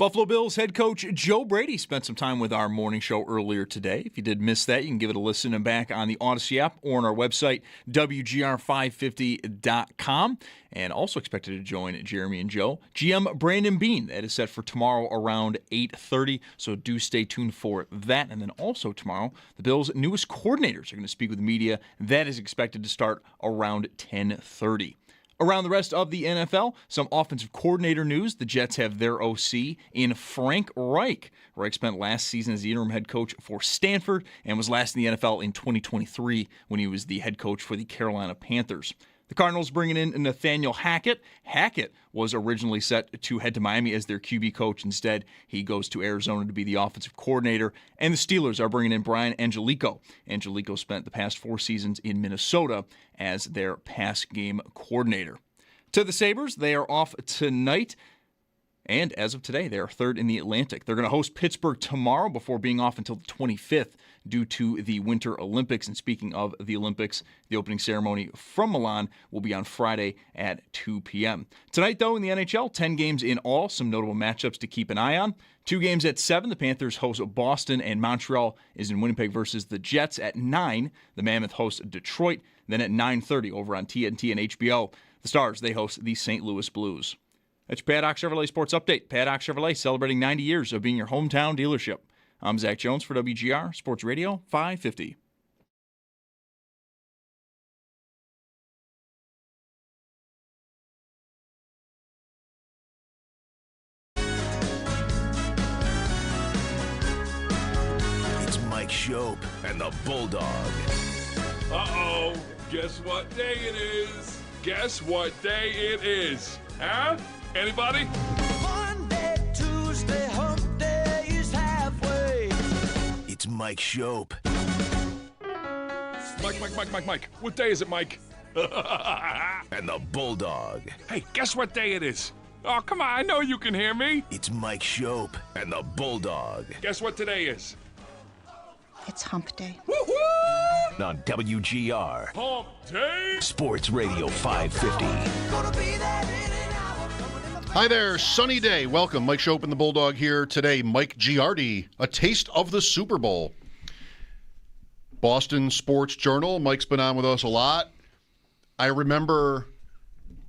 Buffalo Bills head coach Joe Brady spent some time with our morning show earlier today. If you did miss that, you can give it a listen and back on the Odyssey app or on our website, WGR550.com. And also expected to join Jeremy and Joe, GM Brandon Beane. That is set for tomorrow around 8:30, so do stay tuned for that. And then also tomorrow, the Bills' newest coordinators are going to speak with the media. That is expected to start around 10:30. Around the rest of the NFL, some offensive coordinator news. The Jets have their OC in Frank Reich. Reich spent last season as the interim head coach for Stanford and was last in the NFL in 2023 when he was the head coach for the Carolina Panthers. The Cardinals bringing in Nathaniel Hackett. Hackett was originally set to head to Miami as their QB coach. Instead, he goes to Arizona to be the offensive coordinator. And the Steelers are bringing in Brian Angelico. Angelico spent the past 4 seasons in Minnesota as their pass game coordinator. To the Sabres, they are off tonight. And as of today, they are third in the Atlantic. They're going to host Pittsburgh tomorrow before being off until the 25th due to the Winter Olympics. And speaking of the Olympics, the opening ceremony from Milan will be on Friday at 2 p.m. Tonight, though, in the NHL, 10 games in all, some notable matchups to keep an eye on. 2 games at 7, the Panthers host Boston, and Montreal is in Winnipeg versus the Jets. At 9, the Mammoth hosts Detroit. Then at 9:30 over on TNT and HBO, the Stars, they host the St. Louis Blues. That's your Paddock Chevrolet Sports Update. Paddock Chevrolet celebrating 90 years of being your hometown dealership. I'm Zach Jones for WGR Sports Radio 550. It's Mike Schopp and the Bulldog. Uh-oh. Guess what day it is? Guess what day it is? Huh? Anybody? Monday, Tuesday, hump day is halfway. It's Mike Schopp. Mike. What day is it, Mike? And the Bulldog. Hey, guess what day it is? Oh, come on. I know you can hear me. It's Mike Schopp and the Bulldog. Guess what today is? It's hump day. Woo-hoo! On WGR. Hump day. Sports Radio 550. Hi there, sunny day. Welcome. Mike Schopp and the Bulldog here today. Mike Giardi, a taste of the Super Bowl. Boston Sports Journal. Mike's been on with us a lot. I remember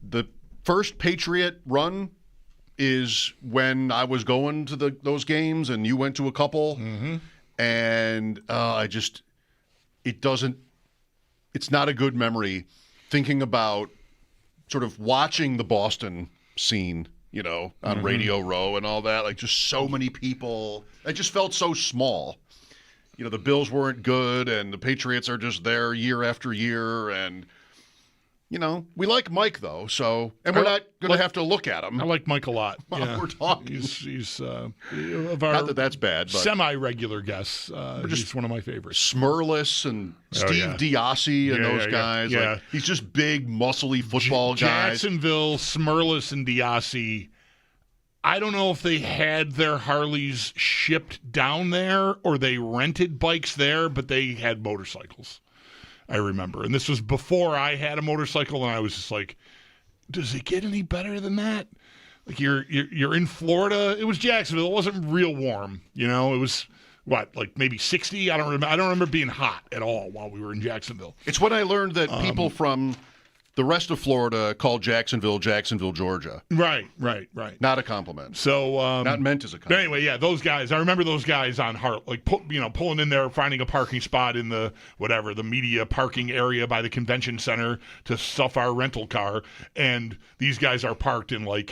the first Patriot run is when I was going to those games and you went to a couple. Mm-hmm. And it's not a good memory thinking about sort of watching the Boston scene, on Radio Row and all that. Like, just so many people. I just felt so small. The Bills weren't good, and the Patriots are just there year after year. And, we like Mike, though, and we're not going to have to look at him. I like Mike a lot. While we're talking. He's of our not that that's bad, but semi-regular guests. He's one of my favorites. Smurless and Steve Diassi and those guys. Yeah. Like, he's just big, muscly football guys. Jacksonville, Smurless, and Diassi. I don't know if they had their Harleys shipped down there or they rented bikes there, but they had motorcycles. I remember. And this was before I had a motorcycle, and I was just like, does it get any better than that? Like, you're in Florida. It was Jacksonville. It wasn't real warm. It was, like maybe 60? I don't remember being hot at all while we were in Jacksonville. It's when I learned that people from the rest of Florida call Jacksonville, Georgia. Right. Not a compliment. So not meant as a compliment. But anyway, yeah, those guys. I remember those guys on Hart, like pulling in there, finding a parking spot in the media parking area by the convention center to stuff our rental car, and these guys are parked in a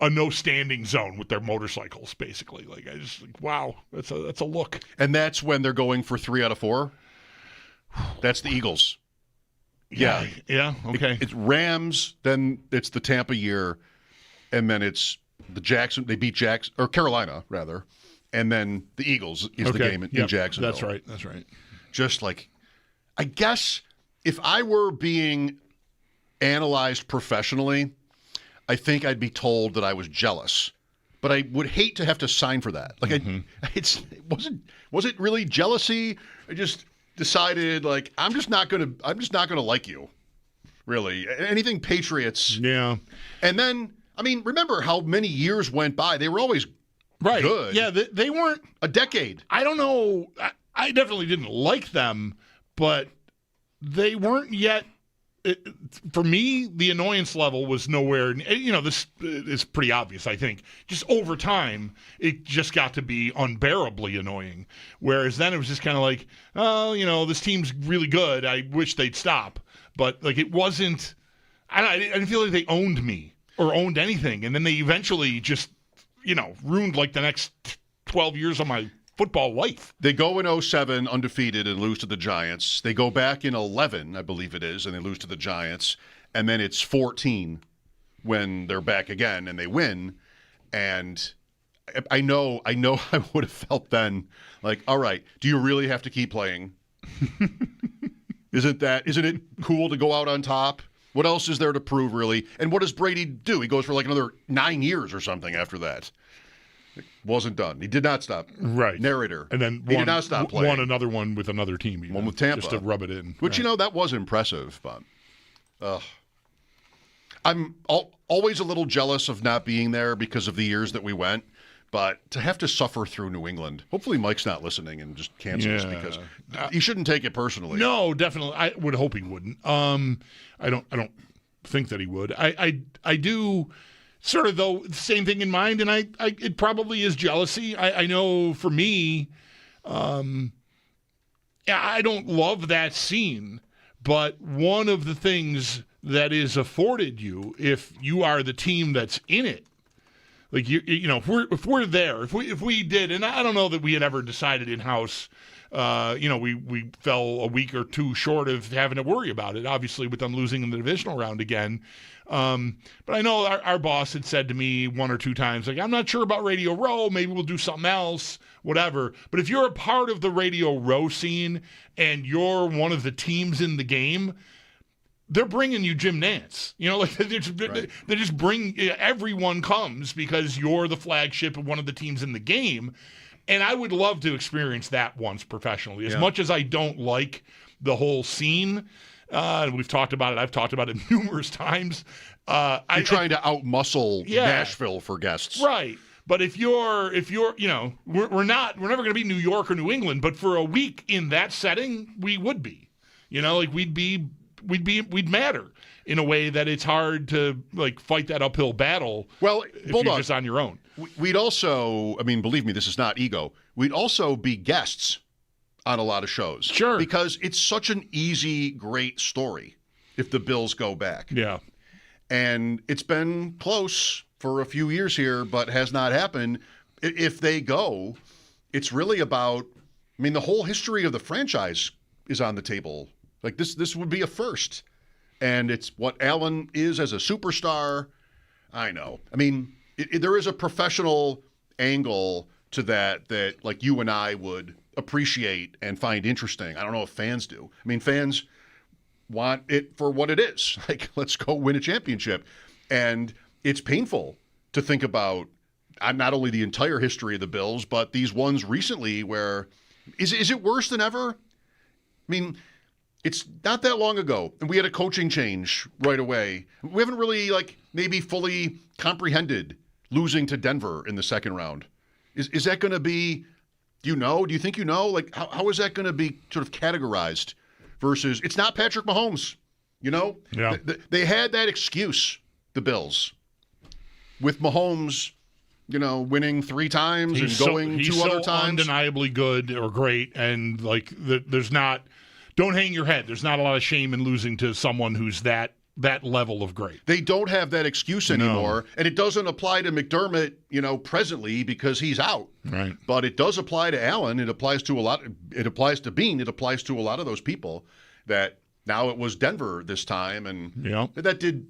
no standing zone with their motorcycles, basically. Like, I just wow, that's a look. And that's when they're going for 3 out of 4. That's the Eagles. Yeah, okay. It's Rams, then it's the Tampa year, and then it's the they beat Carolina, rather, and then the Eagles is the game in Jacksonville. That's right. Just like, I guess if I were being analyzed professionally, I think I'd be told that I was jealous. But I would hate to have to sign for that. Like, was it really jealousy? I just decided, like, I'm just not gonna like you, really. Anything Patriots. Yeah. And then I mean, remember how many years went by? They were always right. good. Yeah, they weren't a decade. I don't know. I definitely didn't like them, but they weren't yet. For me, the annoyance level was nowhere. This is pretty obvious, I think. Just over time, it just got to be unbearably annoying. Whereas then it was just kind of like, oh, this team's really good. I wish they'd stop. But like it wasn't. I didn't feel like they owned me or owned anything. And then they eventually just, ruined like the next 12 years of my football life. They go in 07 undefeated and lose to the Giants. They go back in 11, I believe it is, and they lose to the Giants. And then it's 14 when they're back again and they win. And I know I would have felt then like, all right, do you really have to keep playing? Isn't it cool to go out on top? What else is there to prove, really? And what does Brady do? He goes for like another 9 years or something after that. Wasn't done. He did not stop. Right. Narrator. And then he did not stop playing. Won another one with another team. Even, one with Tampa. Just to rub it in. Which, that was impressive. But I'm always a little jealous of not being there because of the years that we went. But to have to suffer through New England. Hopefully Mike's not listening and just cancels because he shouldn't take it personally. No, definitely. I would hope he wouldn't. I don't think that he would. I do sort of, though, the same thing in mind, and it probably is jealousy. I know for me, I don't love that scene, but one of the things that is afforded you if you are the team that's in it, like if we're there, if we did, and I don't know that we had ever decided in house. We fell a week or two short of having to worry about it, obviously, with them losing in the divisional round again. But I know our boss had said to me one or two times, like, I'm not sure about Radio Row. Maybe we'll do something else, whatever. But if you're a part of the Radio Row scene and you're one of the teams in the game, they're bringing you Jim Nantz. They just bring, everyone comes because you're the flagship of one of the teams in the game. And I would love to experience that once professionally. As much as I don't like the whole scene, we've talked about it. I've talked about it numerous times. You're trying to outmuscle Nashville for guests. Right. But if you're, we're never going to be New York or New England, but for a week in that setting, we would be. We'd matter in a way that it's hard to fight that uphill battle. Well, if you're just on your own. We'd also, believe me, this is not ego. We'd also be guests on a lot of shows. Sure. Because it's such an easy, great story if the Bills go back. Yeah. And it's been close for a few years here, but has not happened. If they go, it's really about, the whole history of the franchise is on the table. Like this would be a first. And it's what Allen is as a superstar. I know. There is a professional angle to that like you and I would appreciate and find interesting. I don't know if fans do. Fans want it for what it is. Like, let's go win a championship. And it's painful to think about not only the entire history of the Bills, but these ones recently where is it worse than ever? It's not that long ago, and we had a coaching change right away. We haven't really, maybe fully comprehended losing to Denver in the second round. Is that going to be, do you think how is that going to be sort of categorized versus, it's not Patrick Mahomes, Yeah. They had that excuse, the Bills, with Mahomes, winning 3 times and going 2 other times. He's undeniably good or great, and, there's not... Don't hang your head. There's not a lot of shame in losing to someone who's that level of great. They don't have that excuse anymore, and it doesn't apply to McDermott, presently because he's out. Right. But it does apply to Allen. It applies to a lot. It applies to Bean. It applies to a lot of those people that now it was Denver this time, and that did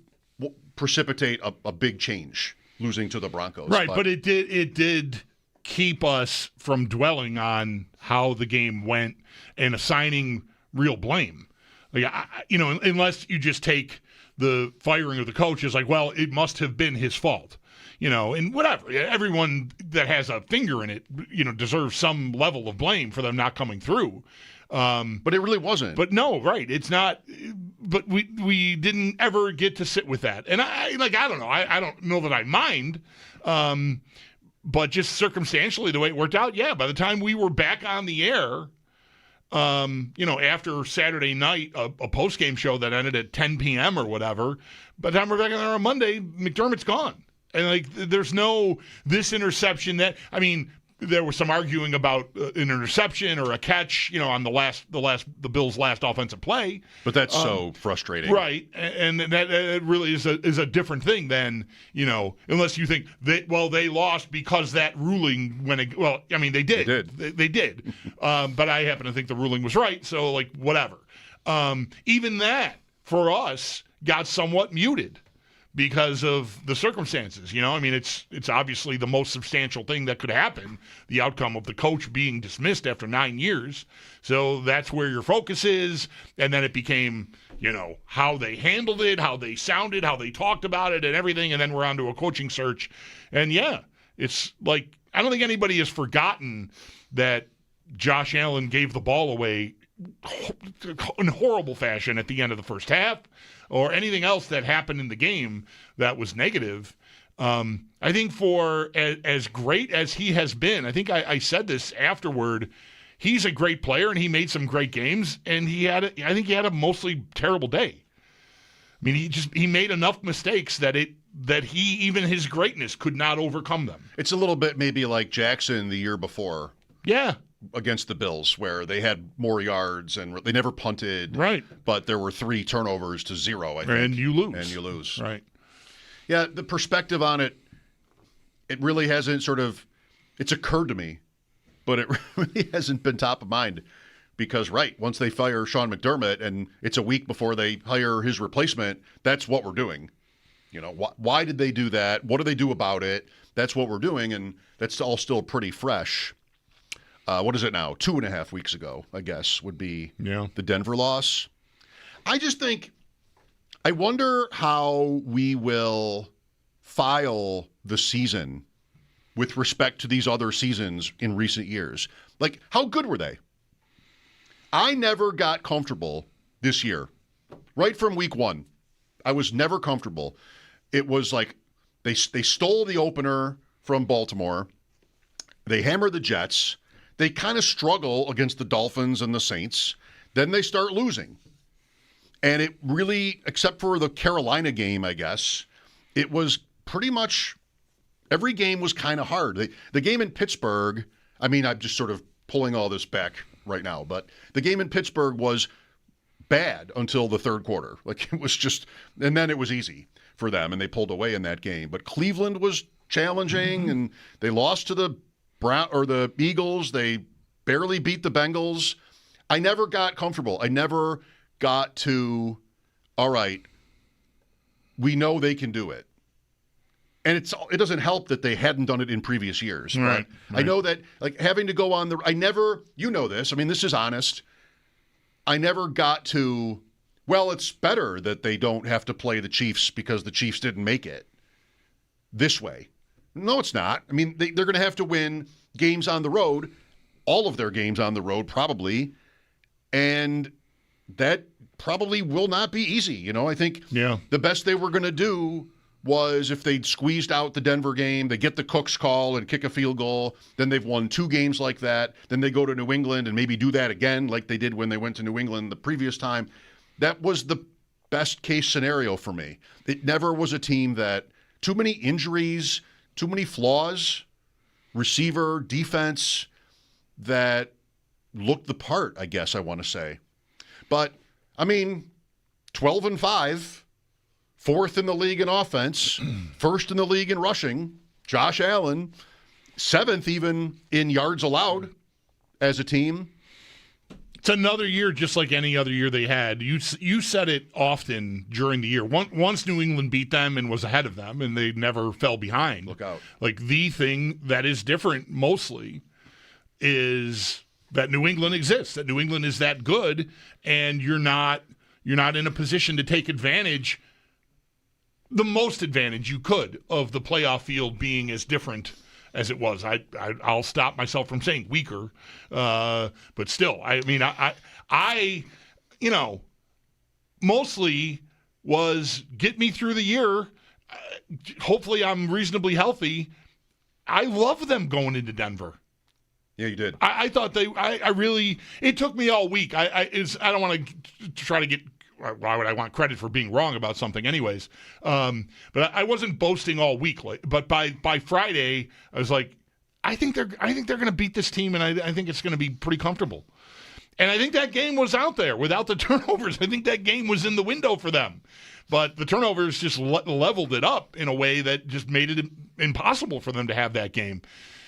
precipitate a big change, losing to the Broncos. Right, but it did keep us from dwelling on how the game went and assigning real blame. Unless you just take the firing of the coach as well, it must have been his fault. And whatever. Everyone that has a finger in it, deserves some level of blame for them not coming through. But it really wasn't. But no, right. It's not. but we didn't ever get to sit with that. And I don't know. I don't know that I mind. But just circumstantially, the way it worked out, yeah, by the time we were back on the air, after Saturday night, a post-game show that ended at 10 p.m. or whatever, by the time we're back on there on Monday, McDermott's gone. And, there's no this interception that, there was some arguing about an interception or a catch, on the Bills' last offensive play. But that's so frustrating, right? And that really is a different thing than unless you think they lost because that ruling they did. They did. But I happen to think the ruling was right. So whatever. Even that for us got somewhat muted because of the circumstances, it's obviously the most substantial thing that could happen, the outcome of the coach being dismissed after 9 years. So that's where your focus is. And then it became, how they handled it, how they sounded, how they talked about it and everything. And then we're on to a coaching search. And yeah, it's I don't think anybody has forgotten that Josh Allen gave the ball away in horrible fashion at the end of the first half, or anything else that happened in the game that was negative. I think for as great as he has been, I think I said this afterward, he's a great player and he made some great games, and I think he had a mostly terrible day. He made enough mistakes that even his greatness could not overcome them. It's a little bit maybe like Jackson the year before. Yeah. Against the Bills, where they had more yards and they never punted. Right. But there were 3 turnovers to 0, I think. And you lose. Right. Yeah, the perspective on it really hasn't it's occurred to me, but it really hasn't been top of mind because, once they fire Sean McDermott and it's a week before they hire his replacement, that's what we're doing. Why did they do that? What do they do about it? That's what we're doing, and that's all still pretty fresh. What is it now? 2.5 weeks ago, I guess, would be the Denver loss. I just think, I wonder how we will file the season with respect to these other seasons in recent years. How good were they? I never got comfortable this year. Right from week 1, I was never comfortable. It was they stole the opener from Baltimore. They hammered the Jets. They kind of struggle against the Dolphins and the Saints. Then they start losing. And it really, except for the Carolina game, I guess, it was pretty much every game was kind of hard. The game in Pittsburgh, I'm just sort of pulling all this back right now, but the game in Pittsburgh was bad until the third quarter. It was just, and then it was easy for them, and they pulled away in that game. But Cleveland was challenging, and they lost to the the Eagles. They barely beat the Bengals. I never got comfortable. I never got to, all right, we know they can do it. And it doesn't help that they hadn't done it in previous years. Right. I know that having to go on this is honest. I never got to, it's better that they don't have to play the Chiefs because the Chiefs didn't make it this way. No, it's not. They're going to have to win games on the road, all of their games on the road probably, and that probably will not be easy. I think the best they were going to do was if they'd squeezed out the Denver game, they get the Cooks call and kick a field goal, then they've won 2 games like that, then they go to New England and maybe do that again like they did when they went to New England the previous time. That was the best case scenario for me. It never was a team that, too many injuries, too many flaws, receiver, defense, that looked the part, I guess I want to say. But, 12-5, 4th in the league in offense, 1st in the league in rushing, Josh Allen, 7th even in yards allowed as a team. It's another year just like any other year they had. You said it often during the year. Once New England beat them and was ahead of them, and they never fell behind. Look out. The thing that is different mostly is that New England exists, that New England is that good, and you're not in a position to take advantage, the most advantage you could, of the playoff field being as different as it was. I'll stop myself from saying weaker, but still, mostly was get me through the year. Hopefully I'm reasonably healthy. I love them going into Denver. Yeah, you did. I thought I really, it took me all week. I don't want to try to get, why would I want credit for being wrong about something anyways? But I wasn't boasting all week. But by Friday, I was like, I think they're going to beat this team, and I think it's going to be pretty comfortable. And I think that game was out there without the turnovers. I think that game was in the window for them. But the turnovers just leveled it up in a way that just made it impossible for them to have that game.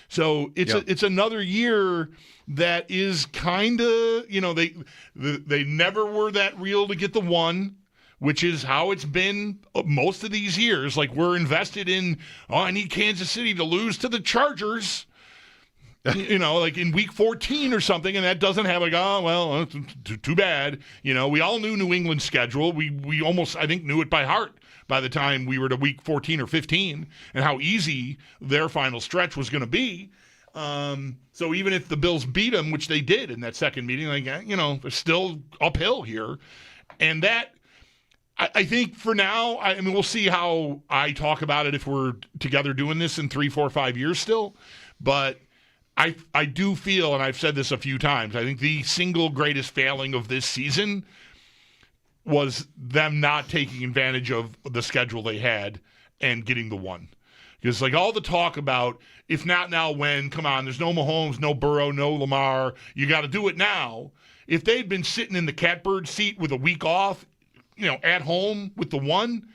So it's another year that is kind of, they never were that real to get the one, which is how it's been most of these years. Like, we're invested in, I need Kansas City to lose to the Chargers. Like in week 14 or something, and that doesn't have too bad. We all knew New England's schedule. We almost, I think, knew it by heart by the time we were to week 14 or 15 and how easy their final stretch was going to be. So even if the Bills beat them, which they did in that second meeting, they're still uphill here. And that, I think for now, I mean, we'll see how I talk about it if we're together doing this in 3, 4, 5 years still. But I do feel, and I've said this a few times, I think the single greatest failing of this season was them not taking advantage of the schedule they had and getting the one. Because all the talk about, if not now, when, come on, there's no Mahomes, no Burrow, no Lamar, you got to do it now. If they'd been sitting in the catbird seat with a week off, at home with the one,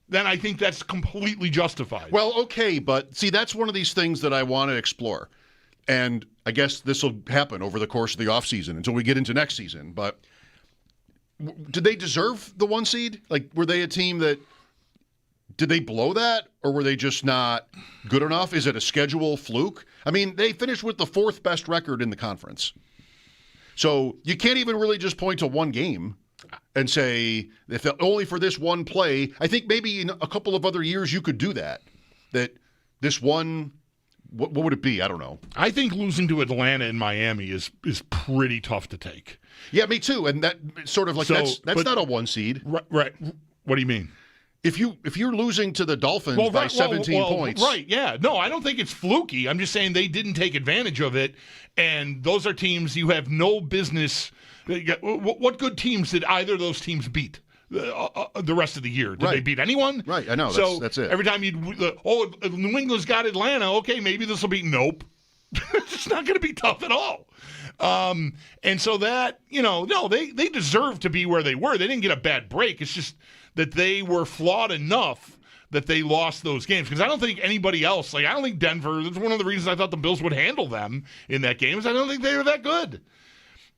then I think that's completely justified. Well, okay, but see, that's one of these things that I want to explore. And I guess this will happen over the course of the offseason until we get into next season. But did they deserve the 1 seed? Like, were they a team that – did they blow that, or were they just not good enough? Is it a schedule fluke? I mean, they finished with the 4th best record in the conference. So you can't even really just point to one game and say, if only for this one play. I think maybe in a couple of other years you could do that. That this one – what would it be? I don't know. I think losing to Atlanta and Miami is pretty tough to take. Yeah, me too. And that sort of like that's not a 1 seed. Right. What do you mean? If you're losing to the Dolphins by 17 points. Right, yeah. No, I don't think it's fluky. I'm just saying they didn't take advantage of it. And those are teams you have no business. What good teams did either of those teams beat the rest of the year? Did they beat anyone? Right, I know. So that's it. Every time New England's got Atlanta, okay, maybe this will be nope. It's not going to be tough at all. And so that, they deserve to be where they were. They didn't get a bad break. It's just that they were flawed enough that they lost those games. Because I don't think anybody else, I don't think Denver, that's one of the reasons I thought the Bills would handle them in that game, is I don't think they were that good.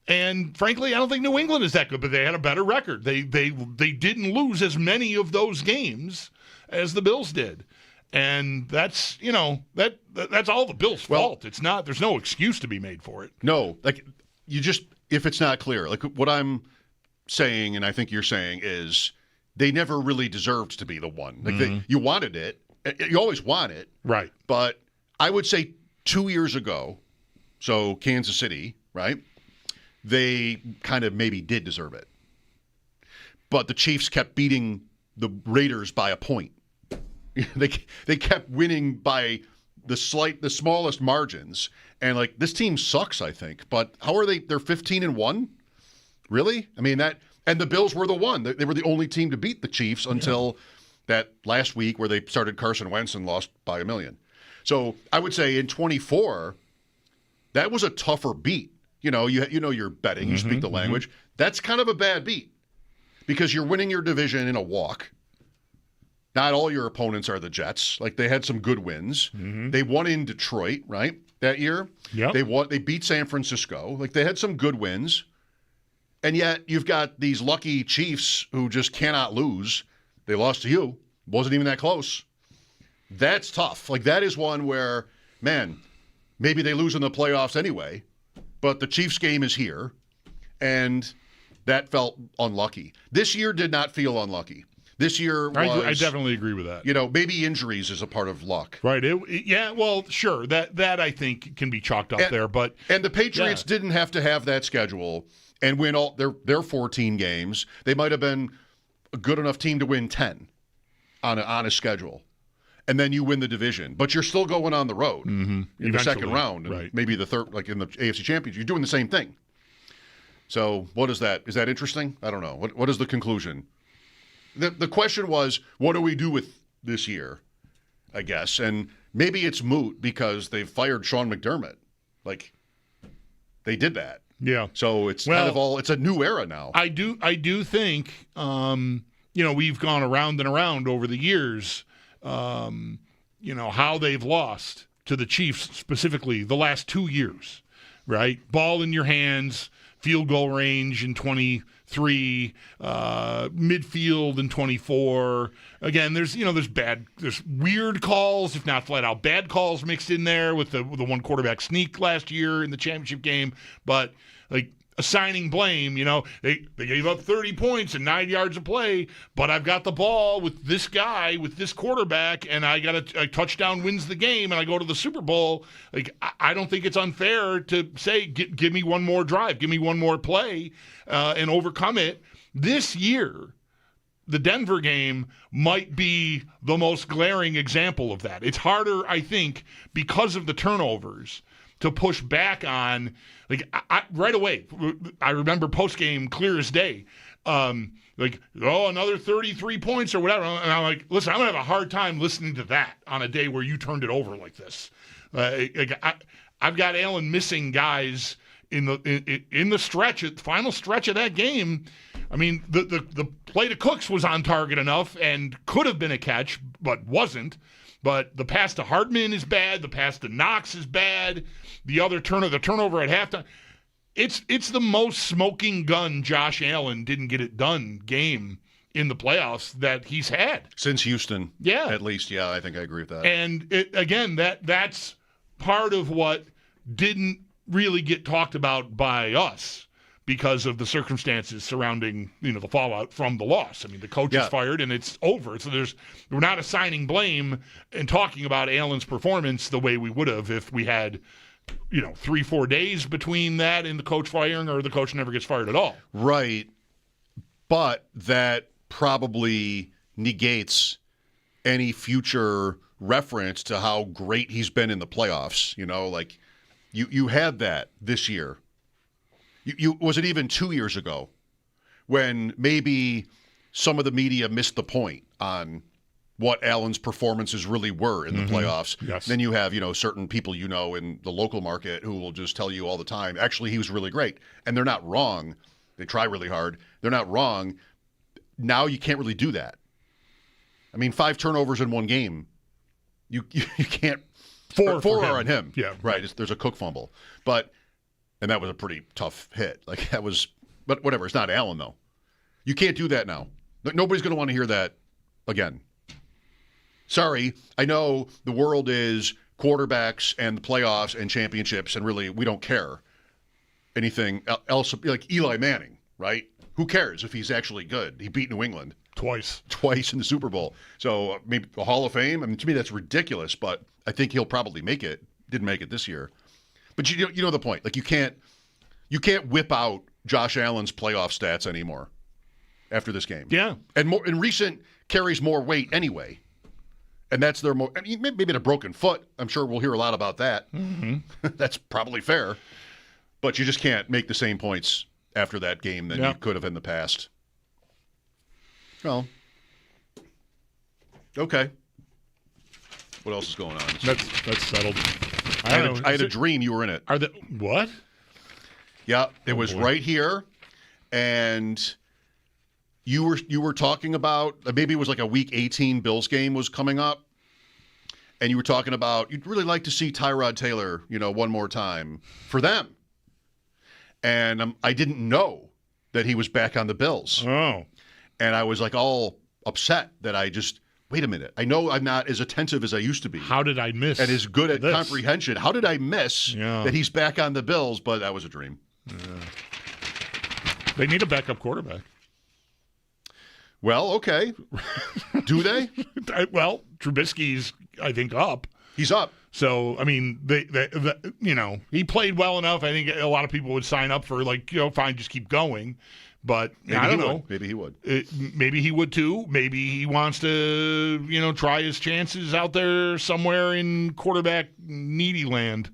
And frankly, I don't think New England is that good, but they had a better record. They didn't lose as many of those games as the Bills did. And that's, that's all the Bills' fault. It's not, there's no excuse to be made for it. No, if it's not clear, what I'm saying, and I think you're saying, is they never really deserved to be the one. You wanted it. You always want it. Right. But I would say 2 years ago, so Kansas City, right? They kind of maybe did deserve it. But the Chiefs kept beating the Raiders by a point. They kept winning by the smallest margins. And this team sucks, I think. But how are they? They're 15-1? Really? I mean, and the Bills were the one. They were the only team to beat the Chiefs until that last week where they started Carson Wentz and lost by 1 million. So I would say in 24, that was a tougher beat. You're betting, you speak the language. That's kind of a bad beat because you're winning your division in a walk. Not all your opponents are the Jets. They had some good wins. Mm-hmm. They won in Detroit, right, that year. Yep. They beat San Francisco. They had some good wins. And yet you've got these lucky Chiefs who just cannot lose. They lost to you. Wasn't even that close. That's tough. That is one where, man, maybe they lose in the playoffs anyway. But the Chiefs game is here, and that felt unlucky. This year did not feel unlucky. This year was... I definitely agree with that. Maybe injuries is a part of luck. Right. Sure. That I think can be chalked up there. But and the Patriots didn't have to have that schedule and win all their 14 games. They might have been a good enough team to win 10 on a schedule, and then you win the division, but you're still going on the road in the second round, and right. maybe the third, like in the AFC Championship. You're doing the same thing. So what is that? Is that interesting? I don't know. What is the conclusion? The question was, what do we do with this year, I guess? And maybe it's moot because they've fired Sean McDermott. Like, they did that. Yeah. So it's kind of it's a new era now. I do think, we've gone around and around over the years, how they've lost to the Chiefs specifically the last 2 years, right? Ball in your hands, field goal range in 23, midfield in 24. Again, there's weird calls, if not flat out bad calls mixed in there with the one quarterback sneak last year in the championship game. But like assigning blame, they gave up 30 points and 9 yards of play, but I've got the ball with this guy, with this quarterback, and I got a touchdown wins the game, and I go to the Super Bowl. Like, I don't think it's unfair to say, give me one more drive, give me one more play, and overcome it. This year, the Denver game might be the most glaring example of that. It's harder, I think, because of the turnovers, to push back on. Like, I right away, I remember post-game clear as day, another 33 points or whatever. And I'm like, listen, I'm going to have a hard time listening to that on a day where you turned it over like this. I've got Allen missing guys in the stretch, the final stretch of that game. I mean, the play to Cooks was on target enough and could have been a catch, but wasn't. But the pass to Hardman is bad. The pass to Knox is bad. The turnover at halftime. It's the most smoking gun Josh Allen didn't get it done game in the playoffs that he's had. Since Houston. Yeah. At least, yeah, I think I agree with that. And that's part of what didn't really get talked about by us because of the circumstances surrounding, the fallout from the loss. I mean, the coach is fired and it's over. So we're not assigning blame and talking about Allen's performance the way we would have if we had, 3-4 days between that and the coach firing, or the coach never gets fired at all. Right. But that probably negates any future reference to how great he's been in the playoffs. Like you had that this year. You was it even 2 years ago when maybe some of the media missed the point on what Allen's performances really were in the playoffs. Yes. Then you have, certain people in the local market who will just tell you all the time, actually, he was really great. And they're not wrong. They try really hard. They're not wrong. Now you can't really do that. I mean, 5 turnovers in one game. You can't. Four are on him. Yeah. Right. There's a Cook fumble. And that was a pretty tough hit. Like, that was, but whatever. It's not Allen, though. You can't do that now. Nobody's going to want to hear that again. Sorry. I know the world is quarterbacks and the playoffs and championships, and really, we don't care anything else. Like Eli Manning, right? Who cares if he's actually good? He beat New England. Twice In the Super Bowl. So maybe the Hall of Fame. I mean, to me, that's ridiculous, but I think he'll probably make it. Didn't make it this year. But you know the point. Like, you can't whip out Josh Allen's playoff stats anymore after this game. Yeah. And recent carries more weight anyway. And that's their more. I mean, maybe a broken foot. I'm sure we'll hear a lot about that. Mm-hmm. That's probably fair. But you just can't make the same points after that game than you could have in the past. Well, okay. What else is going on? That's settled. I had a dream you were in it. What? Yeah, it was right here, and you were talking about, maybe it was like a Week 18 Bills game was coming up, and you were talking about you'd really like to see Tyrod Taylor, one more time for them. And I didn't know that he was back on the Bills. Oh. And I was like all upset that I just, wait a minute. I know I'm not as attentive as I used to be. How did I miss and as good at this? Comprehension. How did I miss that he's back on the Bills? But that was a dream. Yeah. They need a backup quarterback. Well, okay. Do they? Well, Trubisky's, I think, up. He's up. So, I mean, he played well enough. I think a lot of people would sign up for, fine, just keep going. But Maybe I don't he know. would. Maybe he would. Maybe he would too. Maybe he wants to, try his chances out there somewhere in quarterback needy land,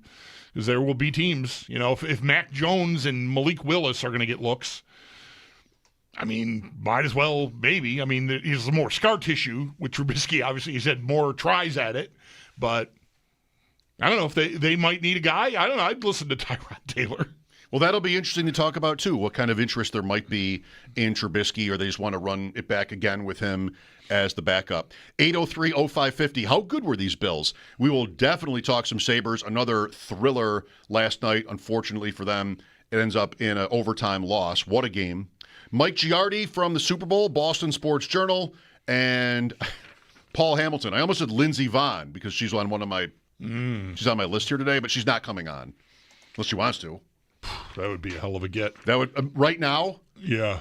because there will be teams. If Mac Jones and Malik Willis are going to get looks, I mean, might as well, maybe. I mean, he's more scar tissue with Trubisky. Obviously, he's had more tries at it, but I don't know if they might need a guy. I don't know. I'd listen to Tyrod Taylor. Well, that'll be interesting to talk about, too, what kind of interest there might be in Trubisky, or they just want to run it back again with him as the backup. 803-0550. How good were these Bills? We will definitely talk some Sabres. Another thriller last night, unfortunately for them. It ends up in an overtime loss. What a game. Mike Giardi from the Super Bowl, Boston Sports Journal, and Paul Hamilton. I almost said Lindsey Vonn because she's on one of my she's on my list here today, but she's not coming on unless she wants to. That would be a hell of a get. That would right now. Yeah,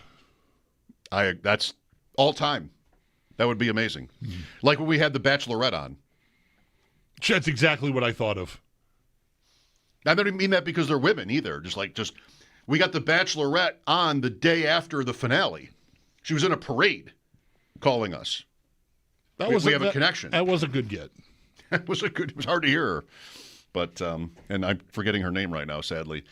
that's all time. That would be amazing. Like when we had the Bachelorette on. That's exactly what I thought of. I don't mean that because they're women either. Just we got the Bachelorette on the day after the finale. She was in a parade calling us. We have a connection. That was a good get. It was hard to hear her. But and I'm forgetting her name right now, sadly.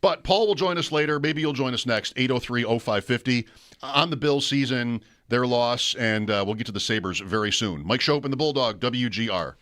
But Paul will join us later. Maybe you'll join us next, 803-0550, on the Bills season, their loss, and we'll get to the Sabres very soon. Mike Schopp and the Bulldog, WGR.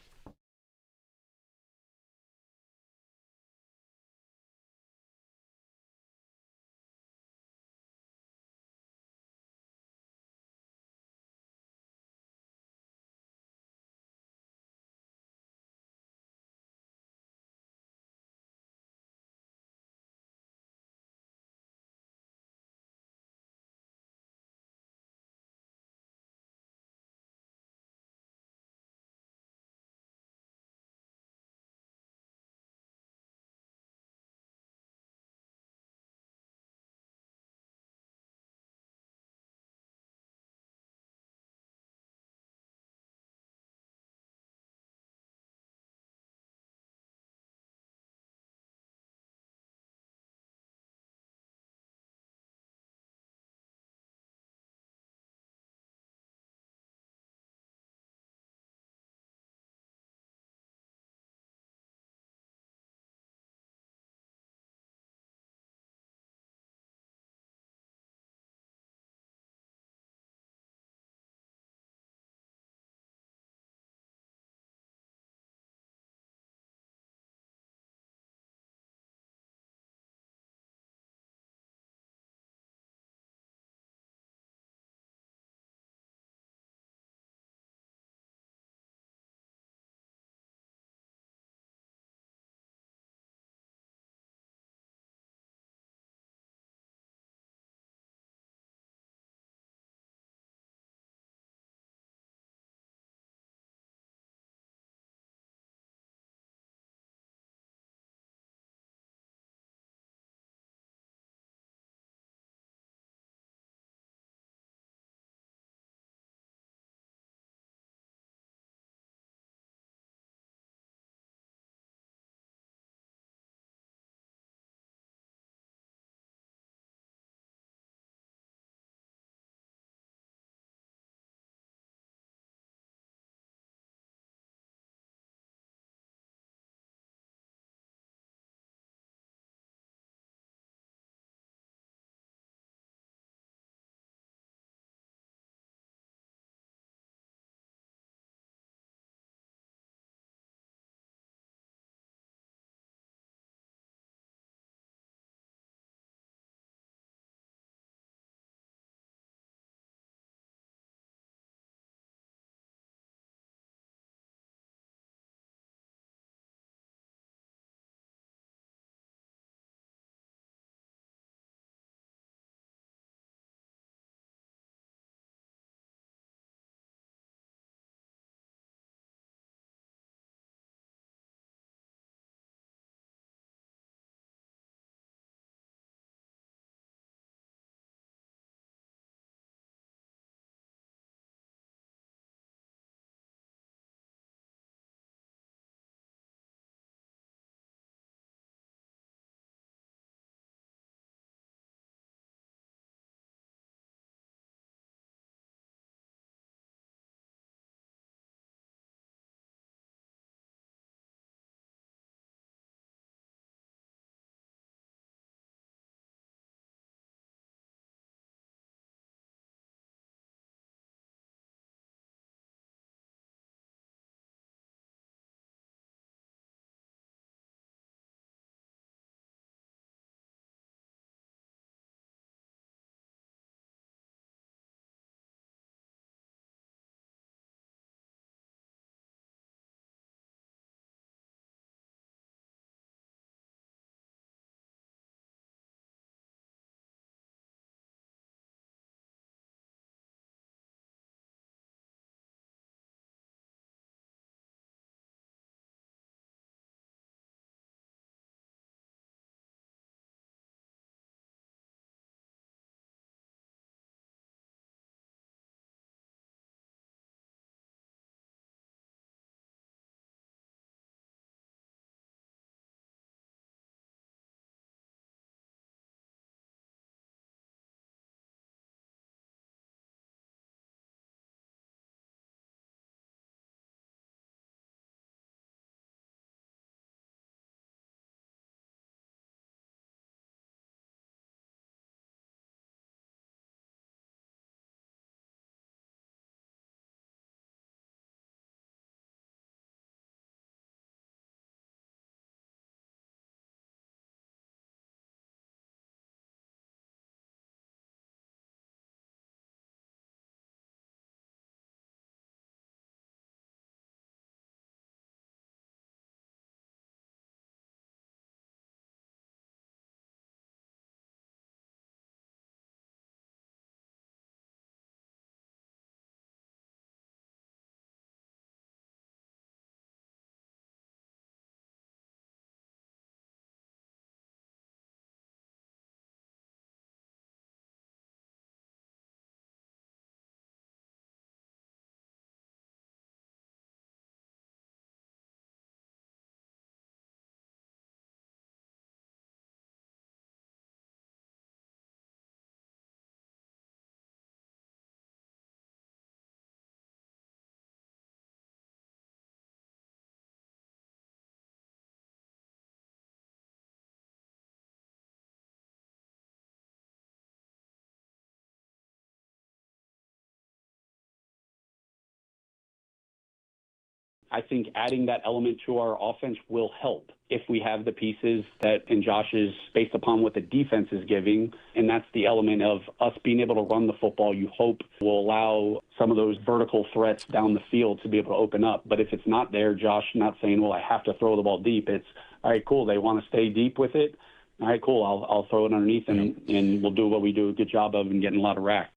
I think adding that element to our offense will help if we have the pieces that, and Josh is based upon what the defense is giving, and that's the element of us being able to run the football. You hope will allow some of those vertical threats down the field to be able to open up. But if it's not there, Josh not saying, well, I have to throw the ball deep. It's, all right, cool, they want to stay deep with it. All right, cool, I'll throw it underneath, and we'll do what we do a good job of and getting a lot of rack.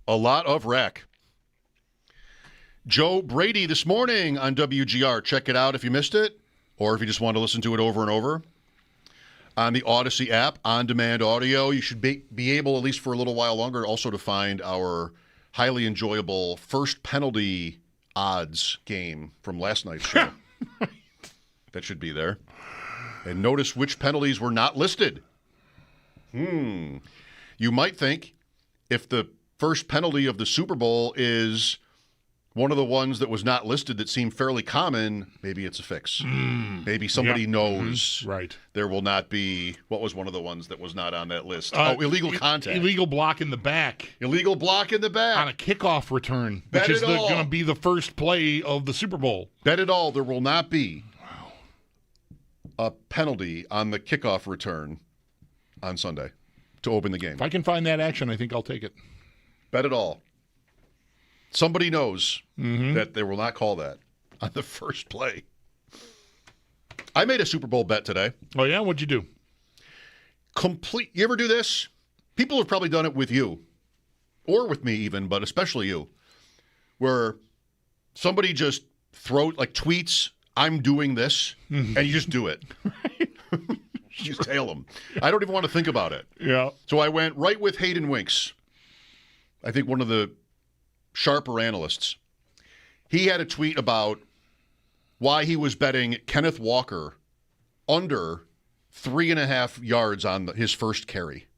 A lot of rack. Joe Brady this morning on WGR. Check it out if you missed it, or if you just want to listen to it over and over. On the Odyssey app, on-demand audio, you should be able, at least for a little while longer, also to find our highly enjoyable first penalty odds game from last night's show. That should be there. And notice which penalties were not listed. You might think if the first penalty of the Super Bowl is one of the ones that was not listed that seemed fairly common, maybe it's a fix. Maybe somebody knows there will not be, what was one of the ones that was not on that list? Illegal contact. Illegal block in the back. Illegal block in the back. On a kickoff return, Bet which is it all. going to be the first play of the Super Bowl. Bet it all, there will not be a penalty on the kickoff return on Sunday to open the game. If I can find that action, I think I'll take it. Bet it all. Somebody knows that they will not call that on the first play. I made a Super Bowl bet today. Oh, yeah? What'd you do? You ever do this? People have probably done it with you, or with me even, but especially you, where somebody just tweets, I'm doing this, and you just do it. You just tail them. I don't even want to think about it. Yeah. So I went right with Hayden Winks. I think one of the sharper analysts. He had a tweet about why he was betting Kenneth Walker under 3.5 yards on his first carry.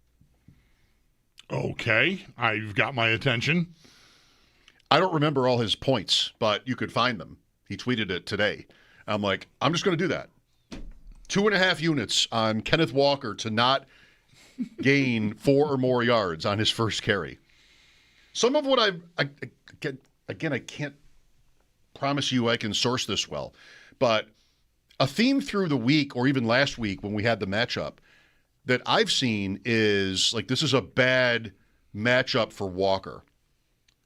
Okay. I've got my attention. I don't remember all his points, but you could find them. He tweeted it today. I'm like, I'm just going to do that. 2.5 units on Kenneth Walker to not gain 4 or more yards on his first carry. Some of what I can't promise you I can source this well, but a theme through the week or even last week when we had the matchup that I've seen is like this is a bad matchup for Walker,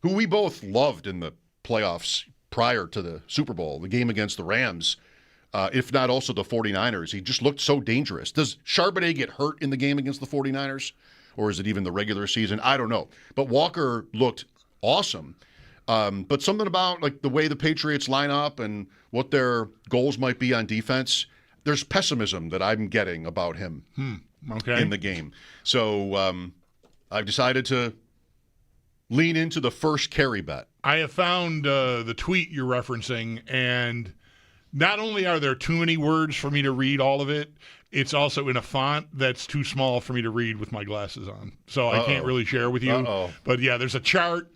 who we both loved in the playoffs prior to the Super Bowl, the game against the Rams, if not also the 49ers. He just looked so dangerous. Does Charbonnet get hurt in the game against the 49ers? Or is it even the regular season? I don't know. But Walker looked awesome. But something about like the way the Patriots line up and what their goals might be on defense, there's pessimism that I'm getting about him in the game. So I've decided to lean into the first carry bet. I have found the tweet you're referencing, and not only are there too many words for me to read all of it, it's also in a font that's too small for me to read with my glasses on. So I can't really share with you. But, yeah, there's a chart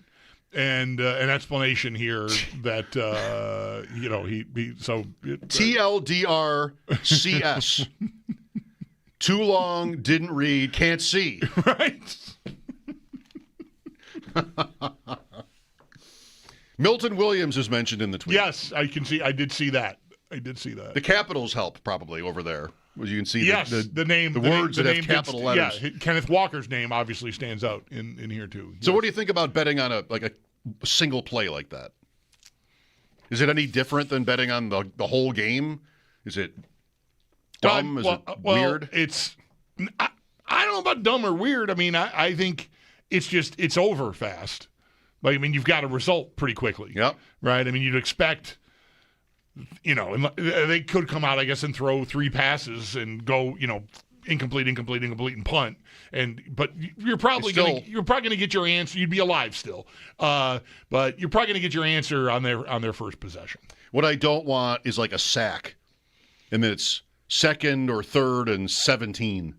and an explanation here that, TLDRCS. Too long, didn't read, can't see. Right? Milton Williams is mentioned in the tweet. Yes, I did see that. The Capitals help probably over there. As you can see, the name, the words that have capital letters. Yeah, Kenneth Walker's name obviously stands out in here too. So, what do you think about betting on a single play like that? Is it any different than betting on the whole game? Is it dumb? Is it weird? I don't know about dumb or weird. I mean, I think it's over fast. Like, I mean, you've got a result pretty quickly. Yep. Right. I mean, you'd expect. They could come out, I guess, and throw 3 passes and go, incomplete, and punt. But you're probably going to get your answer. You'd be alive still, but you're probably going to get your answer on their first possession. What I don't want is like a sack, and then it's 2nd or 3rd and 17.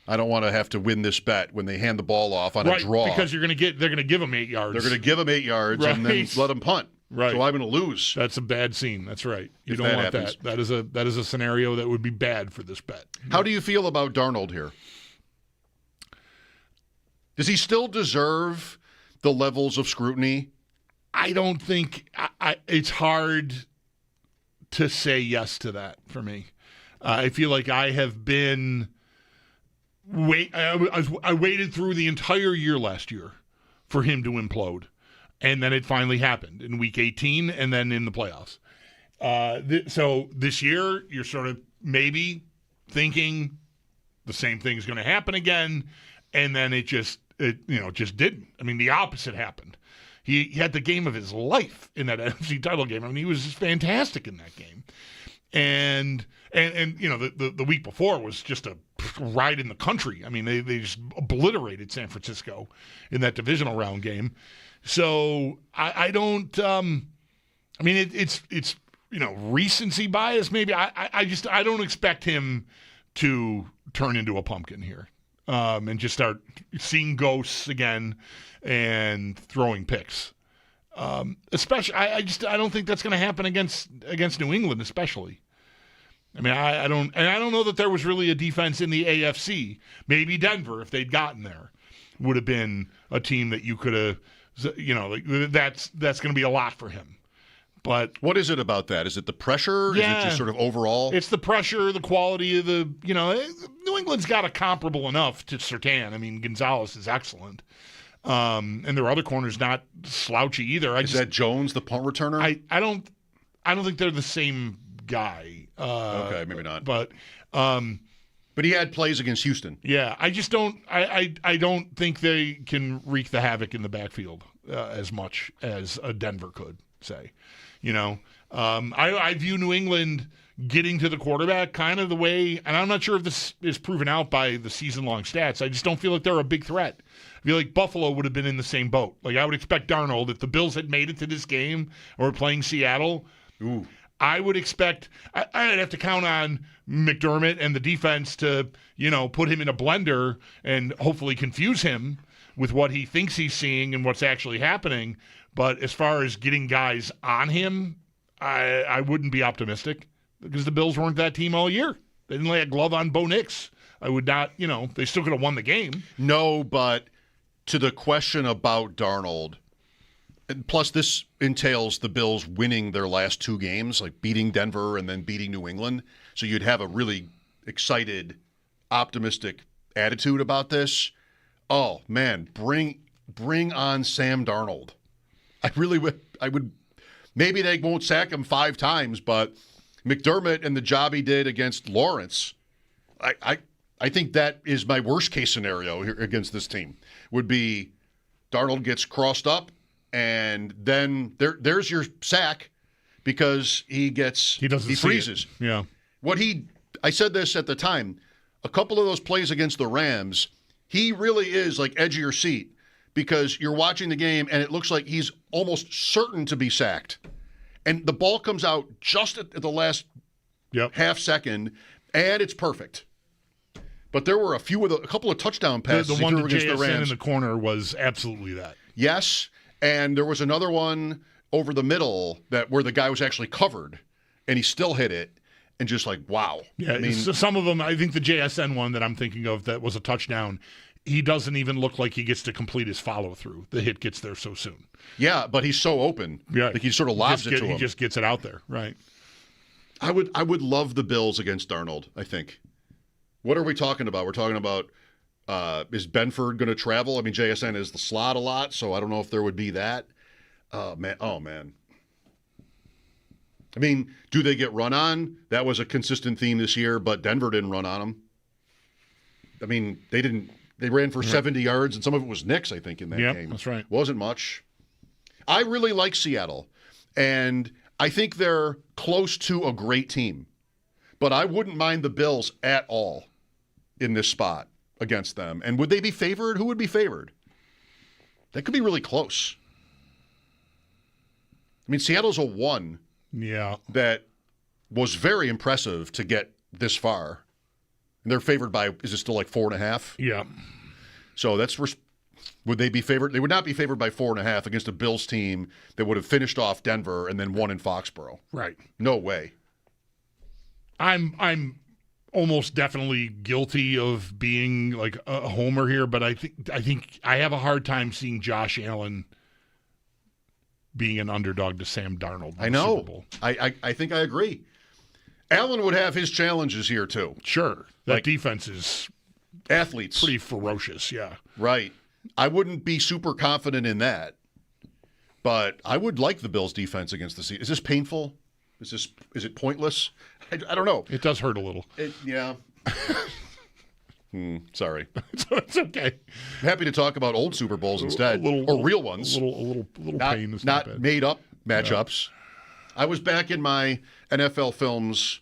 I don't want to have to win this bet when they hand the ball off on a draw because they're going to give them 8 yards. They're going to give them 8 yards and then let them punt. Right. So I'm going to lose. That's a bad scene. That's right. You don't want that. That is a scenario that would be bad for this bet. How do you feel about Darnold here? Does he still deserve the levels of scrutiny? I don't think it's hard to say yes to that for me. I feel like I have been I waited through the entire year last year for him to implode, and then it finally happened in Week 18, and then in the playoffs. So this year, you're sort of maybe thinking the same thing's going to happen again, and then it just didn't. I mean, the opposite happened. He had the game of his life in that NFC title game. I mean, he was just fantastic in that game. And the week before was just a ride in the country. I mean, they just obliterated San Francisco in that divisional round game. So I don't. I mean, it's recency bias maybe. I don't expect him to turn into a pumpkin here and just start seeing ghosts again and throwing picks. Especially, I don't think that's going to happen against New England, especially. I mean, I don't know that there was really a defense in the AFC. Maybe Denver, if they'd gotten there, would have been a team that you could have. That's going to be a lot for him. But what is it about that? Is it the pressure? Yeah, is it just sort of overall? It's the pressure, the quality of the. New England's got a comparable enough to Surtain. I mean, Gonzalez is excellent. And their other corner's not slouchy either. Is that Jones, the punt returner? I don't think they're the same guy. Okay, maybe not. But he had plays against Houston. Yeah, I just don't. I don't think they can wreak the havoc in the backfield as much as a Denver could say. I view New England getting to the quarterback kind of the way, and I'm not sure if this is proven out by the season-long stats. I just don't feel like they're a big threat. I feel like Buffalo would have been in the same boat. Like, I would expect Darnold, if the Bills had made it to this game or were playing Seattle, I would expect I'd have to count on McDermott and the defense to, put him in a blender and hopefully confuse him with what he thinks he's seeing and what's actually happening. But as far as getting guys on him, I wouldn't be optimistic because the Bills weren't that team all year. They didn't lay a glove on Bo Nix. I would not, they still could have won the game. No, but to the question about Darnold, and plus this entails the Bills winning their last two games, like beating Denver and then beating New England. So you'd have a really excited, optimistic attitude about this. Oh, man, bring on Sam Darnold. I would. Maybe they won't sack him 5 times, but McDermott and the job he did against Lawrence, I think that is my worst case scenario here against this team. Would be Darnold gets crossed up, and then there's your sack because he freezes. Yeah. I said this at the time. A couple of those plays against the Rams, he really is like edge of your seat. Because you're watching the game and it looks like he's almost certain to be sacked. And the ball comes out just at the last half second, and it's perfect. But there were a couple of touchdown passes. The one to against the JSN Rams in the corner was absolutely that. Yes, and there was another one over the middle where the guy was actually covered, and he still hit it. And just like, wow. Yeah, some of them, I think the JSN one that I'm thinking of that was a touchdown, he doesn't even look like he gets to complete his follow-through. The hit gets there so soon. Yeah, but he's so open. Yeah. Like he sort of lobs it to him. He just gets it out there, right. I would love the Bills against Darnold, I think. What are we talking about? We're talking about is Benford going to travel? I mean, JSN is the slot a lot, so I don't know if there would be that. Oh, man. I mean, do they get run on? That was a consistent theme this year, but Denver didn't run on them. I mean, they didn't. They ran for 70 yards, and some of it was Knicks, I think, in that game. That's right. Wasn't much. I really like Seattle, and I think they're close to a great team. But I wouldn't mind the Bills at all in this spot against them. And would they be favored? Who would be favored? That could be really close. I mean, Seattle's a 1 that was very impressive to get this far. And they're favored by, is it still like 4.5? Yeah. So would they be favored? They would not be favored by 4.5 against a Bills team that would have finished off Denver and then won in Foxborough. Right. No way. I'm almost definitely guilty of being like a homer here, but I think I have a hard time seeing Josh Allen being an underdog to Sam Darnold. I in the Super know. Bowl. I think I agree. Allen would have his challenges here too. Sure. That defense is Athletes. pretty ferocious, yeah. Right. I wouldn't be super confident in that. But I would like the Bills' defense against the Seahawks. Is this painful? Is it pointless? I don't know. It does hurt a little. Yeah. Sorry. It's okay. I'm happy to talk about old Super Bowls instead, or real ones. A little pain is not bad. made up matchups. I was back in my NFL Films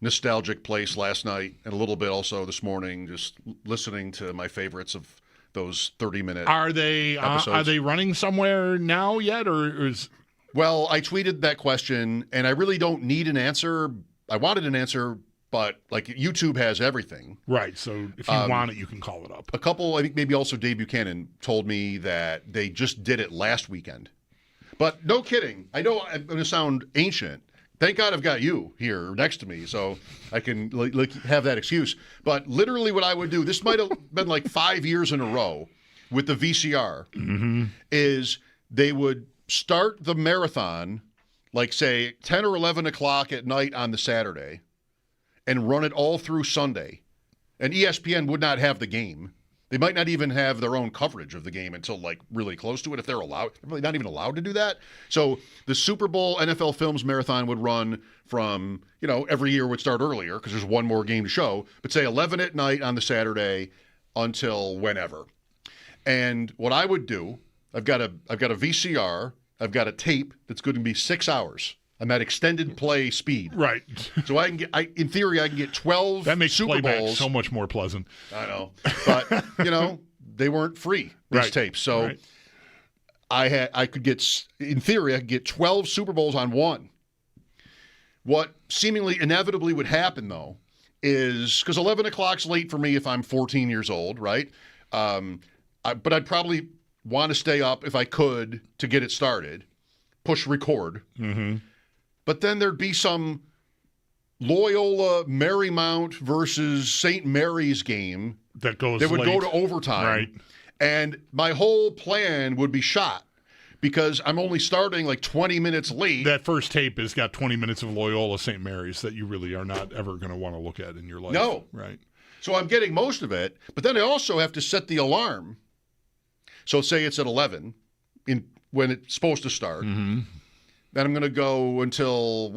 nostalgic place last night, and a little bit also this morning, just listening to my favorites of those 30-minute Are they running somewhere now yet, or is? Well, I tweeted that question, and I really don't need an answer. I wanted an answer, but like YouTube has everything. Right. So if you want it, you can call it up. A couple, I think maybe also Dave Buchanan told me that they just did it last weekend. But no kidding. I know I'm going to sound ancient. Thank God I've got you here next to me, so I can have that excuse. But literally what I would do, this might have been like 5 years in a row with the VCR, is they would start the marathon, like say 10 or 11 o'clock at night on the Saturday, and run it all through Sunday. And ESPN would not have the game. They might not even have their own coverage of the game until like really close to it, if they're allowed. They're really not even allowed to do that. So the Super Bowl NFL Films Marathon would run from, every year would start earlier because there's one more game to show, but say 11 at night on the Saturday until whenever. And what I would do, I've got a VCR, I've got a tape that's going to be 6 hours. I'm at extended play speed. Right. So in theory, I can get 12 that makes Super playback Bowls. so much more pleasant. I know. But, they weren't free, these tapes. So I could get, in theory, I could get 12 Super Bowls on one. What seemingly inevitably would happen, though, is because 11 o'clock's late for me if I'm 14 years old, right? But I'd probably want to stay up if I could to get it started, push record. Mm-hmm. But then there'd be some Loyola Marymount versus St. Mary's game that would late. Go to overtime. Right. And my whole plan would be shot because I'm only starting like 20 minutes late. That first tape has got 20 minutes of Loyola St. Mary's that you really are not ever going to want to look at in your life. No. Right. So I'm getting most of it, but then I also have to set the alarm. So say it's at 11 when it's supposed to start. Mm-hmm. Then I'm going to go until,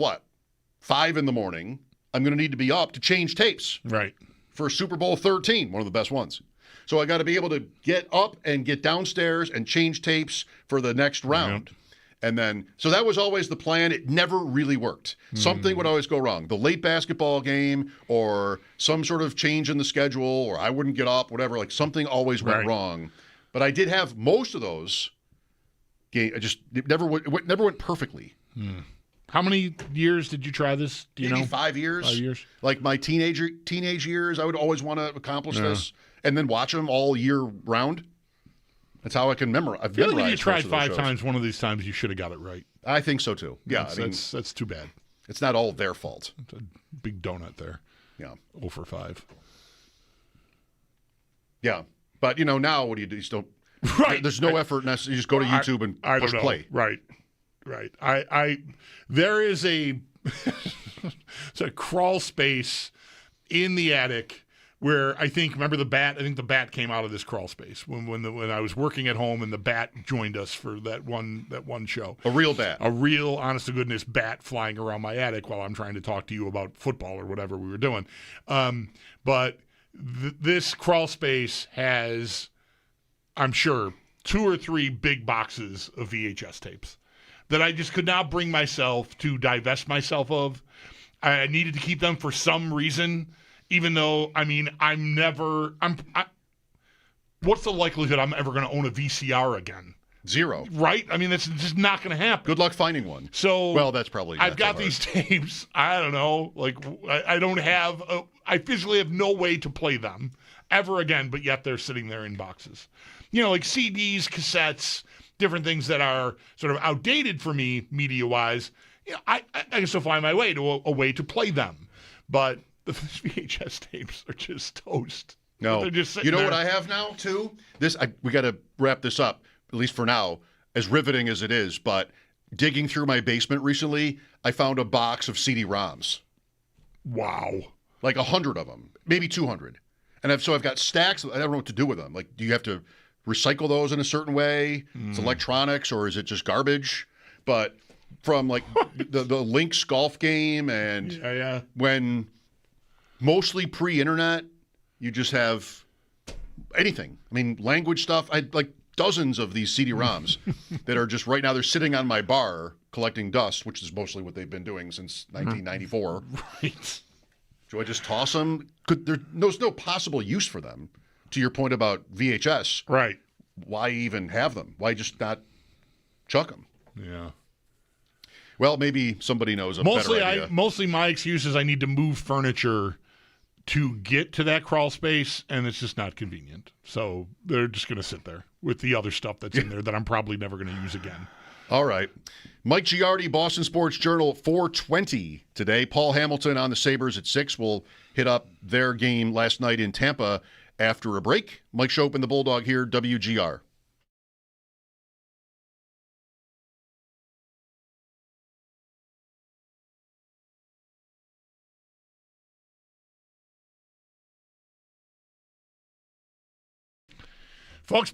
5 in the morning. I'm going to need to be up to change tapes. Right. For Super Bowl 13, one of the best ones. So I got to be able to get up and get downstairs and change tapes for the next round. Yep. And then, so that was always the plan. It never really worked. Something would always go wrong. The late basketball game or some sort of change in the schedule or I wouldn't get up, whatever. Like something always went wrong. But I did have most of those games. It never went perfectly. How many years did you try this? Do you Maybe know? 5 years. 5 years. Like my teenage years, I would always want to accomplish this and then watch them all year round. That's how I can memorize. I've memorized. Like you tried 5 times. One of these times, you should have got it right. I think so too. Yeah, that's too bad. It's not all their fault. It's a big donut there. Yeah, 0 for 5. Yeah, but now what do you do? You just don't. Right. There's no effort necessary. You just go to YouTube and push play. Right. There is it's a crawl space in the attic where I think the bat came out of this crawl space when I was working at home and the bat joined us for that one show. A real bat. A real, honest to goodness bat flying around my attic while I'm trying to talk to you about football or whatever we were doing. But this crawl space has, I'm sure, 2 or 3 big boxes of VHS tapes that I just could not bring myself to divest myself of. I needed to keep them for some reason, even though, what's the likelihood I'm ever going to own a VCR again? 0. Right? That's just not going to happen. Good luck finding one. So, well, that's probably. I've got these tapes. I don't know. Like, I don't have. I physically have no way to play them ever again. But yet they're sitting there in boxes. Like CDs, cassettes, different things that are sort of outdated for me media-wise. I can still find my way to a way to play them. But the VHS tapes are just toast. No, they're just what I have now too. We got to wrap this up at least for now. as riveting as it is, but digging through my basement recently, I found a box of CD-ROMs. Wow. Like 100 of them, maybe 200. And I've got stacks. I don't know what to do with them. Like, do you have to recycle those in a certain way? It's electronics, or is it just garbage? But from like the Lynx golf game and when mostly pre-internet, you just have anything. I mean, language stuff. I like dozens of these CD-ROMs that are just right now, they're sitting on my bar collecting dust, which is mostly what they've been doing since 1994. Right. Do I just toss them? There's no possible use for them. To your point about VHS. Right. Why even have them? Why just not chuck them? Yeah. Well, maybe somebody knows a better idea. Mostly my excuse is I need to move furniture to get to that crawl space, and it's just not convenient. So they're just going to sit there with the other stuff that's in there that I'm probably never going to use again. All right. Mike Giardi, Boston Sports Journal, 4:20 today. Paul Hamilton on the Sabres at 6. We'll hit up their game last night in Tampa after a break. Mike Schopp and the Bulldog here, WGR. Folks,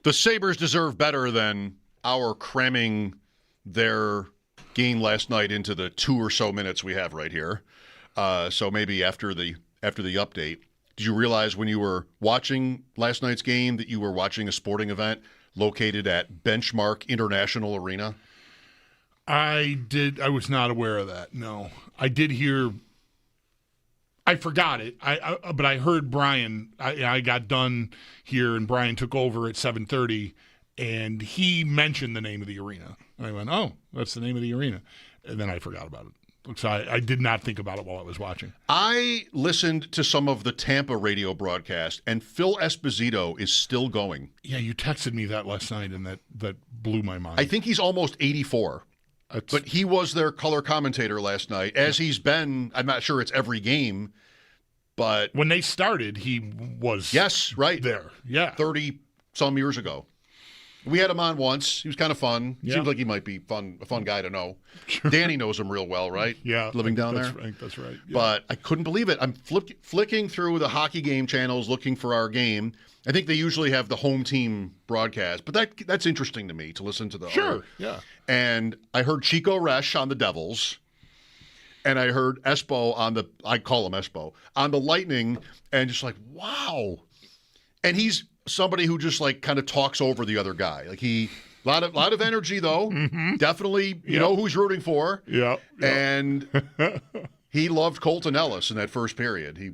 The Sabres deserve better than our cramming their game last night into the 2 or so minutes we have right here. So maybe after the update, did you realize when you were watching last night's game that you were watching a sporting event located at Benchmark International Arena? I was not aware of that. No, I did hear. I forgot it. But I heard Brian. I got done here, and Brian took over at 7:30, and he mentioned the name of the arena. And I went, "Oh, that's the name of the arena," and then I forgot about it. So I did not think about it while I was watching. I listened to some of the Tampa radio broadcast, and Phil Esposito is still going. Yeah, you texted me that last night, and that blew my mind. I think he's almost 84. But he was their color commentator last night, as he's been. I'm not sure it's every game, but when they started, he was there. Yeah, 30-some years ago. We had him on once. He was kind of fun. Yeah. Seems like he might be a fun guy to know. Sure. Danny knows him real well, right? Yeah, living down there. That's right. Yeah. But I couldn't believe it. I'm flicking through the hockey game channels looking for our game. I think they usually have the home team broadcast, but that's interesting to me to listen to the. Sure. Yeah. And I heard Chico Resch on the Devils, and I heard Espo I call him Espo, on the Lightning, and just like, wow. And he's somebody who just like kind of talks over the other guy. Like a lot of energy though. Mm-hmm. Definitely, you know who he's rooting for. Yeah. And he loved Colton Ellis in that first period. He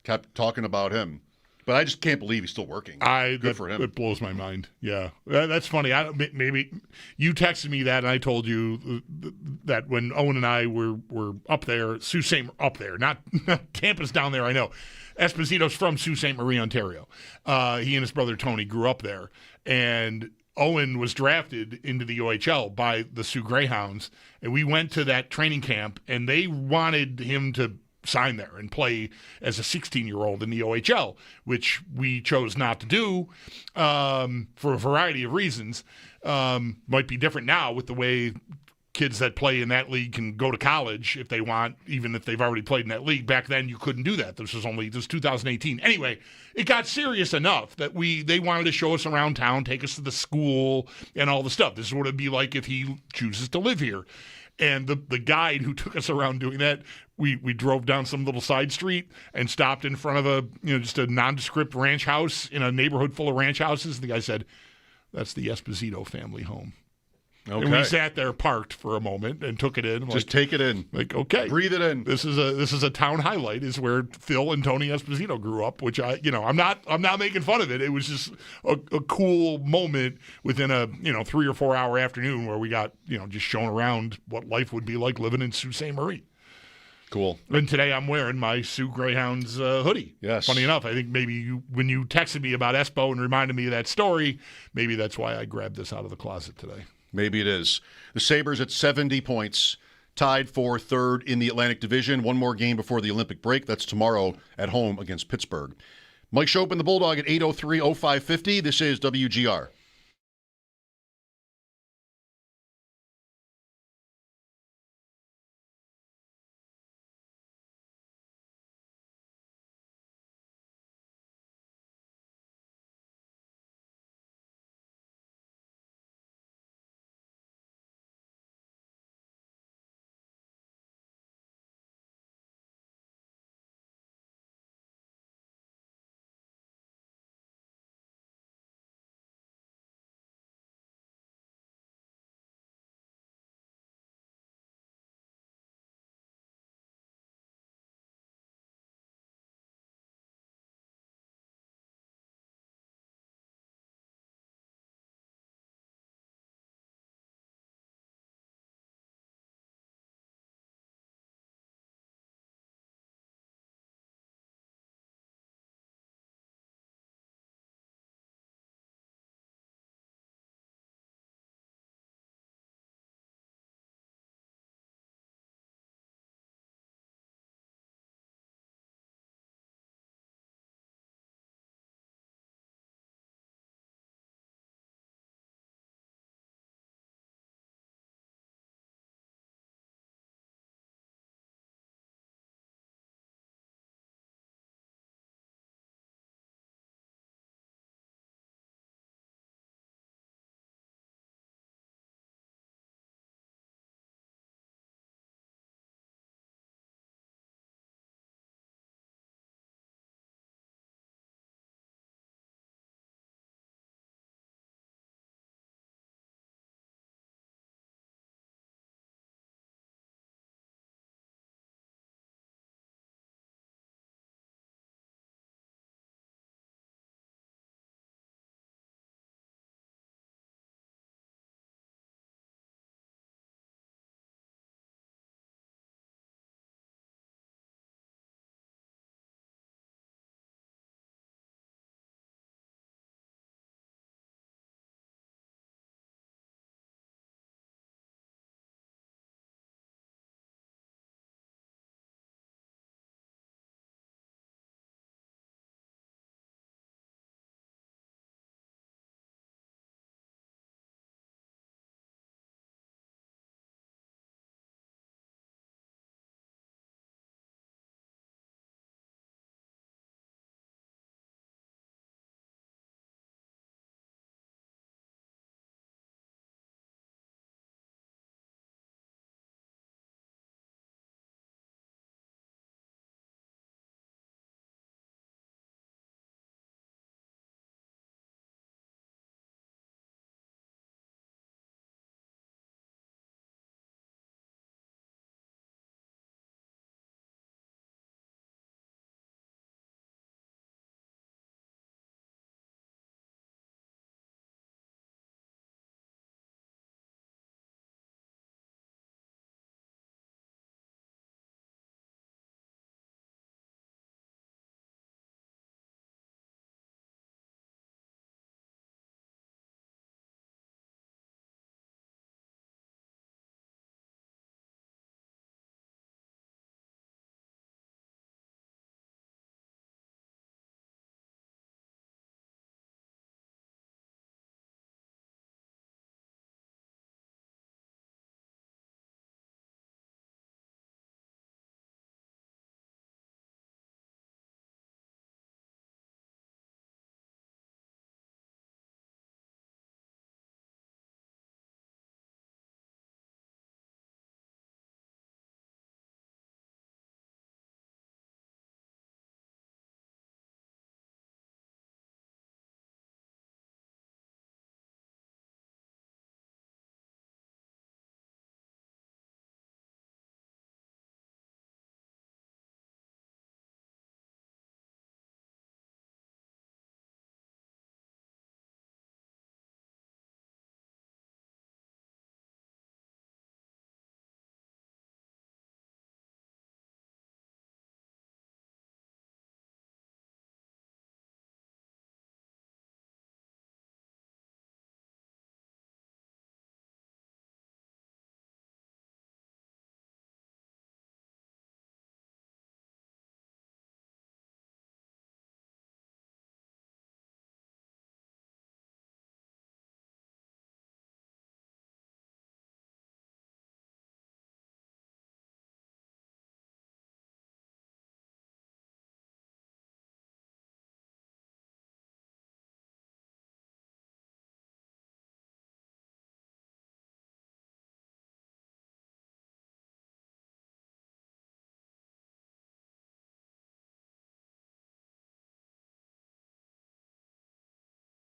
kept talking about him. But I just can't believe he's still working. Good for him. It blows my mind. Yeah, that's funny. Maybe you texted me that, and I told you that when Owen and I were up there, Sault Ste. Up there, not Tampa's down there. I know. Esposito's from Sault Ste. Marie, Ontario. He and his brother Tony grew up there, and Owen was drafted into the OHL by the Sioux Greyhounds, and we went to that training camp, and they wanted him to sign there and play as a 16-year-old in the OHL, which we chose not to do for a variety of reasons. Might be different now with the way kids that play in that league can go to college if they want, even if they've already played in that league. Back then, you couldn't do that. This was 2018. Anyway, it got serious enough that they wanted to show us around town, take us to the school and all the stuff. This is what it'd be like if he chooses to live here. And the guide who took us around doing that, we drove down some little side street and stopped in front of just a nondescript ranch house in a neighborhood full of ranch houses. And the guy said, "That's the Esposito family home." Okay. And we sat there parked for a moment and took it in. Just take it in. Like, okay. Breathe it in. This is a town highlight, is where Phil and Tony Esposito grew up, which I'm not making fun of it. It was just a cool moment within a 3 or 4 hour afternoon where we got, just shown around what life would be like living in Sault Ste. Marie. Cool. And today I'm wearing my Sioux Greyhounds hoodie. Yes. Funny enough, I think maybe when you texted me about Espo and reminded me of that story, maybe that's why I grabbed this out of the closet today. Maybe it is. The Sabres at 70 points, tied for third in the Atlantic Division. One more game before the Olympic break. That's tomorrow at home against Pittsburgh. Mike Schopp and the Bulldog at 803-0550. This is WGR.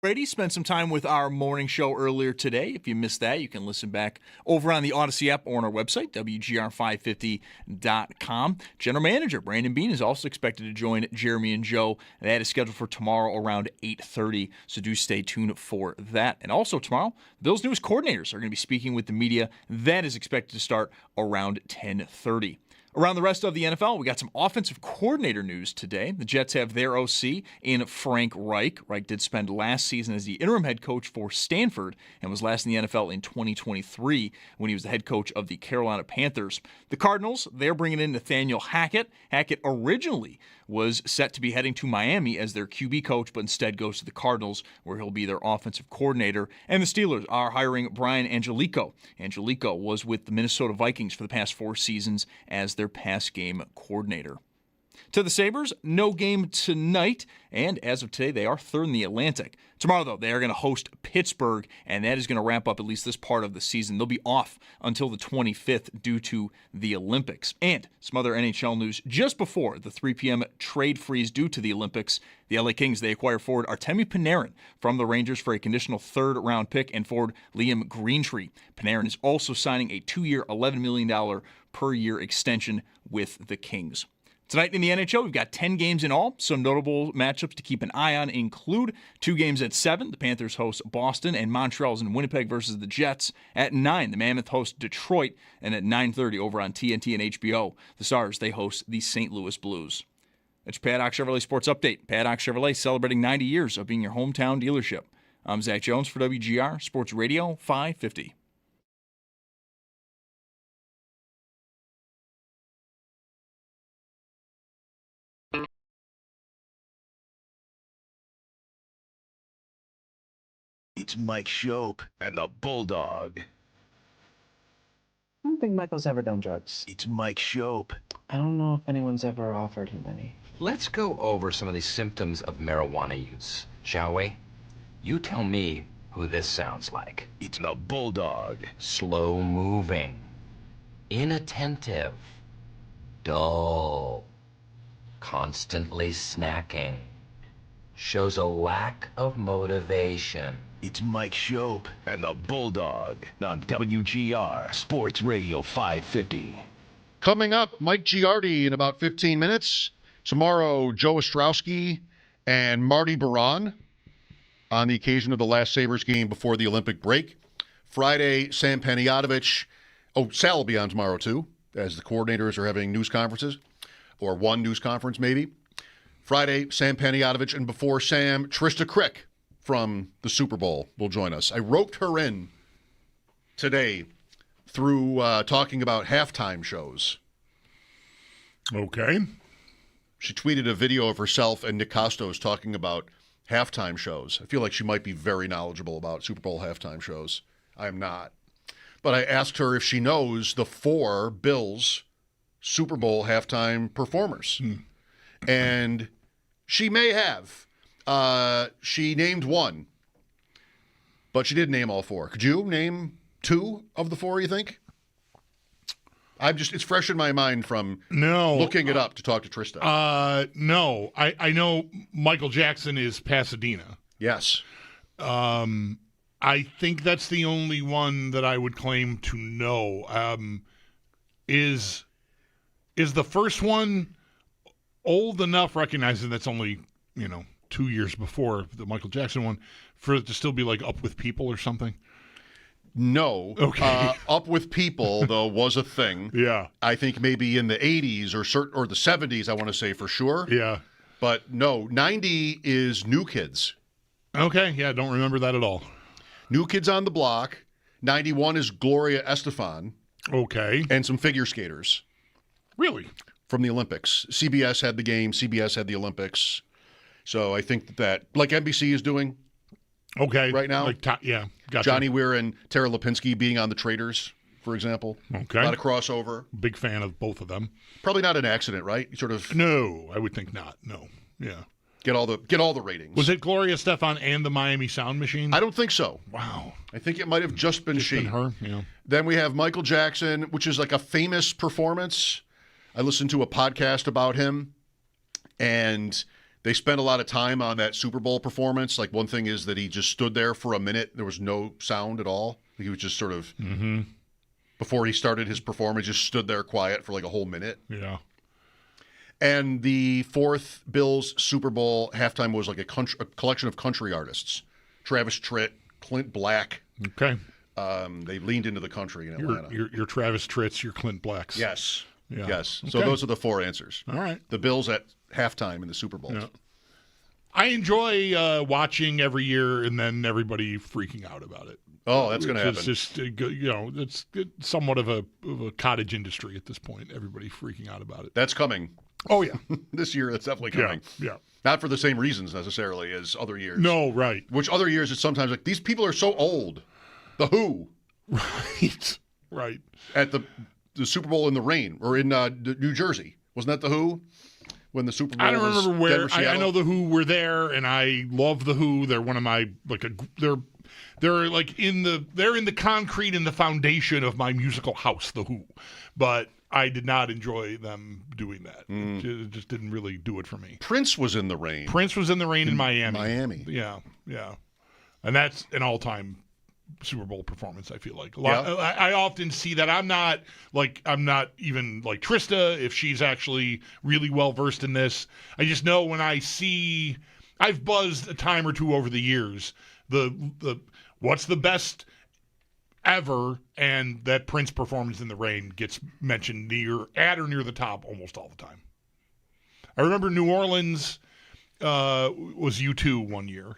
Brady spent some time with our morning show earlier today. If you missed that, you can listen back over on the Odyssey app or on our website, WGR550.com. General Manager Brandon Beane is also expected to join Jeremy and Joe. That is scheduled for tomorrow around 8:30, so do stay tuned for that. And also tomorrow, the Bills' newest coordinators are going to be speaking with the media. That is expected to start around 10:30. Around the rest of the NFL, we got some offensive coordinator news today. The Jets have their OC in Frank Reich. Reich did spend last season as the interim head coach for Stanford and was last in the NFL in 2023 when he was the head coach of the Carolina Panthers. The Cardinals, they're bringing in Nathaniel Hackett. Hackett originally was set to be heading to Miami as their QB coach, but instead goes to the Cardinals, where he'll be their offensive coordinator. And the Steelers are hiring Brian Angelico. Angelico was with the Minnesota Vikings for the past 4 seasons as their pass game coordinator. To the Sabres, no game tonight, and as of today, they are third in the Atlantic. Tomorrow, though, they are going to host Pittsburgh, and that is going to wrap up at least this part of the season. They'll be off until the 25th due to the Olympics. And some other NHL news just before the 3 p.m. trade freeze due to the Olympics. The LA Kings, they acquire forward Artemi Panarin from the Rangers for a conditional third-round pick and forward Liam Greentree. Panarin is also signing a 2-year, $11 million per year extension with the Kings. Tonight in the NHL, we've got 10 games in all. Some notable matchups to keep an eye on include 2 games at 7. The Panthers host Boston, and Montreal's in Winnipeg versus the Jets. At 9, the Mammoth host Detroit, and at 9:30 over on TNT and HBO, the Stars, they host the St. Louis Blues. That's your Paddock Chevrolet Sports Update. Paddock Chevrolet celebrating 90 years of being your hometown dealership. I'm Zach Jones for WGR Sports Radio 550. It's Mike Schopp and the Bulldog. I don't think Michael's ever done drugs. It's Mike Schopp. I don't know if anyone's ever offered him any. Let's go over some of the symptoms of marijuana use, shall we? You tell me who this sounds like. It's the Bulldog. Slow moving, inattentive, dull, constantly snacking, shows a lack of motivation. It's Mike Schopp and the Bulldog on WGR Sports Radio 550. Coming up, Mike Giardi in about 15 minutes. Tomorrow, Joe Ostrowski and Marty Baron on the occasion of the last Sabres game before the Olympic break. Friday, Sam Panayotovich. Oh, Sal will be on tomorrow, too, as the coordinators are having news conferences, or one news conference, maybe. Friday, Sam Panayotovich, and before Sam, Trista Crick from the Super Bowl will join us. I roped her in today through talking about halftime shows. Okay. She tweeted a video of herself and Nick Costos talking about halftime shows. I feel like she might be very knowledgeable about Super Bowl halftime shows. I am not. But I asked her if she knows the 4 Bills Super Bowl halftime performers. And she may have. She named one, but she didn't name all 4. Could you name 2 of the 4, you think? It's fresh in my mind from looking it up to talk to Trista. No. I know Michael Jackson is Pasadena. Yes. I think that's the only one that I would claim to know. Is the first one old enough, recognizing that's only, 2 years before the Michael Jackson one, for it to still be like Up With People or something? No. Okay. Up With People, though, was a thing. Yeah. I think maybe in the 80s or the 70s, I want to say for sure. Yeah. But no, 90 is New Kids. Okay. Yeah, I don't remember that at all. New Kids on the Block. 91 is Gloria Estefan. Okay. And some figure skaters. Really? From the Olympics. CBS had the game. CBS had the Olympics. So I think that like NBC is doing right now. Yeah, gotcha. Johnny Weir and Tara Lipinski being on the Traders, for example. Okay. A lot of crossover. Big fan of both of them. Probably not an accident, right? You sort of No, I would think not. No. Yeah. Get all the ratings. Was it Gloria Estefan and the Miami Sound Machine? I don't think so. Wow. I think it might have just been she. Been her, yeah. Then we have Michael Jackson, which is like a famous performance. I listened to a podcast about him, and They spent a lot of time on that Super Bowl performance. Like, one thing is that he just stood there for a minute. There was no sound at all. He was just sort of, before he started his performance, just stood there quiet for like a whole minute. Yeah. And the fourth Bills Super Bowl halftime was like a collection of country artists. Travis Tritt, Clint Black. Okay. They leaned into the country in Atlanta. Your Travis Tritts, your Clint Blacks. Yes. Yeah. Yes. Okay. So those are the 4 answers. All right. The Bills at halftime in the Super Bowl. Yeah. I enjoy watching every year and then everybody freaking out about it. Oh, that's going to happen. It's just, it's somewhat of a cottage industry at this point. Everybody freaking out about it. That's coming. Oh, yeah. This year, that's definitely coming. Yeah. Not for the same reasons necessarily as other years. No, right. Which other years it's sometimes like, these people are so old. The Who. Right. At the Super Bowl in the rain, or in New Jersey. Wasn't that The Who? When the Super Bowl I don't was remember where. Denver, I know the Who were there, and I love the Who. They're one of my they're like in the concrete in the foundation of my musical house, the Who. But I did not enjoy them doing that. It just didn't really do it for me. Prince was in the rain. Prince was in the rain in Miami. Miami. Yeah. And that's an all-time Super Bowl performance, I feel like. I often see that. I'm not even like Trista, if she's actually really well versed in this. I just know when I've buzzed a time or two over the years, the what's the best ever, and that Prince performance in the rain gets mentioned at or near the top almost all the time. I remember New Orleans was U2 one year.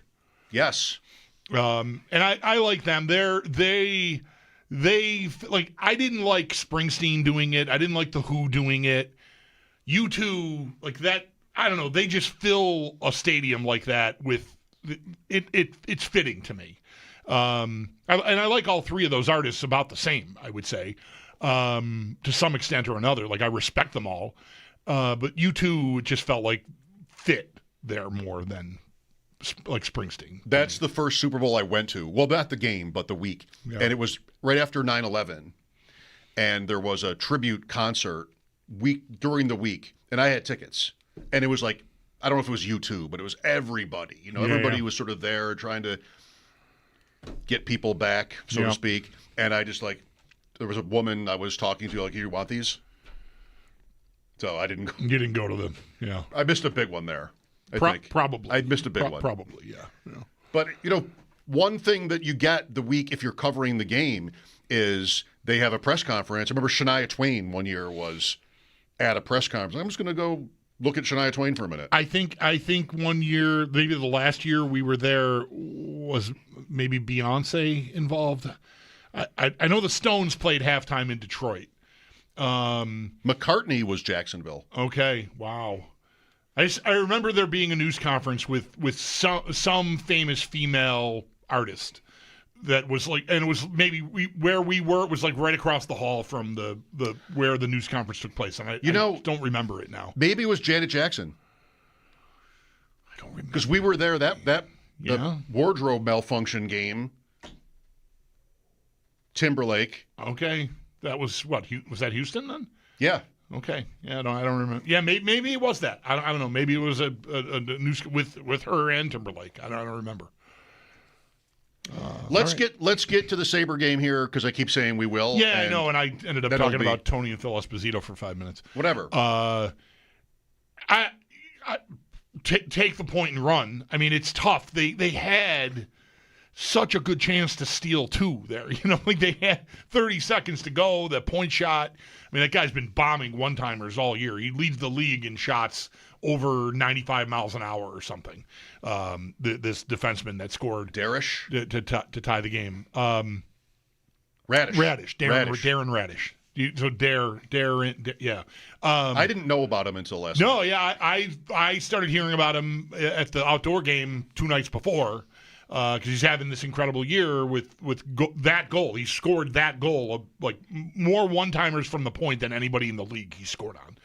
Yes. And I like them. They like, I didn't like Springsteen doing it. I didn't like the Who doing it. U2, like that, I don't know. They just fill a stadium like that with it's fitting to me. And I like all three of those artists about the same, I would say, to some extent or another. Like, I respect them all. But U2 just felt like fit there more than like Springsteen. That's the first Super Bowl I went to. Well, not the game, but the week. Yeah. And it was right after 9/11. And there was a tribute concert during the week. And I had tickets. And it was like, I don't know if it was U2, but it was everybody. Everybody was sort of there trying to get people back, so to speak. And I just there was a woman I was talking to, like, you want these? So I didn't go. You didn't go to them. Yeah. I missed a big one there. I think. Probably. I missed a big one. Probably, yeah. But, one thing that you get the week if you're covering the game is they have a press conference. I remember Shania Twain one year was at a press conference. I'm just going to go look at Shania Twain for a minute. I think one year, maybe the last year we were there, was maybe Beyonce involved. I know the Stones played halftime in Detroit. McCartney was Jacksonville. Okay, wow. I remember there being a news conference with some famous female artist that was like, and it was maybe where we were. It was like right across the hall from the where the news conference took place. And I don't remember it now. Maybe it was Janet Jackson. I don't remember because we were there the wardrobe malfunction game. Timberlake. Okay, that was what? Was that Houston then? Yeah. Okay. Yeah, I don't remember. Yeah, maybe it was that. I don't know. Maybe it was a news with her and Timberlake. I don't remember. Let's get to the Sabre game here because I keep saying we will. Yeah, I know, and I ended up talking about Tony and Phil Esposito for 5 minutes. Whatever. I take the point and run. I mean, it's tough. They had such a good chance to steal two there. Like they had 30 seconds to go, the point shot. I mean, that guy's been bombing one-timers all year. He leads the league in shots over 95 miles an hour or something. This defenseman that scored Darish to tie the game. Darren Radish. Yeah. I didn't know about him until last night. No, yeah, I started hearing about him at the outdoor game 2 nights before. Because he's having this incredible year with that goal. He scored that goal of like more one-timers from the point than anybody in the league he scored on.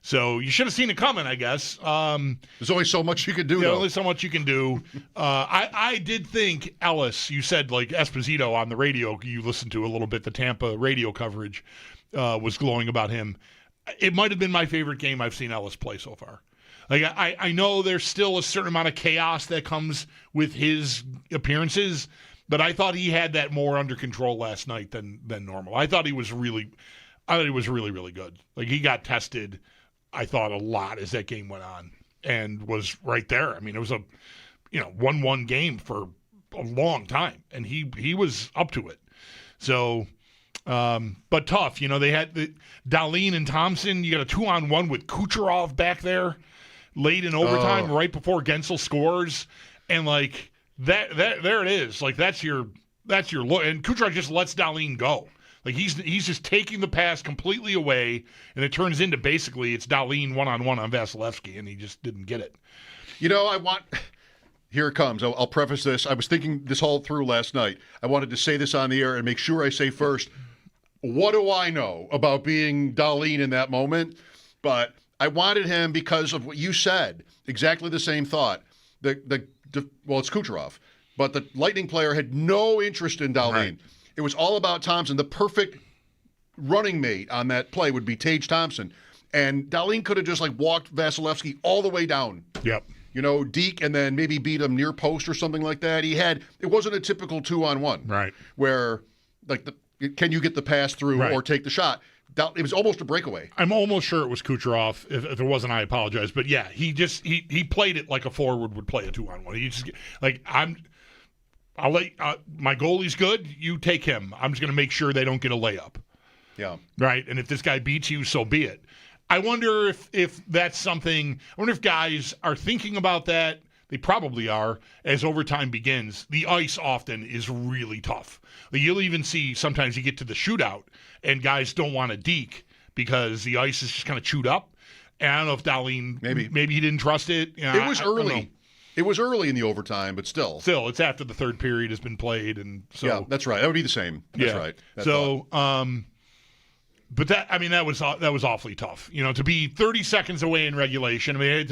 So you should have seen it coming, I guess. There's only so much you can do. Only so much you can do. I did think Ellis. You said like Esposito on the radio. You listened to a little bit the Tampa radio coverage was glowing about him. It might have been my favorite game I've seen Ellis play so far. Like I know there's still a certain amount of chaos that comes with his appearances, but I thought he had that more under control last night than normal. I thought he was really really good. Like he got tested, I thought, a lot as that game went on and was right there. I mean, it was a 1-1 game for a long time, and he was up to it. So, but tough. They had Dahlin and Thompson. You got a 2-on-1 with Kucherov back there late in overtime, right before Gensel scores, and like that there it is. Like that's your look. And Kucherov just lets Dahlin go. Like he's just taking the pass completely away, and it turns into basically it's Dahlin 1-on-1 on Vasilevsky, and he just didn't get it. Here it comes. I'll preface this. I was thinking this all through last night. I wanted to say this on the air and make sure I say first, what do I know about being Dahlin in that moment? But I wanted him because of what you said. Exactly the same thought. Well, it's Kucherov, but the Lightning player had no interest in Dahlin. Right. It was all about Thompson. The perfect running mate on that play would be Tage Thompson. And Dahlin could have just walked Vasilevsky all the way down. Yep. Deke, and then maybe beat him near post or something like that. It wasn't a typical 2-on-1. Right. Where, can you get the pass through or take the shot? It was almost a breakaway. I'm almost sure it was Kucherov. If it wasn't, I apologize. But yeah, he played it like a forward would play a 2-on-1. He just I'll let my goalie's good. You take him. I'm just going to make sure they don't get a layup. Yeah. Right. And if this guy beats you, so be it. I wonder if that's something. I wonder if guys are thinking about that. They probably are. As overtime begins, the ice often is really tough. You'll even see sometimes you get to the shootout and guys don't want to deke because the ice is just kind of chewed up. And I don't know if Dahlin maybe he didn't trust it. It was early. It was early in the overtime, but still. Still, it's after the third period has been played, and so yeah, that's right. That would be the same. That's right. But that was awfully tough. To be 30 seconds away in regulation. I mean,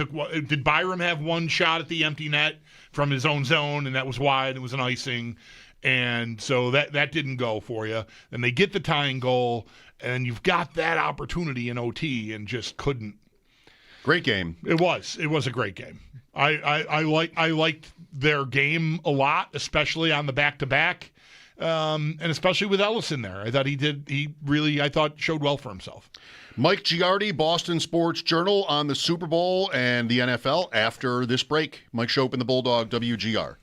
did Byram have one shot at the empty net from his own zone, and that was wide. It was an icing, and so that didn't go for you. And they get the tying goal, and you've got that opportunity in OT, and just couldn't. Great game. It was a great game. I liked their game a lot, especially on the back-to-back, and especially with Ellis in there. I thought he really showed well for himself. Mike Giardi, Boston Sports Journal, on the Super Bowl and the NFL after this break. Mike Schopp and the Bulldog, WGR.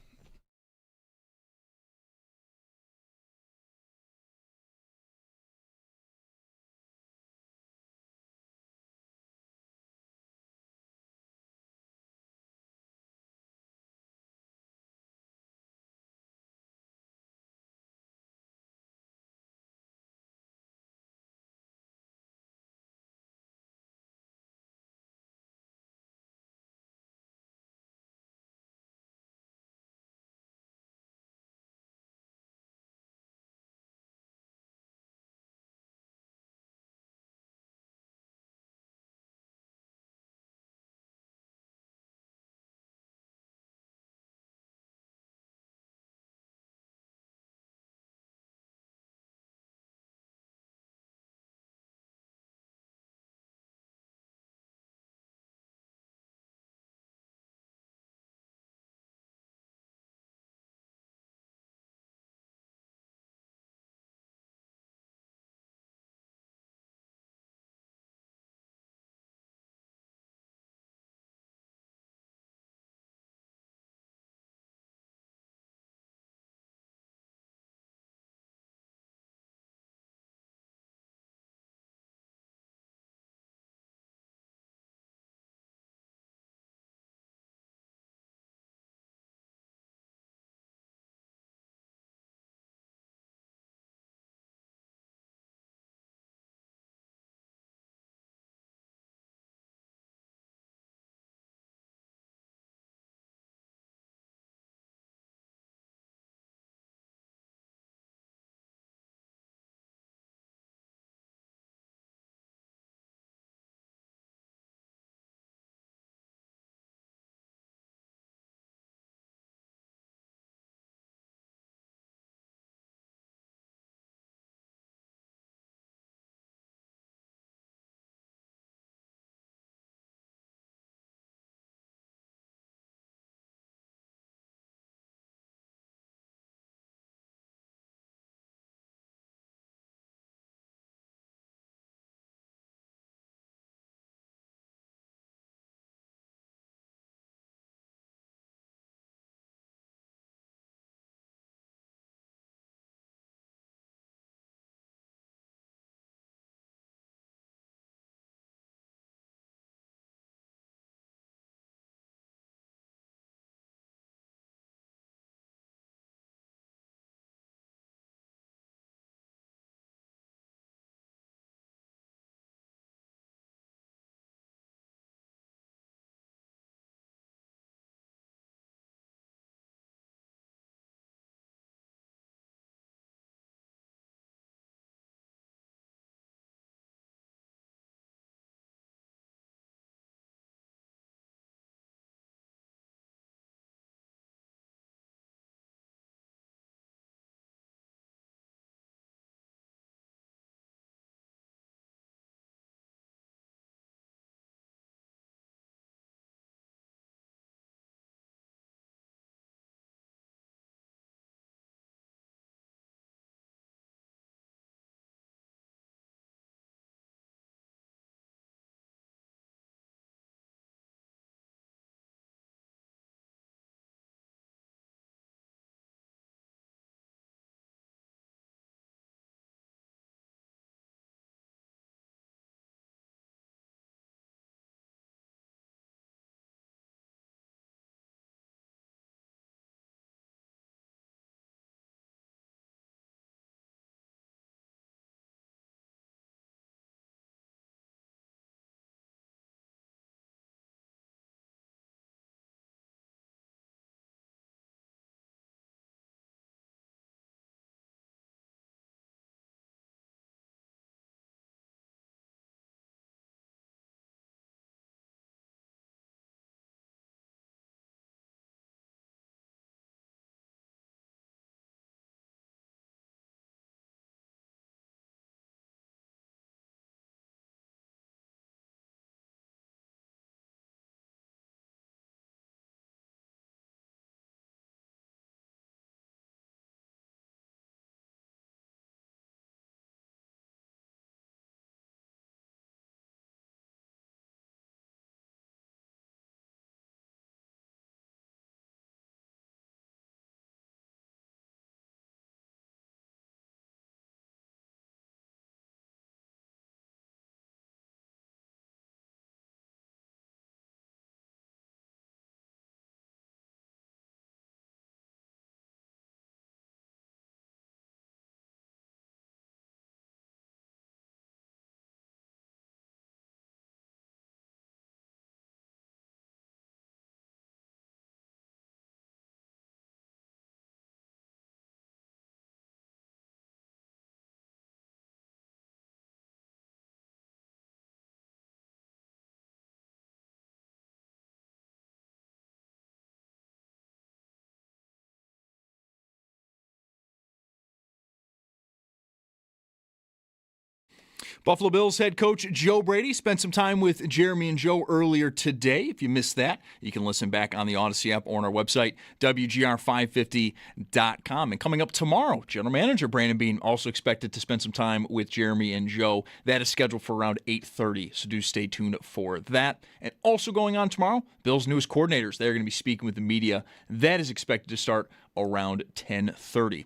Buffalo Bills head coach Joe Brady spent some time with Jeremy and Joe earlier today. If you missed that, you can listen back on the Odyssey app or on our website, WGR550.com. And coming up tomorrow, General Manager Brandon Beane also expected to spend some time with Jeremy and Joe. That is scheduled for around 8:30, so do stay tuned for that. And also going on tomorrow, Bills' newest coordinators. They're going to be speaking with the media. That is expected to start around 10:30.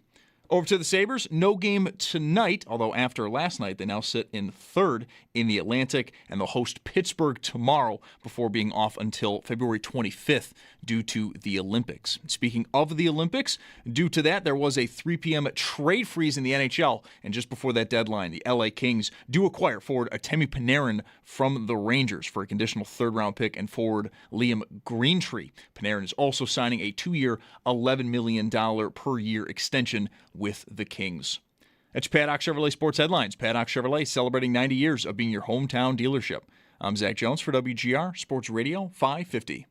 Over to the Sabres, no game tonight, although after last night, they now sit in third in the Atlantic, and they'll host Pittsburgh tomorrow before being off until February 25th due to the Olympics. Speaking of the Olympics, due to that, there was a 3 p.m. trade freeze in the NHL, and just before that deadline, the LA Kings do acquire forward Artemi Panarin from the Rangers for a conditional third-round pick and forward Liam Greentree. Panarin is also signing a 2-year, $11 million per year extension with the Kings. That's Paddock Chevrolet Sports Headlines. Paddock Chevrolet celebrating 90 years of being your hometown dealership. I'm Zach Jones for WGR Sports Radio 550.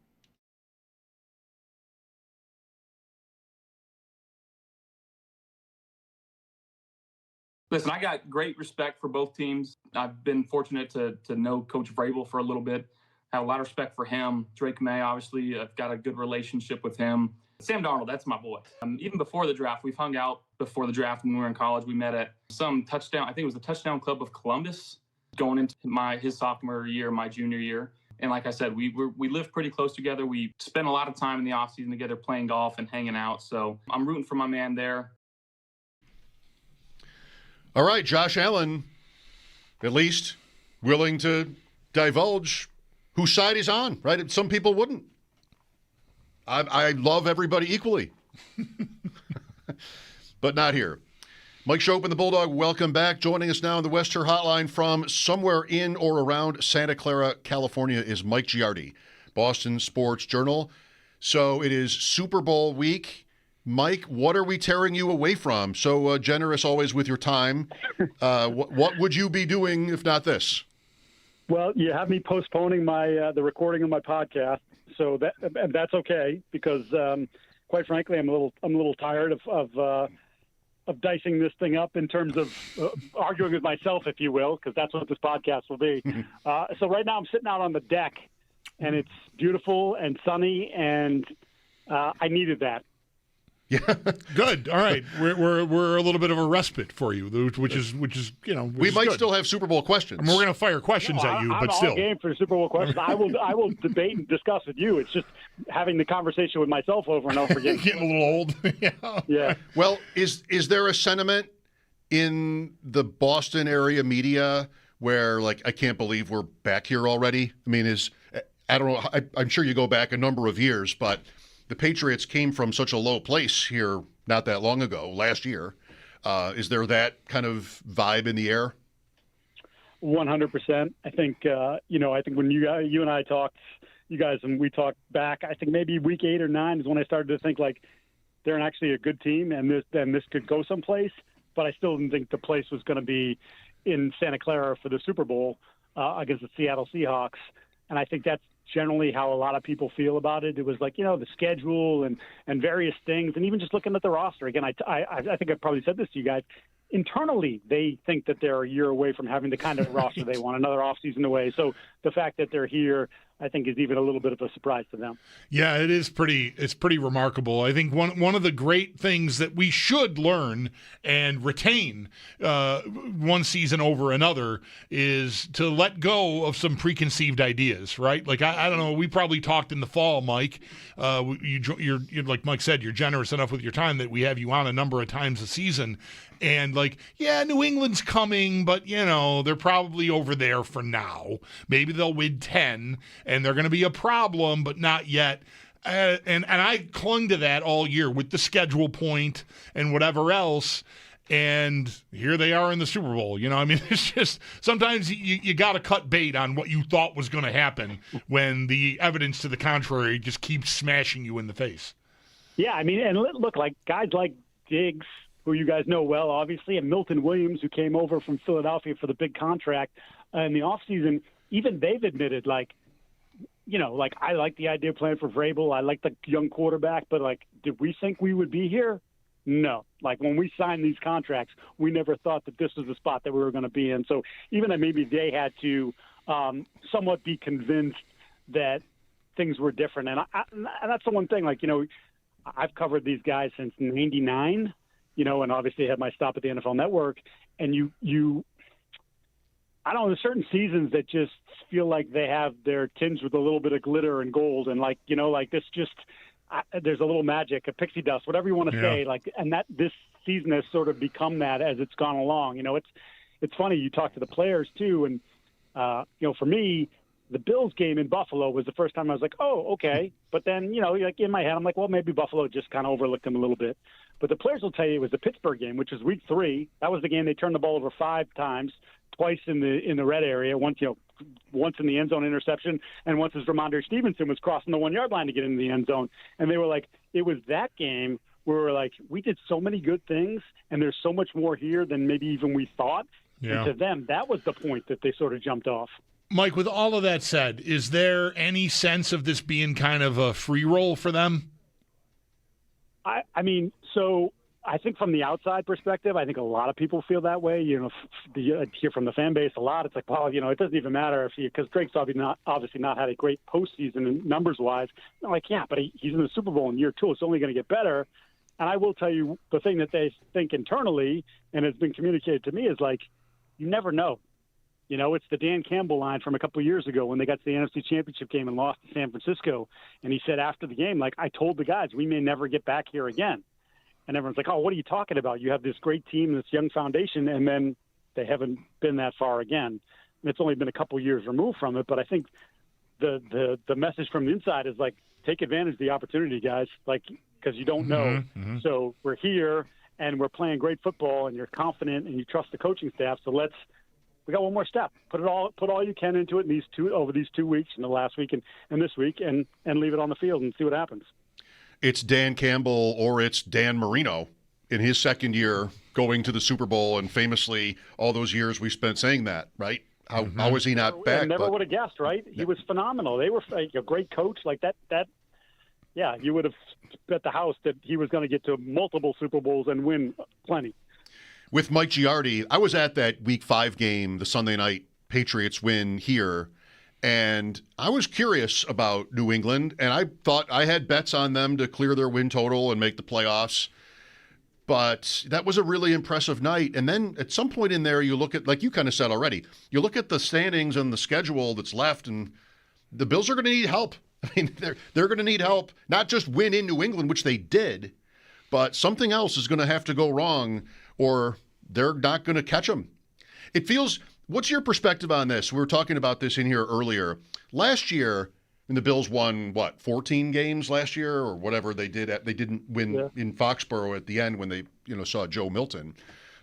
Listen, I got great respect for both teams. I've been fortunate to know Coach Vrabel for a little bit. I have a lot of respect for him. Drake May, obviously, I've got a good relationship with him. Sam Darnold, that's my boy. Even before the draft, we've hung out before the draft when we were in college. We met at some touchdown, I think it was the Touchdown Club of Columbus, going into his sophomore year, my junior year. And like I said, we lived pretty close together. We spent a lot of time in the offseason together playing golf and hanging out. So I'm rooting for my man there. All right, Josh Allen, at least willing to divulge whose side he's on, right? Some people wouldn't. I love everybody equally, but not here. Mike Schopp and the Bulldog, welcome back. Joining us now on the Western Hotline from somewhere in or around Santa Clara, California, is Mike Giardi, Boston Sports Journal. So it is Super Bowl week. Mike, what are we tearing you away from? So generous always with your time. What would you be doing if not this? Well, you have me postponing my the recording of my podcast, so that's okay because, quite frankly, I'm a little tired of dicing this thing up in terms of arguing with myself, if you will, because that's what this podcast will be. So right now I'm sitting out on the deck, and it's beautiful and sunny, and I needed that. Yeah, good. All right, we're a little bit of a respite for you, which is we might good. still have Super Bowl questions. I mean, we're going to fire questions at you, I'm but still, all game for Super Bowl questions. I will debate and discuss with you. It's just having the conversation with myself over and over again. Getting a little old. Yeah. Well, is there a sentiment in the Boston area media where like I can't believe we're back here already? I mean, I don't know. I'm sure you go back a number of years, but the Patriots came from such a low place here not that long ago, last year. Is there that kind of vibe in the air? 100%. I think, I think when you and I talked, and we talked back, I think maybe week 8 or 9 is when I started to think like they're actually a good team and this could go someplace. But I still didn't think the place was going to be in Santa Clara for the Super Bowl against the Seattle Seahawks. And I think that's generally how a lot of people feel about it. It was like, the schedule and various things. And even just looking at the roster, again, I think I probably said this to you guys. Internally, they think that they're a year away from having the kind of roster they want, another offseason away. So the fact that they're here, I think, is even a little bit of a surprise to them. Yeah, it's pretty remarkable. I think one of the great things that we should learn and retain one season over another is to let go of some preconceived ideas, right? Like, I don't know, we probably talked in the fall, Mike. You're like Mike said, you're generous enough with your time that we have you on a number of times a season. And like, yeah, New England's coming, but, they're probably over there for now. Maybe they'll win 10, and they're going to be a problem, but not yet. And I clung to that all year with the schedule point and whatever else. And here they are in the Super Bowl. It's just sometimes you got to cut bait on what you thought was going to happen when the evidence to the contrary just keeps smashing you in the face. Yeah, and look, like guys like Diggs, who you guys know well, obviously, and Milton Williams, who came over from Philadelphia for the big contract in the offseason, even they've admitted, I like the idea of playing for Vrabel. I like the young quarterback, but, did we think we would be here? No. Like when we signed these contracts, we never thought that this was the spot that we were going to be in. So even that maybe they had to somewhat be convinced that things were different. And that's the one thing, like, I've covered these guys since 99, and obviously had my stop at the NFL Network. And I don't know, there's certain seasons that just feel like they have their tinged with a little bit of glitter and gold. And like this just, there's a little magic, a pixie dust, whatever you want to say. Like, and that this season has sort of become that as it's gone along. It's funny. You talk to the players too. And, for me, the Bills game in Buffalo was the first time I was like, oh, okay. But then, like in my head, I'm like, well, maybe Buffalo just kind of overlooked them a little bit. But the players will tell you it was the Pittsburgh game, which was week 3. That was the game they turned the ball over 5 times, twice in the red area, once in the end zone interception, and once as Ramondre Stevenson was crossing the 1-yard line to get into the end zone. And they were like, it was that game where we're like, we did so many good things, and there's so much more here than maybe even we thought. Yeah. And to them, that was the point that they sort of jumped off. Mike, with all of that said, is there any sense of this being kind of a free roll for them? I mean, so I think from the outside perspective, I think a lot of people feel that way. You hear from the fan base a lot. It's like, well, it doesn't even matter because Drake's obviously not had a great postseason numbers-wise. I'm like, yeah, but he's in the Super Bowl in year 2. It's only going to get better. And I will tell you the thing that they think internally, and has been communicated to me, is like, you never know. It's the Dan Campbell line from a couple of years ago when they got to the NFC Championship game and lost to San Francisco. And he said after the game, like, I told the guys, we may never get back here again. And everyone's like, oh, what are you talking about? You have this great team, this young foundation, and then they haven't been that far again. And it's only been a couple of years removed from it. But I think the message from the inside is like, take advantage of the opportunity, guys, like, because you don't know. Mm-hmm. So we're here and we're playing great football and you're confident and you trust the coaching staff. So we got one more step. Put all you can into it over these 2 weeks, in the last week and this week, and leave it on the field and see what happens. It's Dan Campbell or it's Dan Marino in his second year going to the Super Bowl, and famously all those years we spent saying that, right? How was he not back? I never would have guessed, right? He was phenomenal. They were a great coach like that. Yeah, you would have bet the house that he was going to get to multiple Super Bowls and win plenty. With Mike Giardi, I was at that Week 5 game, the Sunday night Patriots win here, and I was curious about New England, and I thought I had bets on them to clear their win total and make the playoffs. But that was a really impressive night. And then at some point in there, you look at, like you kind of said already, you look at the standings and the schedule that's left, and the Bills are going to need help. I mean, they're going to need help, not just win in New England, which they did, but something else is going to have to go wrong, or they're not going to catch them. It feels, what's your perspective on this? We were talking about this in here earlier. Last year, and the Bills won, 14 games last year or whatever they did. They didn't win in Foxborough at the end when they saw Joe Milton.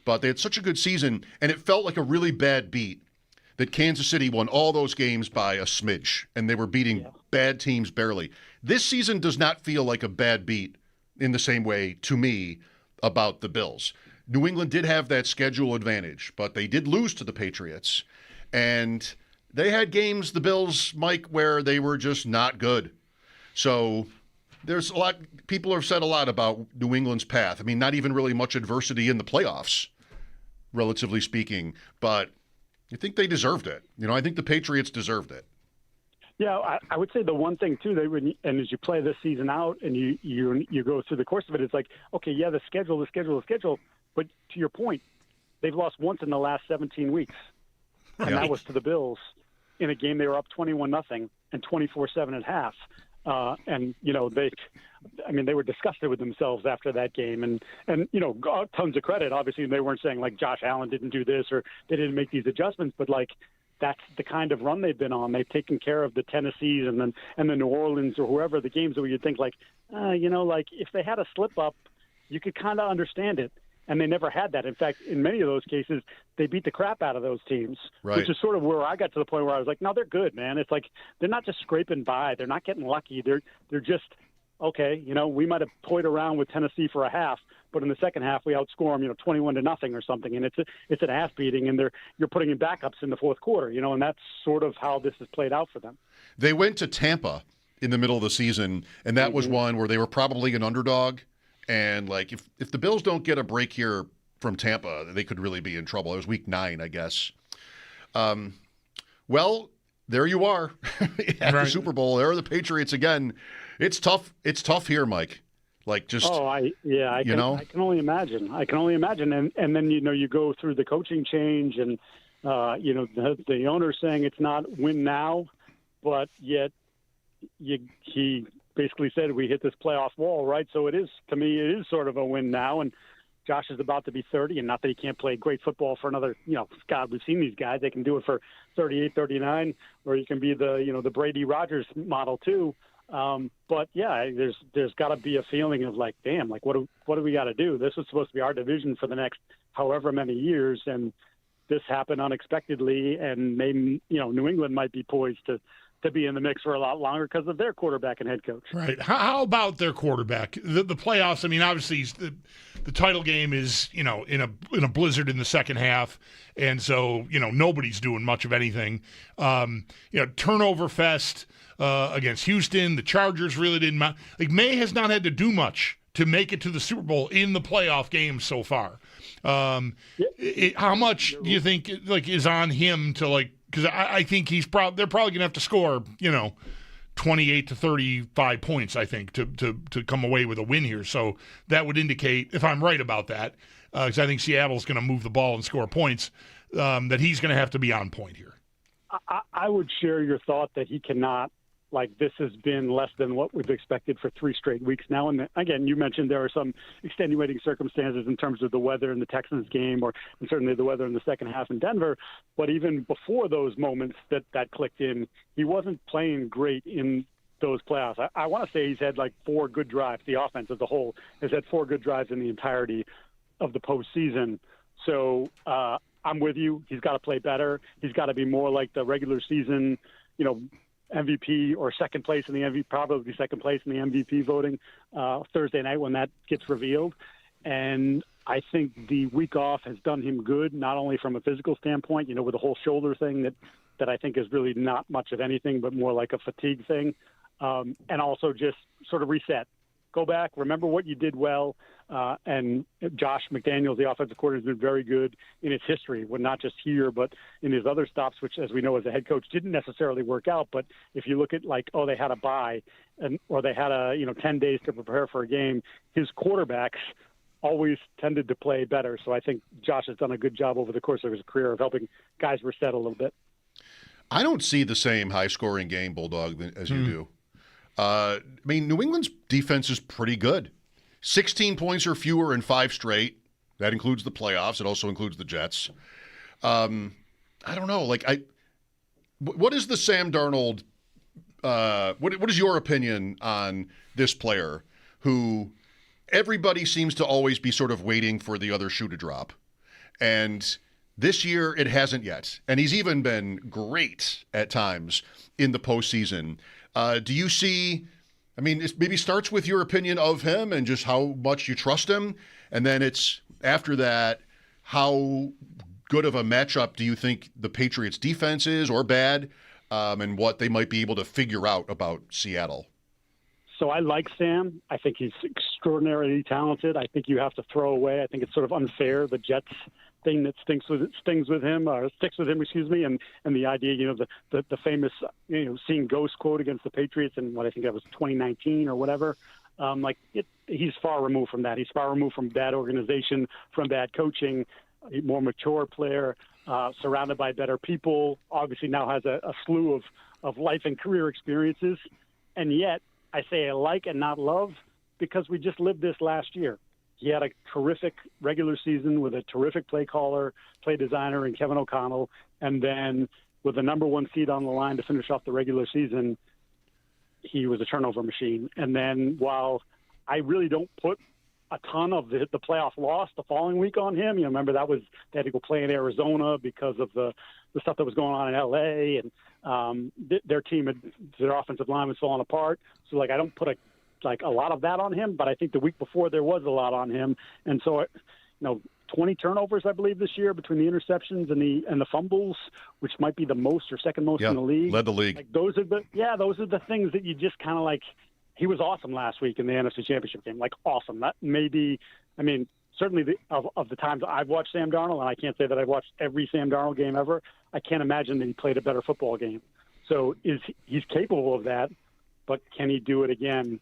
But they had such a good season, and it felt like a really bad beat that Kansas City won all those games by a smidge, and they were beating bad teams barely. This season does not feel like a bad beat in the same way, to me, about the Bills. New England did have that schedule advantage, but they did lose to the Patriots. And they had games, the Bills, Mike, where they were just not good. So there's a lot, people have said a lot about New England's path. I mean, not even really much adversity in the playoffs, relatively speaking, but I think they deserved it. I think the Patriots deserved it. Yeah, I would say the one thing too, and as you play this season out and you go through the course of it, it's like, okay, yeah, the schedule, but to your point, they've lost once in the last 17 weeks, and that was to the Bills in a game they were up 21-0 and 24-7 at half. And they were disgusted with themselves after that game, and tons of credit. Obviously, they weren't saying like Josh Allen didn't do this or they didn't make these adjustments, but like that's the kind of run they've been on. They've taken care of the Tennessees and the New Orleans or whoever, the games where you'd think like, if they had a slip up, you could kind of understand it. And they never had that. In fact, in many of those cases, they beat the crap out of those teams, which is sort of where I got to the point where I was like, no, they're good, man. It's like they're not just scraping by. They're not getting lucky. They're just, okay, we might have toyed around with Tennessee for a half, but in the second half we outscore them, 21-0 or something, and it's an ass beating, and you're putting in backups in the fourth quarter, and that's sort of how this has played out for them. They went to Tampa in the middle of the season, and that was one where they were probably an underdog. And like if the Bills don't get a break here from Tampa, they could really be in trouble. It was week 9, I guess. Well, there you are at the Super Bowl. There are the Patriots again. It's tough. It's tough here, Mike. Like just I can only imagine. And then you go through the coaching change, and the owner saying it's not win now, but yet he basically said we hit this playoff wall, right? So it is, to me, it is sort of a win now. And Josh is about to be 30, and not that he can't play great football for another, God, we've seen these guys. They can do it for 38, 39, or you can be the Brady Rodgers model too. But yeah, there's got to be a feeling of like, damn, like what do we got to do? This was supposed to be our division for the next however many years, and this happened unexpectedly, and maybe New England might be poised to be in the mix for a lot longer because of their quarterback and head coach. Right. How about their quarterback? The playoffs, I mean, obviously the title game is, in a blizzard in the second half, and so, nobody's doing much of anything. Turnover fest against Houston. The Chargers really didn't – like, May has not had to do much to make it to the Super Bowl in the playoff games so far. How much do you think, is on him to, because I think they're probably going to have to score, 28 to 35 points, I think, to come away with a win here. So that would indicate, if I'm right about that, because I think Seattle's going to move the ball and score points, that he's going to have to be on point here. I would share your thought that he cannot. This has been less than what we've expected for 3 straight weeks now. And again, you mentioned there are some extenuating circumstances in terms of the weather in the Texans game, and certainly the weather in the second half in Denver. But even before those moments that clicked in, he wasn't playing great in those playoffs. I want to say he's had 4 good drives. The offense as a whole has had 4 good drives in the entirety of the postseason. So I'm with you. He's got to play better. He's got to be more like the regular season, MVP or second place in the MVP, probably second place in the MVP voting Thursday night when that gets revealed. And I think the week off has done him good, not only from a physical standpoint, with the whole shoulder thing that I think is really not much of anything, but more like a fatigue thing. And also just sort of reset. Go back, remember what you did well. And Josh McDaniels, the offensive coordinator, has been very good in his history, not just here, but in his other stops, which, as we know, as a head coach, didn't necessarily work out. But if you look at they had a bye, or they had 10 days to prepare for a game, his quarterbacks always tended to play better. So I think Josh has done a good job over the course of his career of helping guys reset a little bit. I don't see the same high-scoring game, Bulldog, as you do. New England's defense is pretty good. 16 points or fewer in 5 straight. That includes the playoffs. It also includes the Jets. I don't know. What is the Sam Darnold? What is your opinion on this player who everybody seems to always be sort of waiting for the other shoe to drop? And this year it hasn't yet. And he's even been great at times in the postseason. Do you see, it maybe starts with your opinion of him and just how much you trust him. And then it's after that, how good of a matchup do you think the Patriots defense is or bad, and what they might be able to figure out about Seattle? So I like Sam. I think he's extraordinarily talented. I think you have to throw away. I think it's sort of unfair, the Jets thing that sticks with him, and the idea, the famous, seeing ghost quote against the Patriots in what I think that was 2019 or whatever. He's far removed from that. He's far removed from bad organization, from bad coaching, a more mature player, surrounded by better people, obviously now has a slew of life and career experiences. And yet I say I like and not love because we just lived this last year. He had a terrific regular season with a terrific play caller, play designer, and Kevin O'Connell. And then with the number 1 seed on the line to finish off the regular season, he was a turnover machine. And then while I really don't put a ton of the playoff loss the following week on him, remember they had to go play in Arizona because of the stuff that was going on in L.A. and their offensive line was falling apart. So I don't put a lot of that on him, but I think the week before there was a lot on him. And so, 20 turnovers, I believe, this year between the interceptions and the fumbles, which might be the most or second most in the league. Led the league. Those are the things that you just kind of he was awesome last week in the NFC Championship game, like awesome. That maybe, I mean, certainly of the times I've watched Sam Darnold, and I can't say that I've watched every Sam Darnold game ever, I can't imagine that he played a better football game. So he's capable of that, but can he do it again?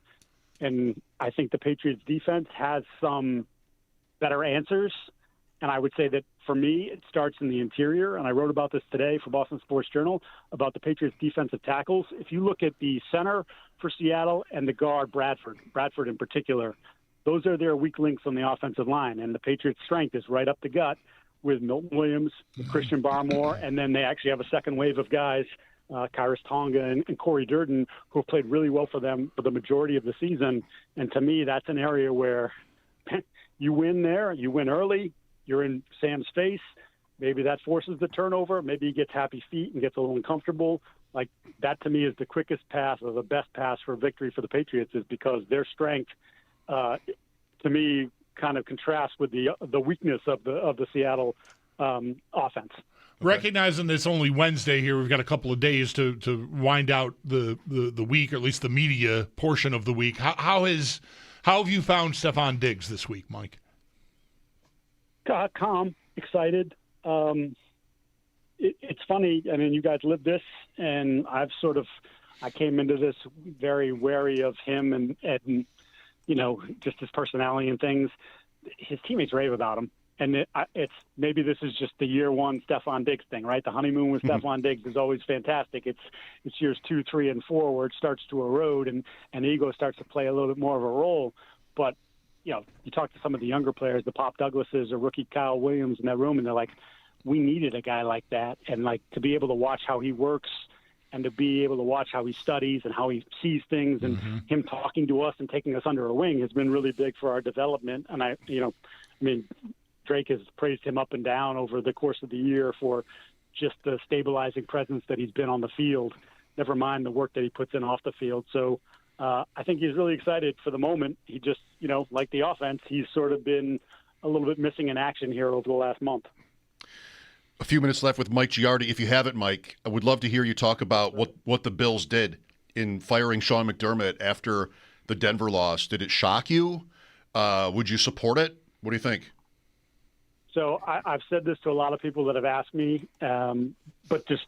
And I think the Patriots defense has some better answers. And I would say that for me, it starts in the interior. And I wrote about this today for Boston Sports Journal about the Patriots defensive tackles. If you look at the center for Seattle and the guard, Bradford in particular, those are their weak links on the offensive line. And the Patriots' strength is right up the gut with Milton Williams, with Christian Barmore, and then they actually have a second wave of guys, Kyrus Tonga and Corey Durden, who have played really well for them for the majority of the season. And to me, that's an area where you win there, you win early, you're in Sam's face. Maybe that forces the turnover. Maybe he gets happy feet and gets a little uncomfortable. Like that to me is the quickest path or the best path for victory for the Patriots, is because their strength, to me, kind of contrasts with the weakness of the Seattle offense. Recognizing it's only Wednesday here, we've got a couple of days to wind out the week, or at least the media portion of the week. How have you found Stephon Diggs this week, Mike? Calm, excited. It's funny. I mean, you guys lived this, and I came into this very wary of him and you know, just his personality and things. His teammates rave about him. And it's maybe this is just the year one Stephon Diggs thing, right? The honeymoon with Stephon Diggs is always fantastic. It's years 2, 3, and 4 where it starts to erode and ego starts to play a little bit more of a role. But, you know, you talk to some of the younger players, the Pop Douglases or rookie Kyle Williams in that room, and they're like, we needed a guy like that. And, like, to be able to watch how he works and to be able to watch how he studies and how he sees things and him talking to us and taking us under a wing has been really big for our development. And Drake has praised him up and down over the course of the year for just the stabilizing presence that he's been on the field, never mind the work that he puts in off the field. So I think he's really excited for the moment. He just, you know, like the offense, he's sort of been a little bit missing in action here over the last month. A few minutes left with Mike Giardi. If you haven't, Mike, I would love to hear you talk about what the Bills did in firing Sean McDermott after the Denver loss. Did it shock you? Would you support it? What do you think? So I've said this to a lot of people that have asked me, but just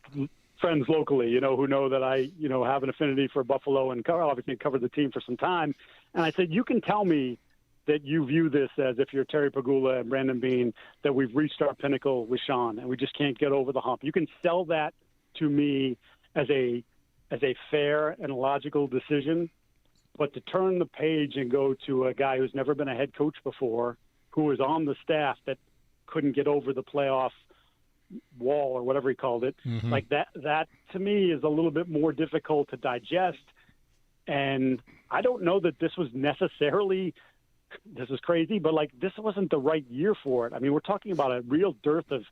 friends locally, you know, who know that I, you know, have an affinity for Buffalo and obviously covered the team for some time. And I said, you can tell me that you view this as, if you're Terry Pagula and Brandon Beane, that we've reached our pinnacle with Sean and we just can't get over the hump. You can sell that to me as a fair and logical decision, but to turn the page and go to a guy who's never been a head coach before, who was on the staff that couldn't get over the playoff wall or whatever he called it, like that to me is a little bit more difficult to digest. And I don't know that this was necessarily, this is crazy, but like this wasn't the right year for it. I mean, we're talking about a real dearth of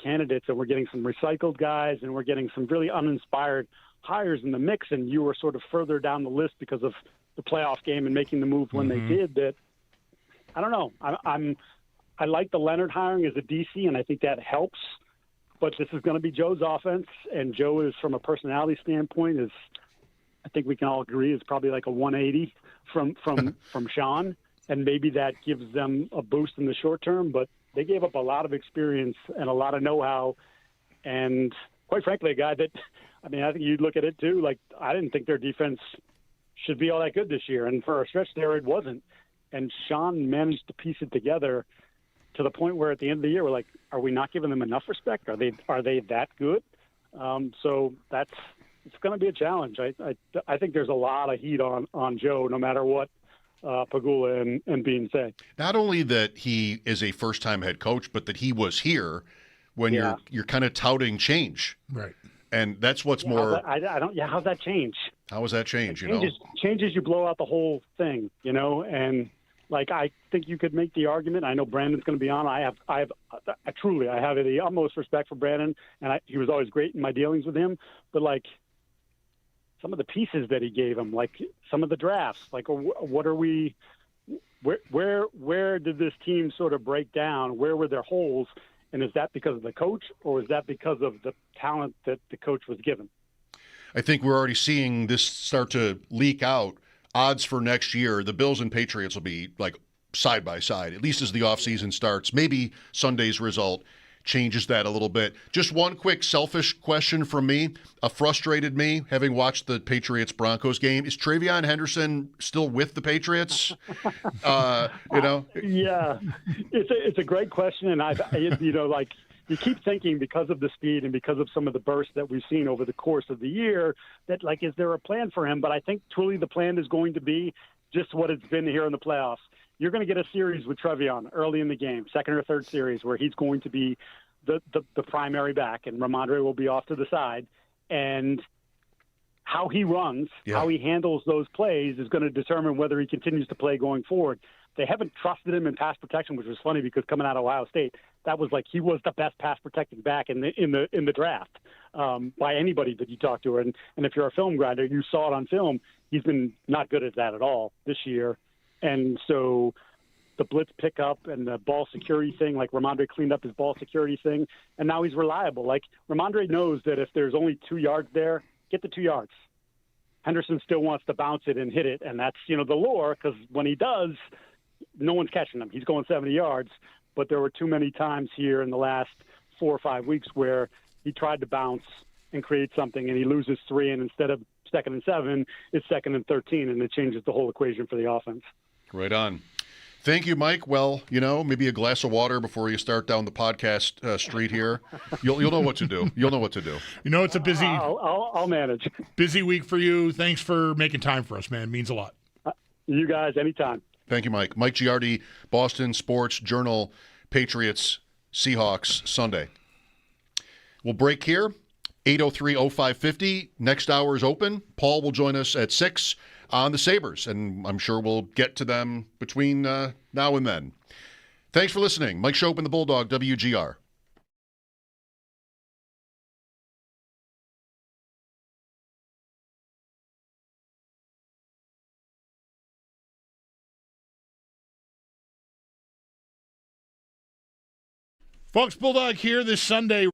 candidates, and we're getting some recycled guys and we're getting some really uninspired hires in the mix. And you were sort of further down the list because of the playoff game and making the move when they did. That I don't know. I like the Leonard hiring as a DC, and I think that helps. But this is going to be Joe's offense, and Joe is, from a personality standpoint, I think we can all agree, is probably like a 180 from Sean, and maybe that gives them a boost in the short term. But they gave up a lot of experience and a lot of know-how, and quite frankly, a guy that, I mean, I think you'd look at it too. Like, I didn't think their defense should be all that good this year, and for a stretch there, it wasn't. And Sean managed to piece it together to the point where at the end of the year, we're like, are we not giving them enough respect? Are they that good? So it's going to be a challenge. I think there's a lot of heat on Joe, no matter what Pagula and Beane say. Not only that he is a first-time head coach, but that he was here when you're kind of touting change, right? And that's what's more. How's that change? How does that change? Changes. You blow out the whole thing, you know, and. Like, I think you could make the argument. I know Brandon's going to be on. I have the utmost respect for Brandon, and he was always great in my dealings with him. But like some of the pieces that he gave him, like some of the drafts, like what are we? Where did this team sort of break down? Where were their holes? And is that because of the coach, or is that because of the talent that the coach was given? I think we're already seeing this start to leak out odds for next year, the Bills and Patriots will be like side by side, at least as the offseason starts. Maybe Sunday's result changes that a little bit. Just one quick selfish question from me, frustrated me, having watched the Patriots-Broncos game. Is Travion Henderson still with the Patriots? Yeah, it's a great question, and you keep thinking because of the speed and because of some of the bursts that we've seen over the course of the year that, like, is there a plan for him? But I think truly the plan is going to be just what it's been here in the playoffs. You're going to get a series with Trevion early in the game, second or third series, where he's going to be the primary back, and Ramondre will be off to the side. And how he runs, how he handles those plays is going to determine whether he continues to play going forward. They haven't trusted him in pass protection, which was funny because coming out of Ohio State, that was like he was the best pass protecting back in the draft by anybody that you talk to. And if you're a film grinder, you saw it on film. He's been not good at that at all this year. And so the blitz pickup and the ball security thing, like Ramondre cleaned up his ball security thing, and now he's reliable. Like Ramondre knows that if there's only 2 yards there, get the 2 yards. Henderson still wants to bounce it and hit it, and that's, the lure, because when he does, no one's catching him. He's going 70 yards, but there were too many times here in the last 4 or 5 weeks where he tried to bounce and create something, and he loses 3, and instead of 2nd and 7, it's 2nd and 13, and it changes the whole equation for the offense. Right on. Thank you, Mike. Well, maybe a glass of water before you start down the podcast street here. You'll know what to do. You'll know what to do. It's a busy. I'll manage. Busy week for you. Thanks for making time for us, man. It means a lot. You guys, anytime. Thank you, Mike. Mike Giardi, Boston Sports Journal, Patriots, Seahawks, Sunday. We'll break here. 803-0550. Next hour is open. Paul will join us at 6 on the Sabres, and I'm sure we'll get to them between now and then. Thanks for listening. Mike Schopp and the Bulldog, WGR. Folks, Bulldog here this Sunday.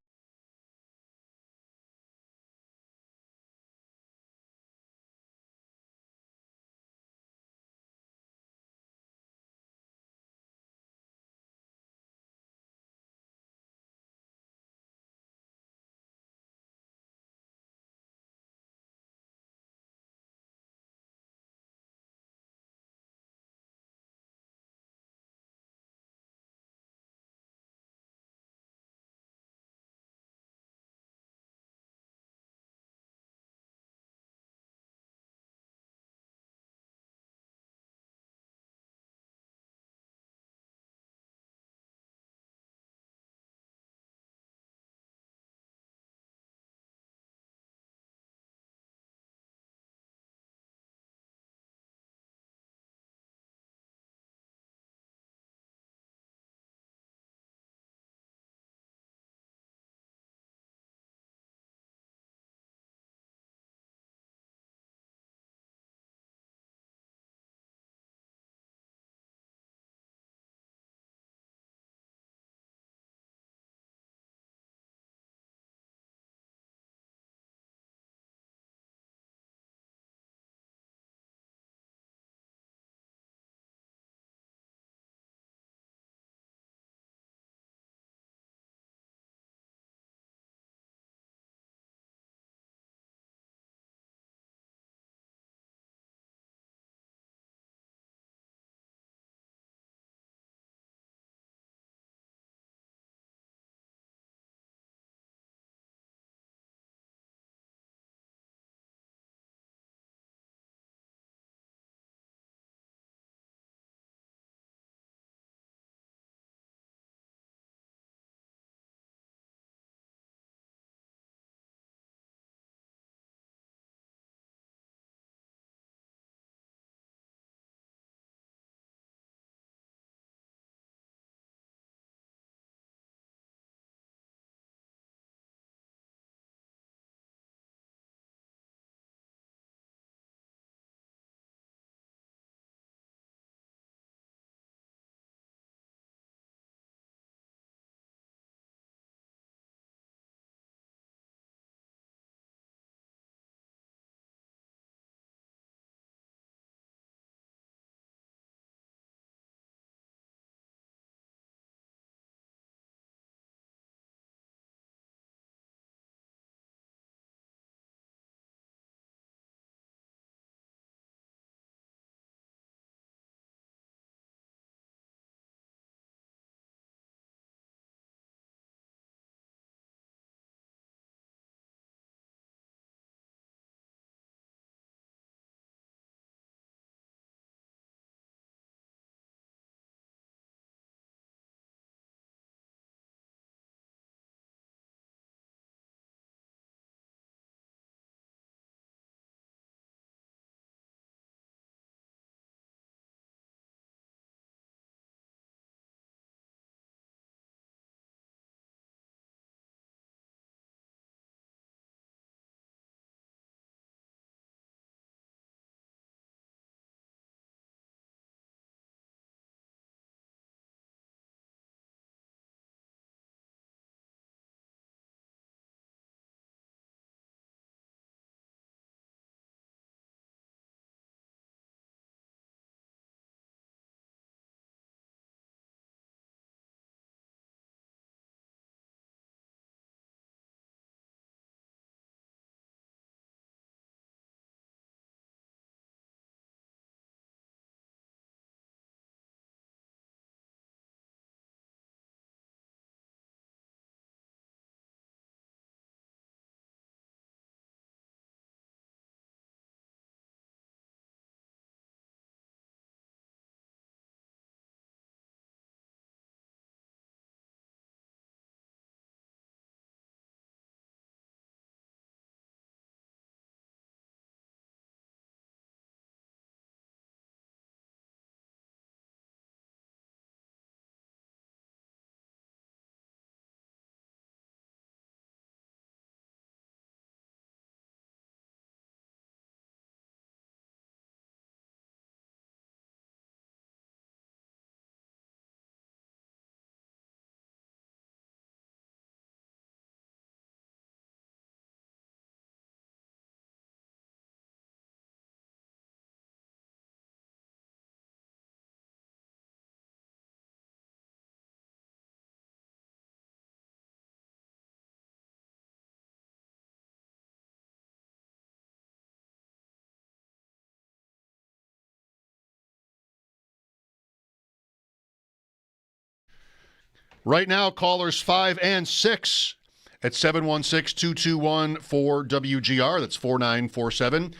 Right now, callers 5 and 6 at 716-221-4WGR. That's 4947.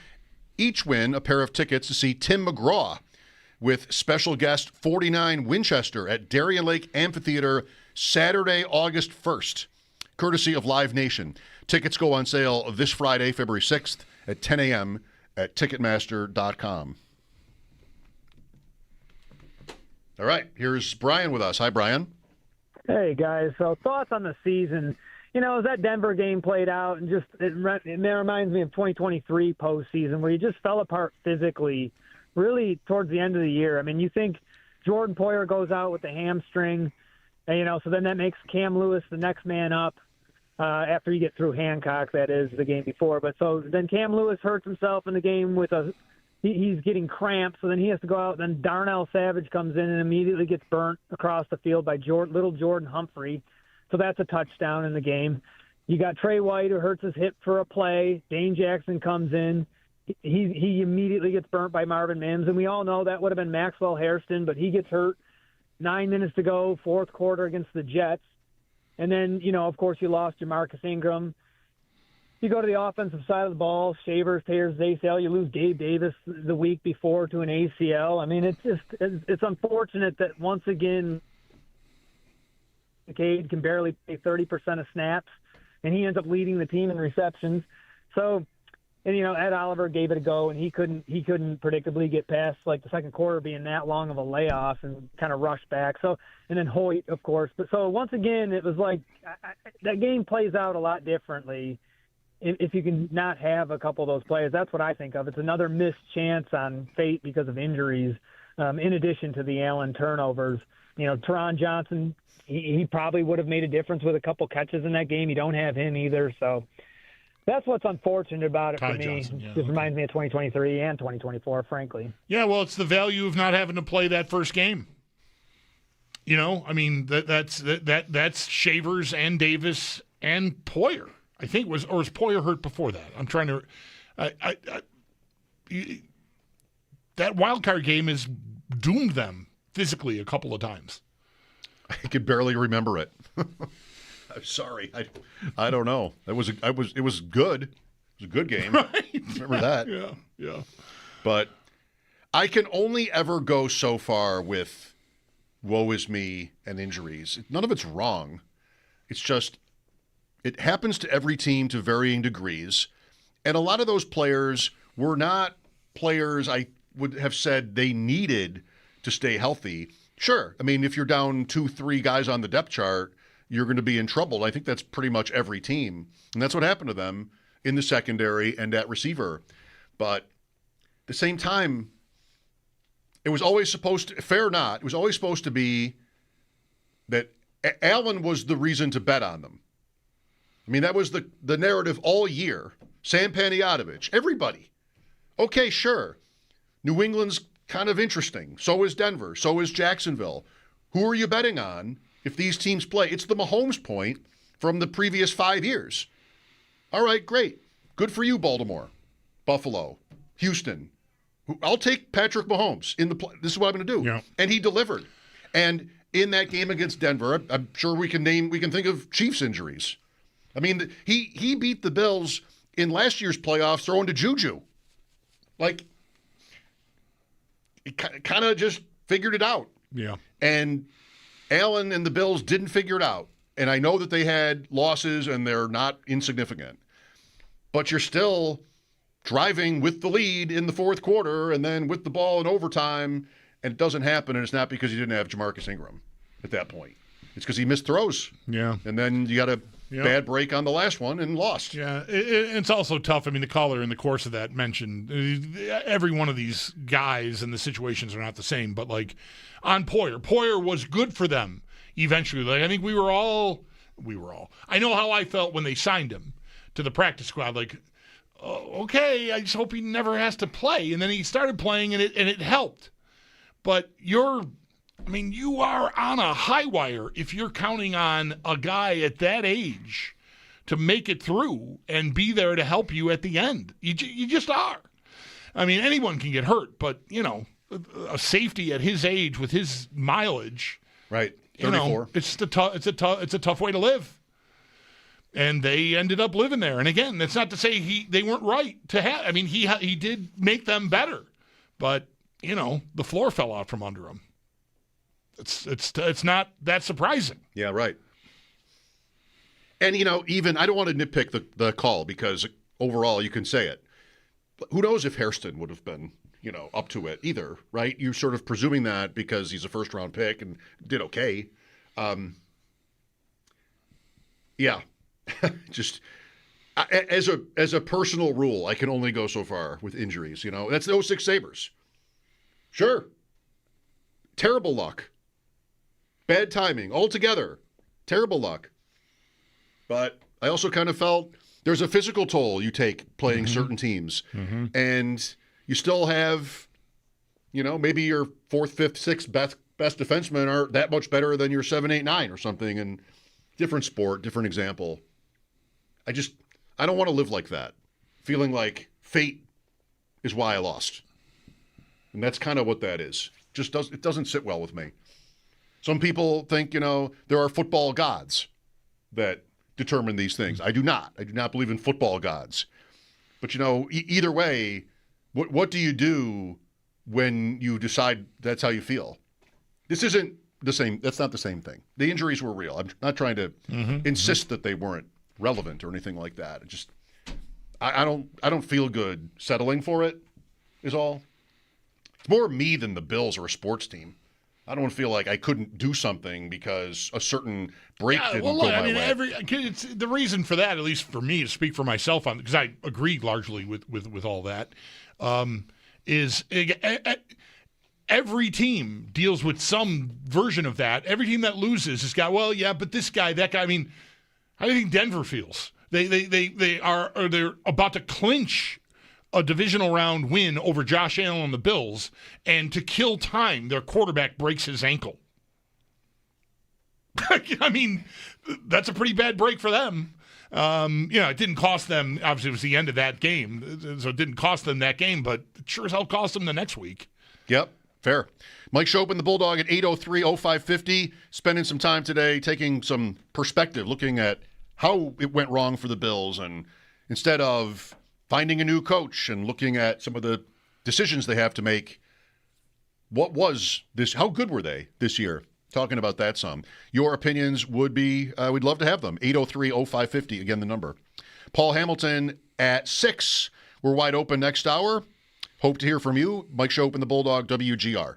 Each win a pair of tickets to see Tim McGraw with special guest 49 Winchester at Darien Lake Amphitheater Saturday, August 1st, courtesy of Live Nation. Tickets go on sale this Friday, February 6th at 10 a.m. at Ticketmaster.com. All right, here's Brian with us. Hi, Brian. Hey, guys. So thoughts on the season. As that Denver game played out, and just it reminds me of 2023 postseason where you just fell apart physically really towards the end of the year. I mean, you think Jordan Poyer goes out with the hamstring, and, so then that makes Cam Lewis the next man up after you get through Hancock, that is, the game before. But so then Cam Lewis hurts himself in the game with he's getting cramps, so then he has to go out. Then Darnell Savage comes in and immediately gets burnt across the field by little Jordan Humphrey. So that's a touchdown in the game. You got Trey White who hurts his hip for a play. Dane Jackson comes in. He immediately gets burnt by Marvin Mims, and we all know that would have been Maxwell Hairston, but he gets hurt 9 minutes to go, fourth quarter against the Jets. And then, of course, you lost your Marcus Ingram. You go to the offensive side of the ball, Shavers tears ACL. You lose Gabe Davis the week before to an ACL. I mean, it's unfortunate that once again Cade can barrely play 30% of snaps, and he ends up leading the team in receptions. So, and Ed Oliver gave it a go, and he couldn't predictably get past like the second quarter being that long of a layoff and kind of rushed back. So, and then Hoyt, of course. But so once again, it was like that game plays out a lot differently if you can not have a couple of those players. That's what I think of. It's another missed chance on fate because of injuries, in addition to the Allen turnovers. Teron Johnson, he probably would have made a difference with a couple catches in that game. You don't have him either. So that's what's unfortunate about it for me. Johnson, yeah, it just reminds me of 2023 and 2024, frankly. Yeah, well, it's the value of not having to play that first game. I mean, that's Shavers and Davis and Poyer. I think was Poyer hurt before that? I'm trying to. That wild card game has doomed them physically a couple of times. I can barely remember it. I'm sorry. I don't know. It was good. It was a good game. Right. Remember that? Yeah. But I can only ever go so far with woe is me and injuries. None of it's wrong. It's just it happens to every team to varying degrees. And a lot of those players were not players I would have said they needed to stay healthy. Sure. I mean, if you're down 2-3 guys on the depth chart, you're going to be in trouble. I think that's pretty much every team. And that's what happened to them in the secondary and at receiver. But at the same time, it was always supposed to, fair or not, it was always supposed to be that Allen was the reason to bet on them. I mean, that was the narrative all year. Sam Panayotovich, everybody. Okay, sure. New England's kind of interesting. So is Denver. So is Jacksonville. Who are you betting on if these teams play? It's the Mahomes point from the previous 5 years. All right, great. Good for you, Baltimore, Buffalo, Houston. I'll take Patrick Mahomes in the play. This is what I'm going to do. Yeah. And he delivered. And in that game against Denver, I'm sure we can think of Chiefs injuries. I mean, he beat the Bills in last year's playoffs throwing to Juju. Like, he kind of just figured it out. Yeah. And Allen and the Bills didn't figure it out. And I know that they had losses and they're not insignificant. But you're still driving with the lead in the fourth quarter and then with the ball in overtime, and it doesn't happen, and it's not because you didn't have Jamarcus Ingram at that point. It's because he missed throws. Yeah. And then you got a bad break on the last one and lost. Yeah, it's also tough. I mean, the caller in the course of that mentioned every one of these guys and the situations are not the same, but like on Poyer was good for them eventually. Like I think we were all. I know how I felt when they signed him to the practice squad. Like, okay, I just hope he never has to play. And then he started playing, and it helped. But you are on a high wire if you're counting on a guy at that age to make it through and be there to help you at the end. You just are. I mean, anyone can get hurt, but, a safety at his age with his mileage. Right. it's a tough way to live. And they ended up living there. And again, that's not to say they weren't right to have. I mean, he did make them better, but the floor fell out from under him. It's not that surprising. Yeah, right. And even I don't want to nitpick the call because overall you can say it. But who knows if Hairston would have been up to it either, right? You're sort of presuming that because he's a first round pick and did okay. Yeah. Just as a personal rule, I can only go so far with injuries. That's the 06 Sabres. Sure. Terrible luck. Bad timing altogether. Terrible luck. But I also kind of felt there's a physical toll you take playing certain teams. Mm-hmm. And you still have, maybe your fourth, fifth, sixth best defensemen are that much better than your 7, 8, 9 or something. And different sport, different example. I don't want to live like that, feeling like fate is why I lost. And that's kind of what that is. It doesn't sit well with me. Some people think, there are football gods that determine these things. I do not. I do not believe in football gods. But, either way, what do you do when you decide that's how you feel? This isn't the same. That's not the same thing. The injuries were real. I'm not trying to insist that they weren't relevant or anything like that. I don't feel good settling for it is all. It's more me than the Bills or a sports team. I don't feel like I couldn't do something because a certain break didn't go my way. It's the reason for that, at least for me, to speak for myself on, because I agree largely with all that, is every team deals with some version of that. Every team that loses has got, but this guy, that guy. I mean, how do you think Denver feels? They're about to clinch a divisional round win over Josh Allen and the Bills, and to kill time, their quarterback breaks his ankle. I mean, that's a pretty bad break for them. It didn't cost them. Obviously, it was the end of that game, so it didn't cost them that game, but it sure as hell cost them the next week. Yep, fair. Mike Schopp and the Bulldog at 803-0550, spending some time today taking some perspective, looking at how it went wrong for the Bills, and instead of finding a new coach and looking at some of the decisions they have to make, what was this? How good were they this year? Talking about that some. Your opinions would be, we'd love to have them. 803-0550, again, the number. Paul Hamilton at 6. We're wide open next hour. Hope to hear from you. Mike Schopp and the Bulldog, WGR.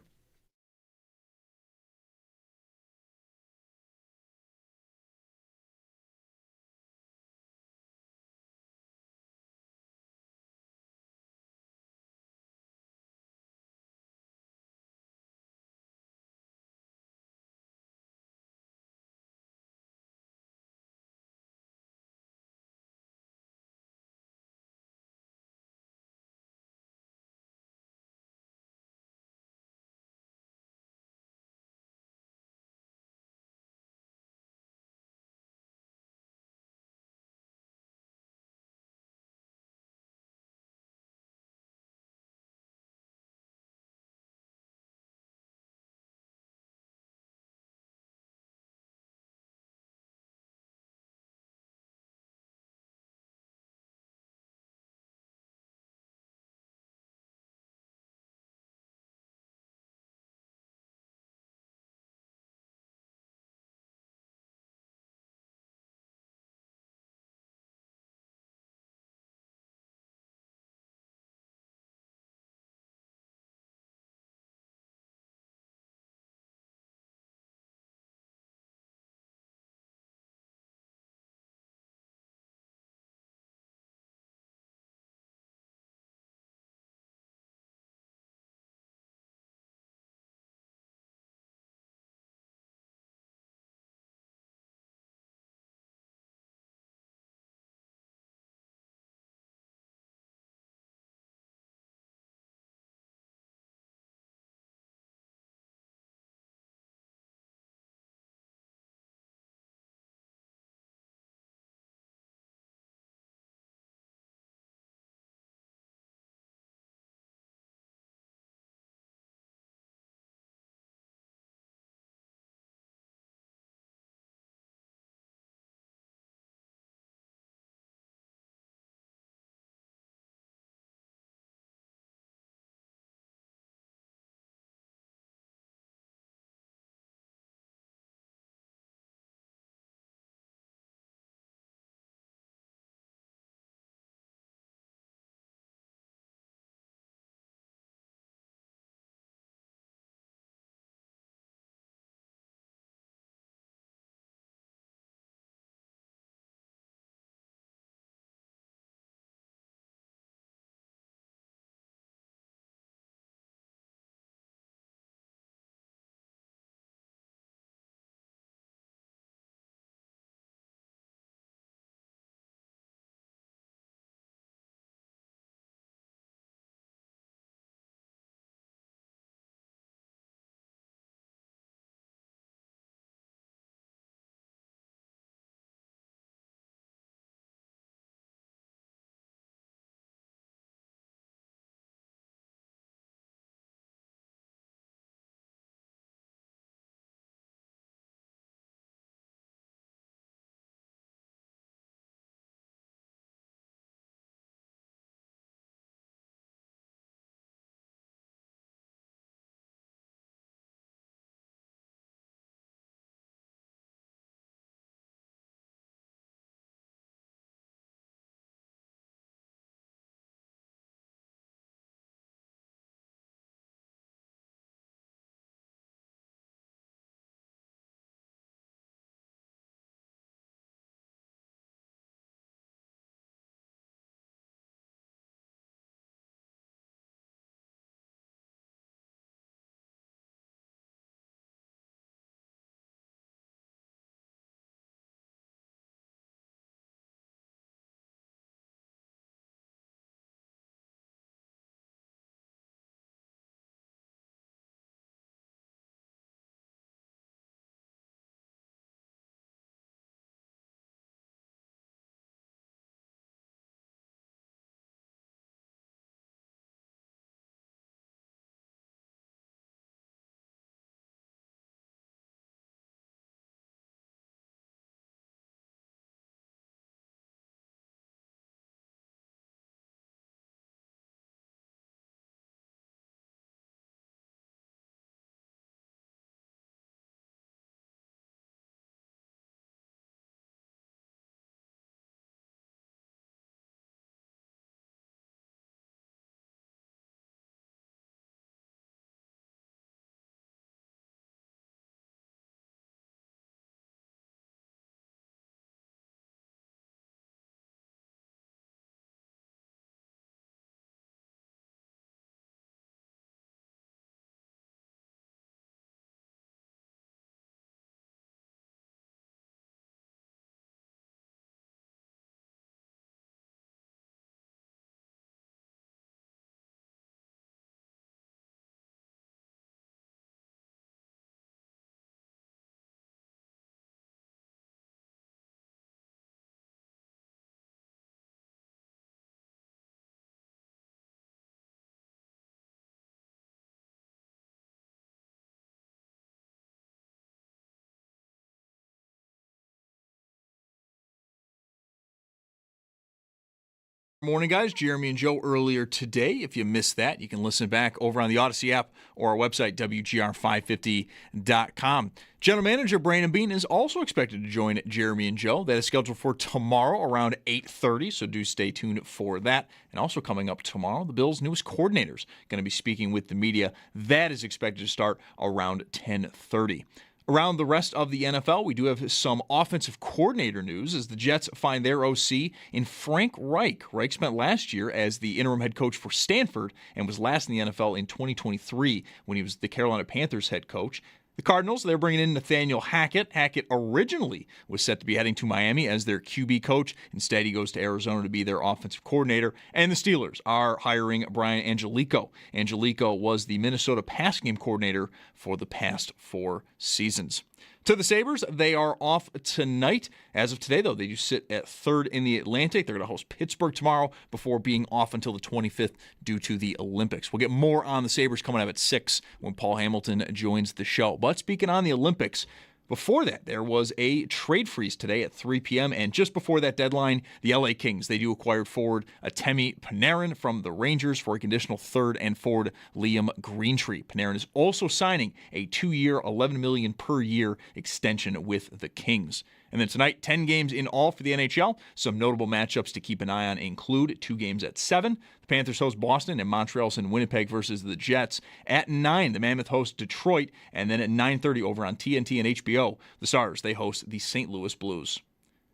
Morning, guys. Jeremy and Joe earlier today. If you missed that, you can listen back over on the Odyssey app or our website, WGR550.com. General Manager Brandon Beane is also expected to join Jeremy and Joe. That is scheduled for tomorrow around 8:30, so do stay tuned for that. And also coming up tomorrow, the Bills' newest coordinator's going to be speaking with the media. That is expected to start around 10:30. Around the rest of the NFL, we do have some offensive coordinator news as the Jets find their OC in Frank Reich. Reich spent last year as the interim head coach for Stanford and was last in the NFL in 2023 when he was the Carolina Panthers head coach. The Cardinals, they're bringing in Nathaniel Hackett. Hackett originally was set to be heading to Miami as their QB coach. Instead, he goes to Arizona to be their offensive coordinator. And the Steelers are hiring Brian Angelico. Angelico was the Minnesota pass game coordinator for the past 4 seasons. To the Sabres, they are off tonight. As of today, though, they do sit at 3rd in the Atlantic. They're going to host Pittsburgh tomorrow before being off until the 25th due to the Olympics. We'll get more on the Sabres coming up at 6 when Paul Hamilton joins the show. But speaking on the Olympics, before that, there was a trade freeze today at 3 p.m., and just before that deadline, the LA Kings, they do acquire forward Artemi Panarin from the Rangers for a conditional third and forward Liam Greentree. Panarin is also signing a 2-year, $11 million per year extension with the Kings. And then tonight, 10 games in all for the NHL. Some notable matchups to keep an eye on include 2 games at 7. The Panthers host Boston, and Montreal's in Winnipeg versus the Jets. At 9, the Mammoth host Detroit, and then at 9:30 over on TNT and HBO, the Stars, they host the St. Louis Blues.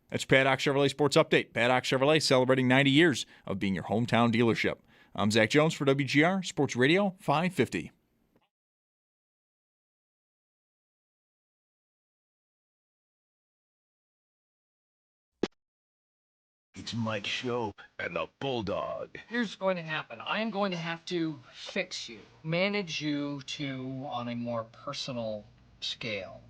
That's Paddock Chevrolet Sports Update. Paddock Chevrolet celebrating 90 years of being your hometown dealership. I'm Zach Jones for WGR Sports Radio 550. It's Mike Schopp and the Bulldog. Here's going to happen. I am going to have to fix you, manage you to on a more personal scale,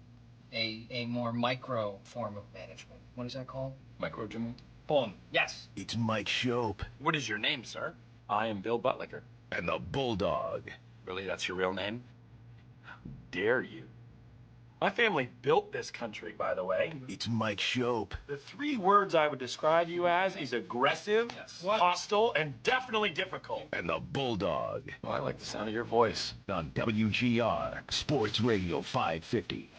a more micro form of management. What is that called? Micro Jimmy. Boom. Yes. It's Mike Schopp What is your name, sir? I am Bill Buttlicker. and the Bulldog. Really, that's your real name? How dare you? My family built this country, by the way. It's Mike Schopp. The 3 words I would describe you as is aggressive, hostile, and definitely difficult. And the Bulldog. Well, I like the sound of your voice. On WGR Sports Radio 550.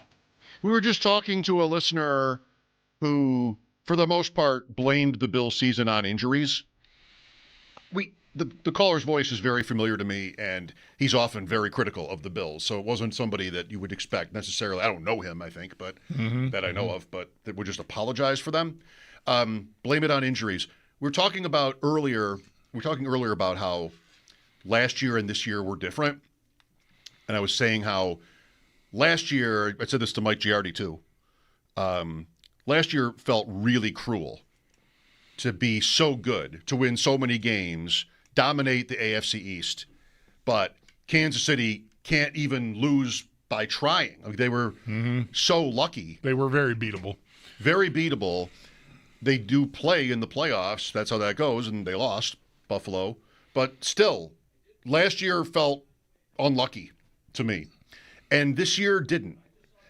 We were just talking to a listener who, for the most part, blamed the Bills season on injuries. The caller's voice is very familiar to me, and he's often very critical of the Bills. So it wasn't somebody that you would expect necessarily. I don't know him, I think, but that I know of, but that would just apologize for them. Blame it on injuries. We were talking earlier about how last year and this year were different. And I was saying how last year, I said this to Mike Giardi too, last year felt really cruel to be so good, to win so many games, dominate the AFC East, but Kansas City can't even lose by trying. Like, they were so lucky. They were very beatable. Very beatable. They do play in the playoffs. That's how that goes, and they lost, Buffalo. But still, last year felt unlucky to me. And this year didn't.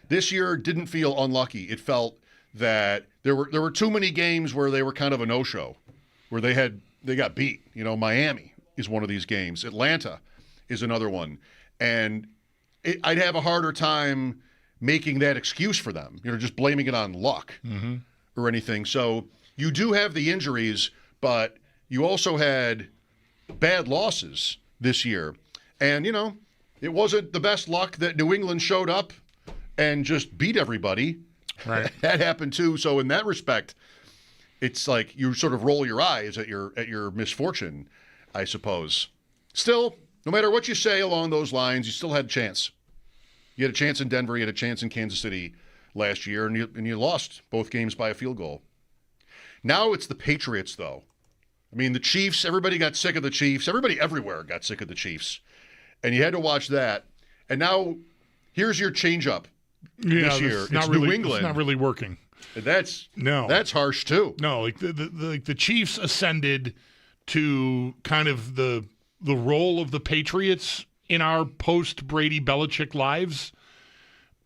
This year didn't feel unlucky. It felt that there were too many games where they were kind of a no-show, where they got beat. You know, Miami is one of these games. Atlanta is another one. And I'd have a harder time making that excuse for them, just blaming it on luck or anything. So you do have the injuries, but you also had bad losses this year. And, it wasn't the best luck that New England showed up and just beat everybody. Right. That happened too. So in that respect, it's like you sort of roll your eyes at your misfortune, I suppose. Still, no matter what you say along those lines, you still had a chance. You had a chance in Denver, you had a chance in Kansas City last year, and you lost both games by a field goal. Now it's the Patriots, though. I mean, the Chiefs, everybody got sick of the Chiefs. Everybody everywhere got sick of the Chiefs. And you had to watch that. And now here's your changeup this year. It's New England. It's not really working. That's harsh too. No, like the Chiefs ascended to kind of the role of the Patriots in our post Brady Belichick lives,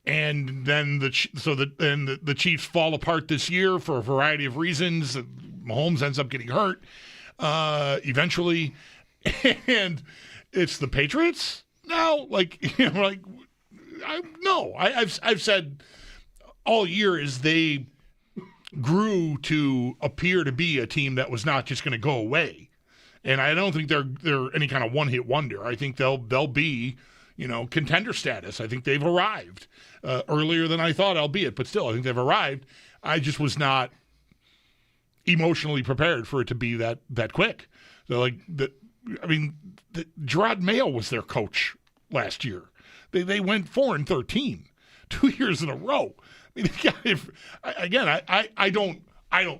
and then the Chiefs fall apart this year for a variety of reasons. Mahomes ends up getting hurt. eventually, and it's the Patriots now. I've said all year is they grew to appear to be a team that was not just going to go away, and I don't think they're any kind of one-hit wonder. I think they'll be, contender status. I think they've arrived earlier than I thought, albeit, but still, I think they've arrived. I just was not emotionally prepared for it to be that quick. So Gerard Mayo was their coach last year. They went 4-13, 2 years in a row. I mean, I don't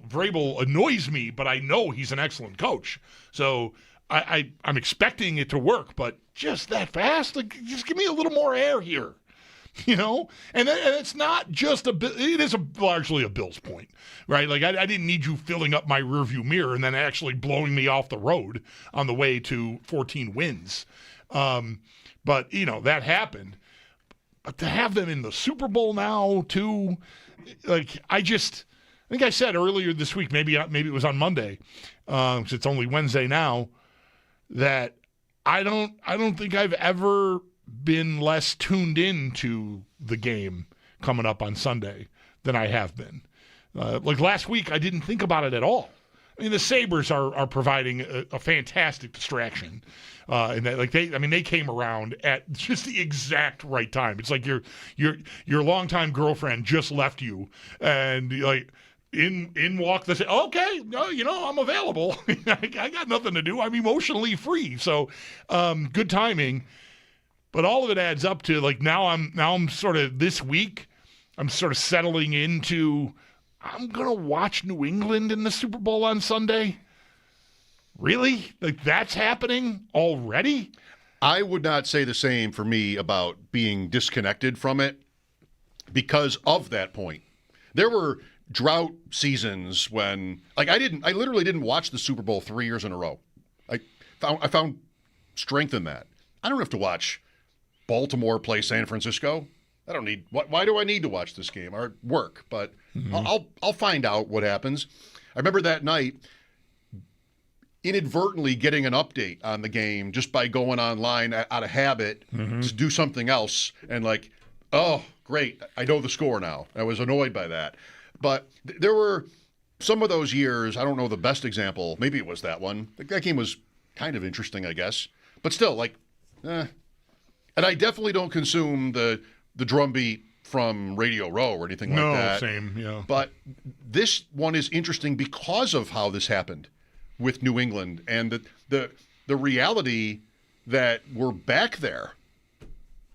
Vrabel annoys me, but I know he's an excellent coach. So I'm expecting it to work, but just that fast? Just give me a little more air here. And it's not just it is largely a Bills point, right? I didn't need you filling up my rearview mirror and then actually blowing me off the road on the way to 14 wins. But that happened. But to have them in the Super Bowl now too, I think I said earlier this week, maybe it was on Monday, because it's only Wednesday now, that I don't think I've ever been less tuned in to the game coming up on Sunday than I have been. Last week, I didn't think about it at all. I mean, the Sabres are providing a fantastic distraction, and they came around at just the exact right time. It's like your longtime girlfriend just left you, and in walk the okay, I'm available. I got nothing to do. I'm emotionally free, so good timing. But all of it adds up to now I'm sort of this week I'm sort of settling into I'm gonna watch New England in the Super Bowl on Sunday. Really? That's happening already? I would not say the same for me about being disconnected from it because of that point. There were drought seasons when I literally didn't watch the Super Bowl 3 years in a row. I found strength in that. I don't have to watch Baltimore play San Francisco. I don't need. Why do I need to watch this game? Or work, but I'll find out what happens. I remember that night inadvertently getting an update on the game just by going online out of habit to do something else, and oh great, I know the score now. I was annoyed by that, but there were some of those years. I don't know the best example. Maybe it was that one. That game was kind of interesting, I guess, but still And I definitely don't consume the drumbeat from Radio Row or anything like that. No, same, yeah. But this one is interesting because of how this happened with New England and the reality that we're back there,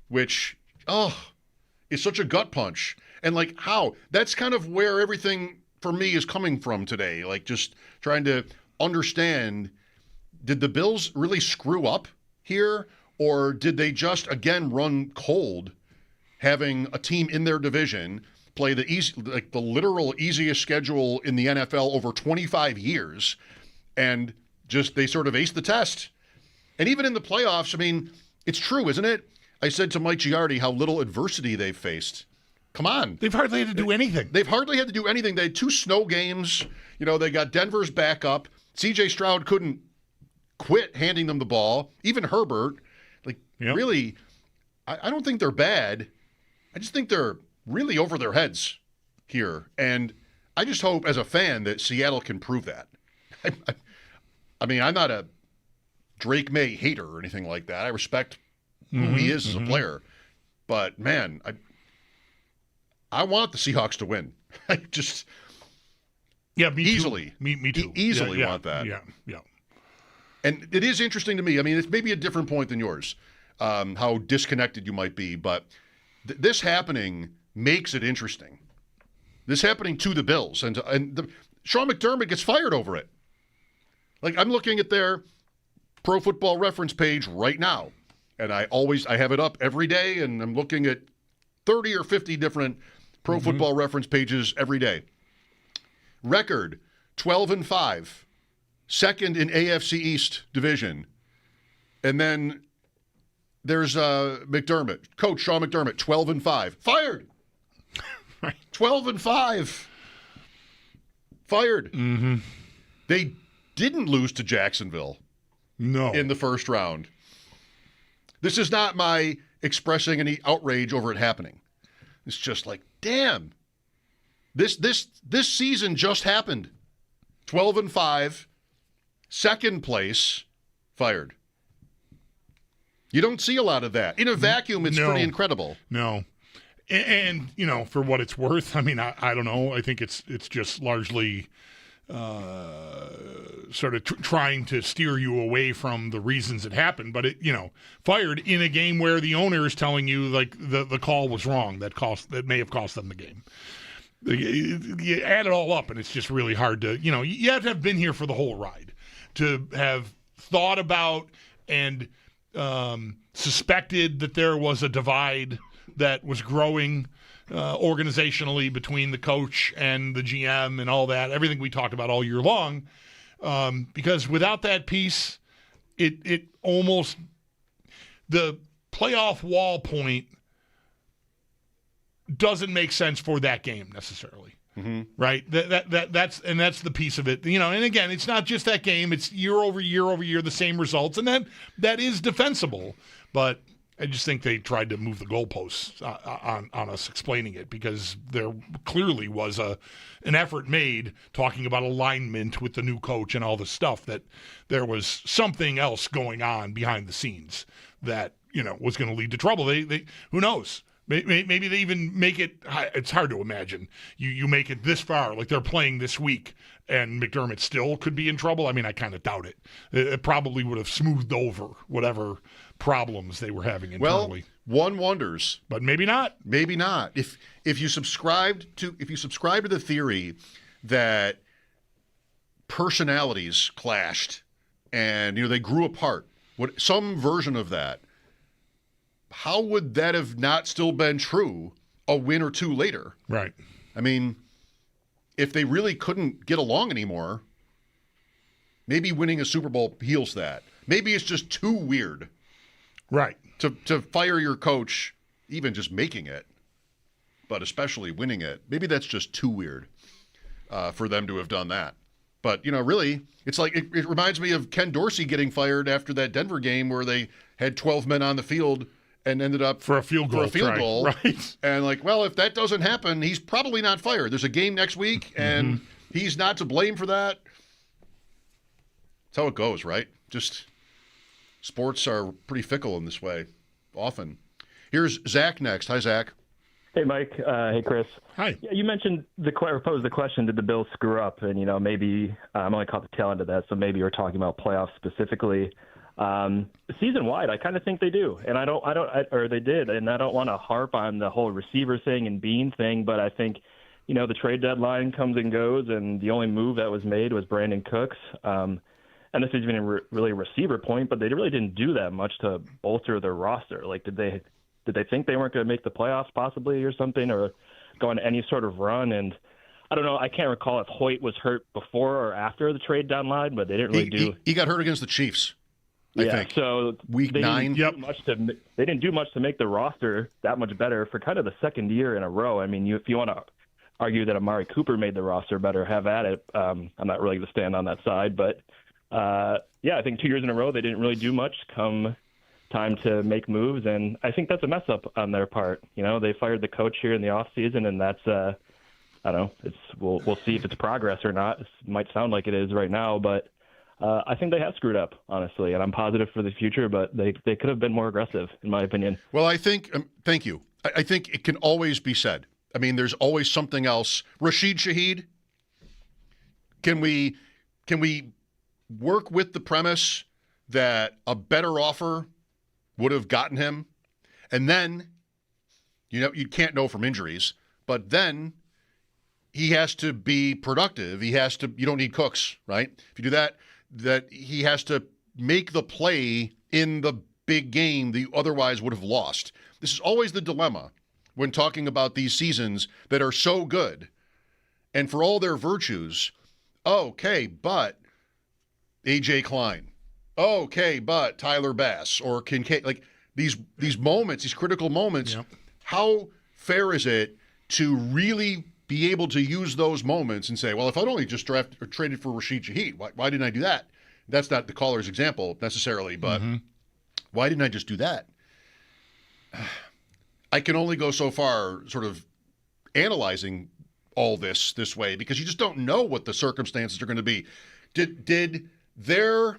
which, is such a gut punch. And how? That's kind of where everything for me is coming from today. Just trying to understand, did the Bills really screw up here? Or did they just, again, run cold, having a team in their division play the literal easiest schedule in the NFL over 25 years, and just they sort of aced the test? And even in the playoffs, I mean, it's true, isn't it? I said to Mike Giardi how little adversity they've faced. Come on. They've hardly had to do anything. They've hardly had to do anything. They had 2 snow games. They got Denver's backup. C.J. Stroud couldn't quit handing them the ball. Even Herbert. Really, I don't think they're bad. I just think they're really over their heads here. And I just hope, as a fan, that Seattle can prove that. I mean, I'm not a Drake May hater or anything like that. I respect who he is as a player. But, man, I want the Seahawks to win. I just me easily. Too. Me too. Easily want that. Yeah. And it is interesting to me. I mean, it's maybe a different point than yours, how disconnected you might be. But this happening makes it interesting. This happening to the Bills. And Sean McDermott gets fired over it. I'm looking at their Pro Football Reference page right now. And I have it up every day. And I'm looking at 30 or 50 different Pro Football Reference pages every day. Record 12-5. Second in AFC East division. And then there's McDermott, Coach Sean McDermott, 12-5. Fired. 12-5. Fired. Mm-hmm. They didn't lose to Jacksonville No. in the first round. This is not my expressing any outrage over it happening. It's just like, damn. This season just happened. 12-5, second place, fired. You don't see a lot of that. In a vacuum, it's pretty incredible. No. And, you know, for what it's worth, I mean, I don't know. I think it's just largely sort of trying to steer you away from the reasons it happened. But, fired in a game where the owner is telling you, like, the call was wrong. That may have cost them the game. You add it all up, and it's just really hard to, you have to have been here for the whole ride to have thought about and suspected that there was a divide that was growing organizationally between the coach and the GM and all that, everything we talked about all year long. Because without that piece, it almost, the playoff wall point doesn't make sense for that game necessarily. Mm-hmm. Right? That's the piece of it. And again, it's not just that game, it's year over year, the same results, and that is defensible. But I just think they tried to move the goalposts on us explaining it, because there clearly was an effort made talking about alignment with the new coach and all the stuff, that there was something else going on behind the scenes that, was going to lead to trouble. They who knows? Maybe they even make it, it's hard to imagine, you make it this far, like they're playing this week, and McDermott still could be in trouble. I mean, I kind of doubt it. It probably would have smoothed over whatever problems they were having internally. Well, one wonders. But maybe not. Maybe not. If you subscribe to the theory that personalities clashed and they grew apart, some version of that, how would that have not still been true a win or two later? Right. I mean, if they really couldn't get along anymore, maybe winning a Super Bowl heals that. Maybe it's just too weird. Right. To fire your coach, even just making it, but especially winning it. Maybe that's just too weird for them to have done that. But, really, it's like it reminds me of Ken Dorsey getting fired after that Denver game where they had 12 men on the field and ended up for a field goal. Right. And if that doesn't happen, he's probably not fired. There's a game next week, and he's not to blame for that. That's how it goes, right? Just sports are pretty fickle in this way, often. Here's Zach next. Hi, Zach. Hey, Mike. Hey, Chris. Hi. Yeah, you mentioned posed the question, did the Bills screw up? And, maybe I'm only caught the tail end of that, so maybe you're talking about playoffs specifically. Season-wide, I kind of think they do, and they did, and I don't want to harp on the whole receiver thing and Bean thing, but I think, the trade deadline comes and goes, and the only move that was made was Brandon Cooks. And this isn't even really a receiver point, but they really didn't do that much to bolster their roster. Like, did they think they weren't going to make the playoffs possibly or something, or go on any sort of run? And I don't know. I can't recall if Hoyt was hurt before or after the trade deadline, but they didn't really do. He got hurt against the Chiefs. I think. So week 9. They didn't do much to make the roster that much better for kind of the second year in a row. I mean, if you want to argue that Amari Cooper made the roster better, have at it. I'm not really going to stand on that side, but I think 2 years in a row they didn't really do much come time to make moves, and I think that's a mess up on their part. They fired the coach here in the off season, and that's I don't know. We'll see if it's progress or not. It might sound like it is right now, but I think they have screwed up, honestly, and I'm positive for the future, but they could have been more aggressive, in my opinion. Well, I think thank you. I think it can always be said. I mean, there's always something else. Rashid Shaheed, can we work with the premise that a better offer would have gotten him? And then, you can't know from injuries, but then he has to be productive. You don't need Cooks, right? If you do that he has to make the play in the big game that you otherwise would have lost. This is always the dilemma when talking about these seasons that are so good. And for all their virtues, okay, but A.J. Klein. Okay, but Tyler Bass or Kincaid. Like these moments, these critical moments, how fair is it to really be able to use those moments and say, well, if I'd only just drafted or traded for Rashid Shaheed, why didn't I do that? That's not the caller's example necessarily, but why didn't I just do that? I can only go so far sort of analyzing all this way because you just don't know what the circumstances are going to be. Did their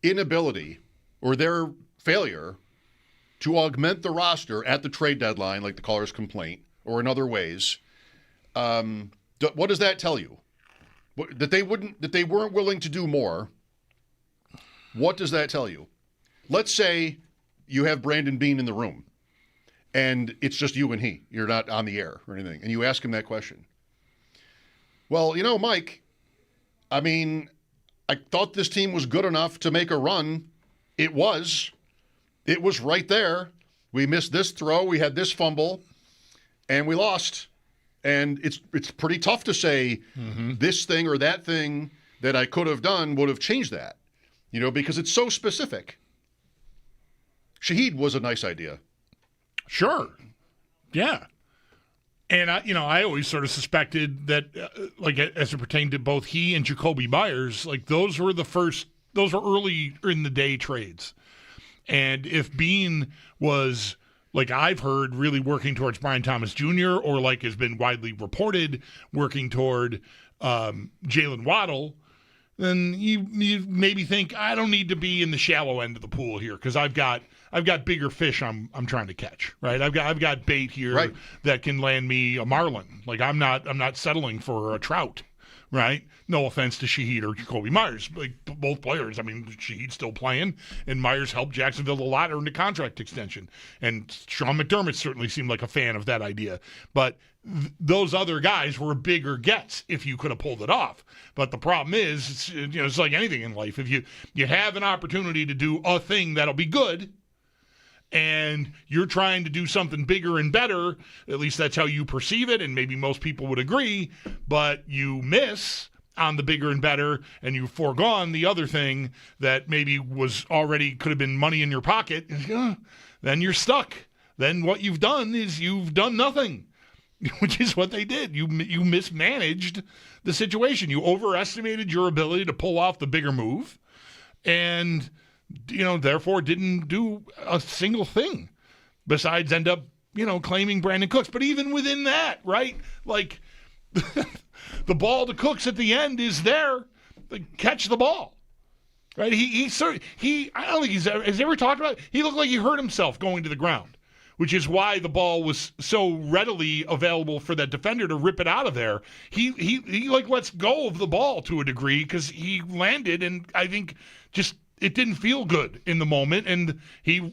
inability or their failure to augment the roster at the trade deadline, like the caller's complaint, or in other ways, what does that tell you? That they weren't willing to do more. What does that tell you? Let's say you have Brandon Beane in the room, and it's just you and he. You're not on the air or anything, and you ask him that question. Well, Mike, I mean, I thought this team was good enough to make a run. It was right there. We missed this throw. We had this fumble, and we lost. And it's pretty tough to say this thing or that thing that I could have done would have changed that, because it's so specific. Shaheed was a nice idea. Sure. Yeah. And I always sort of suspected that, as it pertained to both he and Jacoby Myers, those were early in the day trades. And if Bean was, I've heard, really working towards Brian Thomas Jr. or has been widely reported working toward Jalen Waddle, then you maybe think, I don't need to be in the shallow end of the pool here because I've got bigger fish I'm trying to catch, right? I've got bait here that can land me a marlin. I'm not settling for a trout, right? No offense to Shaheed or Jacoby Myers, both players. I mean, Shaheed's still playing, and Myers helped Jacksonville a lot earn a contract extension. And Sean McDermott certainly seemed like a fan of that idea. But those other guys were bigger gets if you could have pulled it off. But the problem is, it's like anything in life. If you have an opportunity to do a thing that'll be good, and you're trying to do something bigger and better, at least that's how you perceive it, and maybe most people would agree, but you miss on the bigger and better, and you've foregone the other thing that maybe could have been money in your pocket, then you're stuck. Then what you've done is you've done nothing, which is what they did. You mismanaged the situation. You overestimated your ability to pull off the bigger move, and therefore didn't do a single thing besides end up, claiming Brandon Cooks. But even within that, right? The ball to Cooks at the end is there. Catch the ball. Right? I don't think has ever talked about it. He looked like he hurt himself going to the ground, which is why the ball was so readily available for that defender to rip it out of there. He lets go of the ball to a degree because he landed, and I think just it didn't feel good in the moment, and he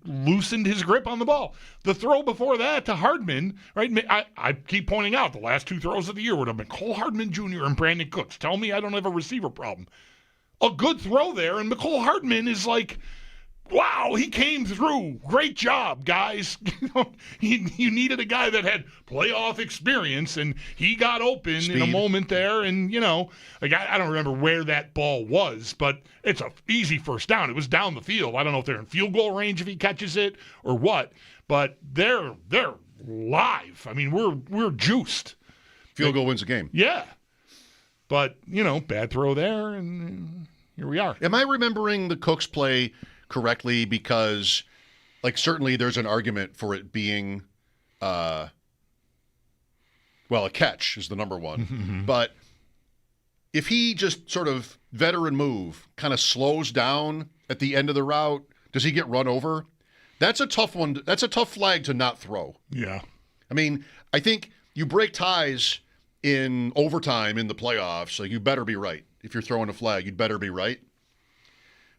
loosened his grip on the ball. The throw before that to Hardman, right? I keep pointing out the last two throws of the year would have been Cole Hardman Jr. and Brandon Cooks. Tell me I don't have a receiver problem. A good throw there, and McCole Hardman is wow, he came through. Great job, guys. You needed a guy that had playoff experience, and he got open in a moment there. And, I don't remember where that ball was, but it's an easy first down. It was down the field. I don't know if they're in field goal range if he catches it or what, but they're live. I mean, we're juiced. Field goal wins the game. Yeah. But, bad throw there, and here we are. Am I remembering the Cooks play correctly? Because certainly there's an argument for it being a catch is the number one. But if he just sort of veteran move kind of slows down at the end of the route, does he get run over? That's a tough one. That's a tough flag to not throw. Yeah. I mean, I think you break ties in overtime in the playoffs, so you better be right. If you're throwing a flag, you'd better be right.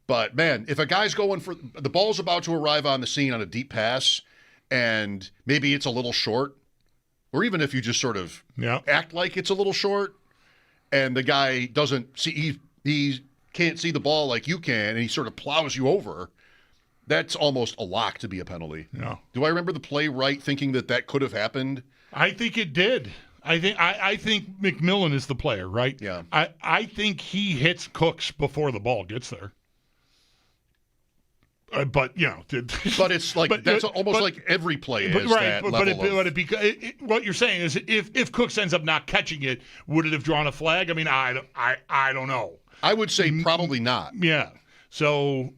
But, man, if a guy's going for – the ball's about to arrive on the scene on a deep pass, and maybe it's a little short, or even if you just sort of act like it's a little short, and the guy doesn't see – he can't see the ball like you can, and he sort of plows you over, that's almost a lock to be a penalty. Yeah. Do I remember the play right, thinking that could have happened? I think it did. I think McMillan is the player, right? Yeah. I think he hits Cooks before the ball gets there. But but it's like that's almost like every play is that level of. What you're saying is if Cooks ends up not catching it, would it have drawn a flag? I mean, I don't know. I would say probably not. Yeah. So,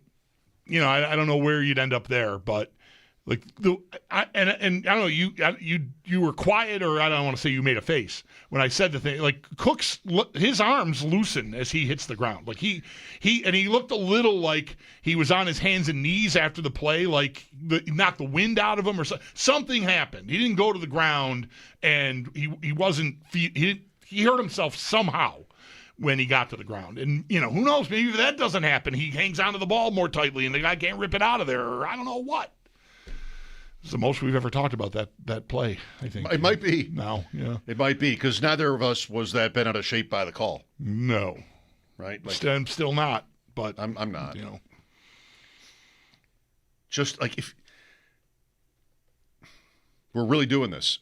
I don't know where you'd end up there, but like I don't know, you were quiet, or I don't want to say you made a face when I said the thing. Like Cooks, his arms loosen as he hits the ground. Like he looked a little like he was on his hands and knees after the play, like knocked the wind out of him or something happened. He didn't go to the ground, and he wasn't. He hurt himself somehow when he got to the ground. And, who knows, maybe if that doesn't happen, he hangs onto the ball more tightly and the guy can't rip it out of there, or I don't know what. It's the most we've ever talked about that play, I think. It might be. Now, yeah. It might be, because neither of us was that bent out of shape by the call. No. Right? Like, I'm still not, but. I'm not. Just like if. We're really doing this.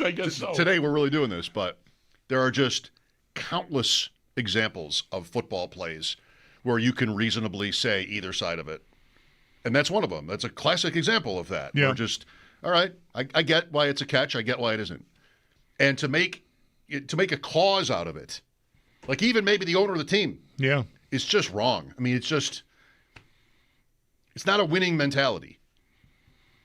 I guess so. Today we're really doing this, but there are just countless examples of football plays where you can reasonably say either side of it. And that's one of them. That's a classic example of that. Yeah. We're just, all right, I get why it's a catch. I get why it isn't. And to make a cause out of it, like even maybe the owner of the team, it's just wrong. I mean, it's not a winning mentality.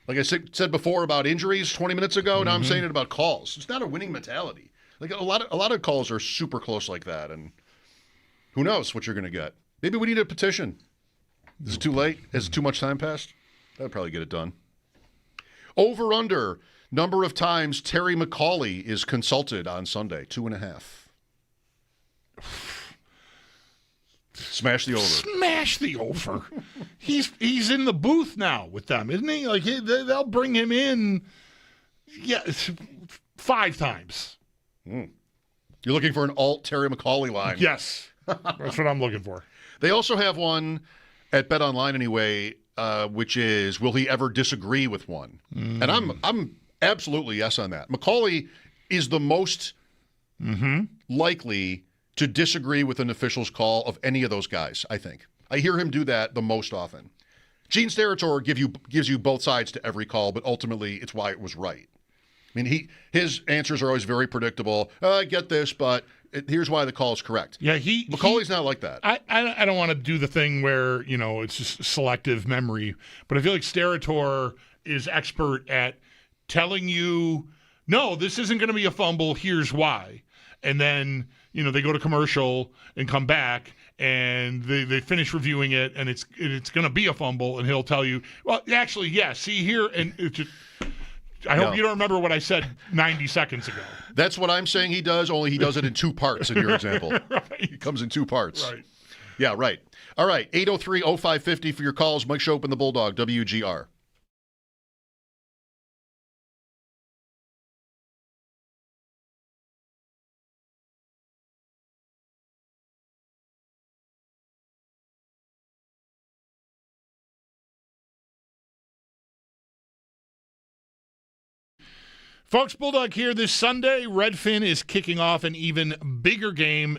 Like I said before about injuries 20 minutes ago, now I'm saying it about calls. It's not a winning mentality. Like a lot of calls are super close like that, and who knows what you're going to get. Maybe we need a petition. Is it too late? Has too much time passed? That'd probably get it done. Over under number of times Terry McAulay is consulted on Sunday, 2.5. Smash the over. Smash the over. He's in the booth now with them, isn't he? Like they'll bring him in. Yeah, 5 times. You're looking for an alt Terry McAulay line. Yes, that's what I'm looking for. They also have one at Bet Online anyway, which is, will he ever disagree with one? And I'm absolutely yes on that. McAulay is the most likely to disagree with an official's call of any of those guys, I think. I hear him do that the most often. Gene Steratore gives you both sides to every call, but ultimately it's why it was right. I mean, his answers are always very predictable. I get this, but here's why the call is correct. Yeah, McAuley's not like that. I don't want to do the thing where, it's just selective memory, but I feel like Steratore is expert at telling you, no, this isn't going to be a fumble, here's why. And then, they go to commercial and come back and they finish reviewing it and it's going to be a fumble, and he'll tell you, well, actually, yeah, see here, and it's just, I hope you don't remember what I said 90 seconds ago. That's what I'm saying he does, only he does it in 2 parts in your example. Right. He comes in 2 parts. Right. Yeah, right. All right, 803-0550 for your calls. Mike Schopp and the Bulldog, WGR. Folks, Bulldog here this Sunday. Redfin is kicking off an even bigger game.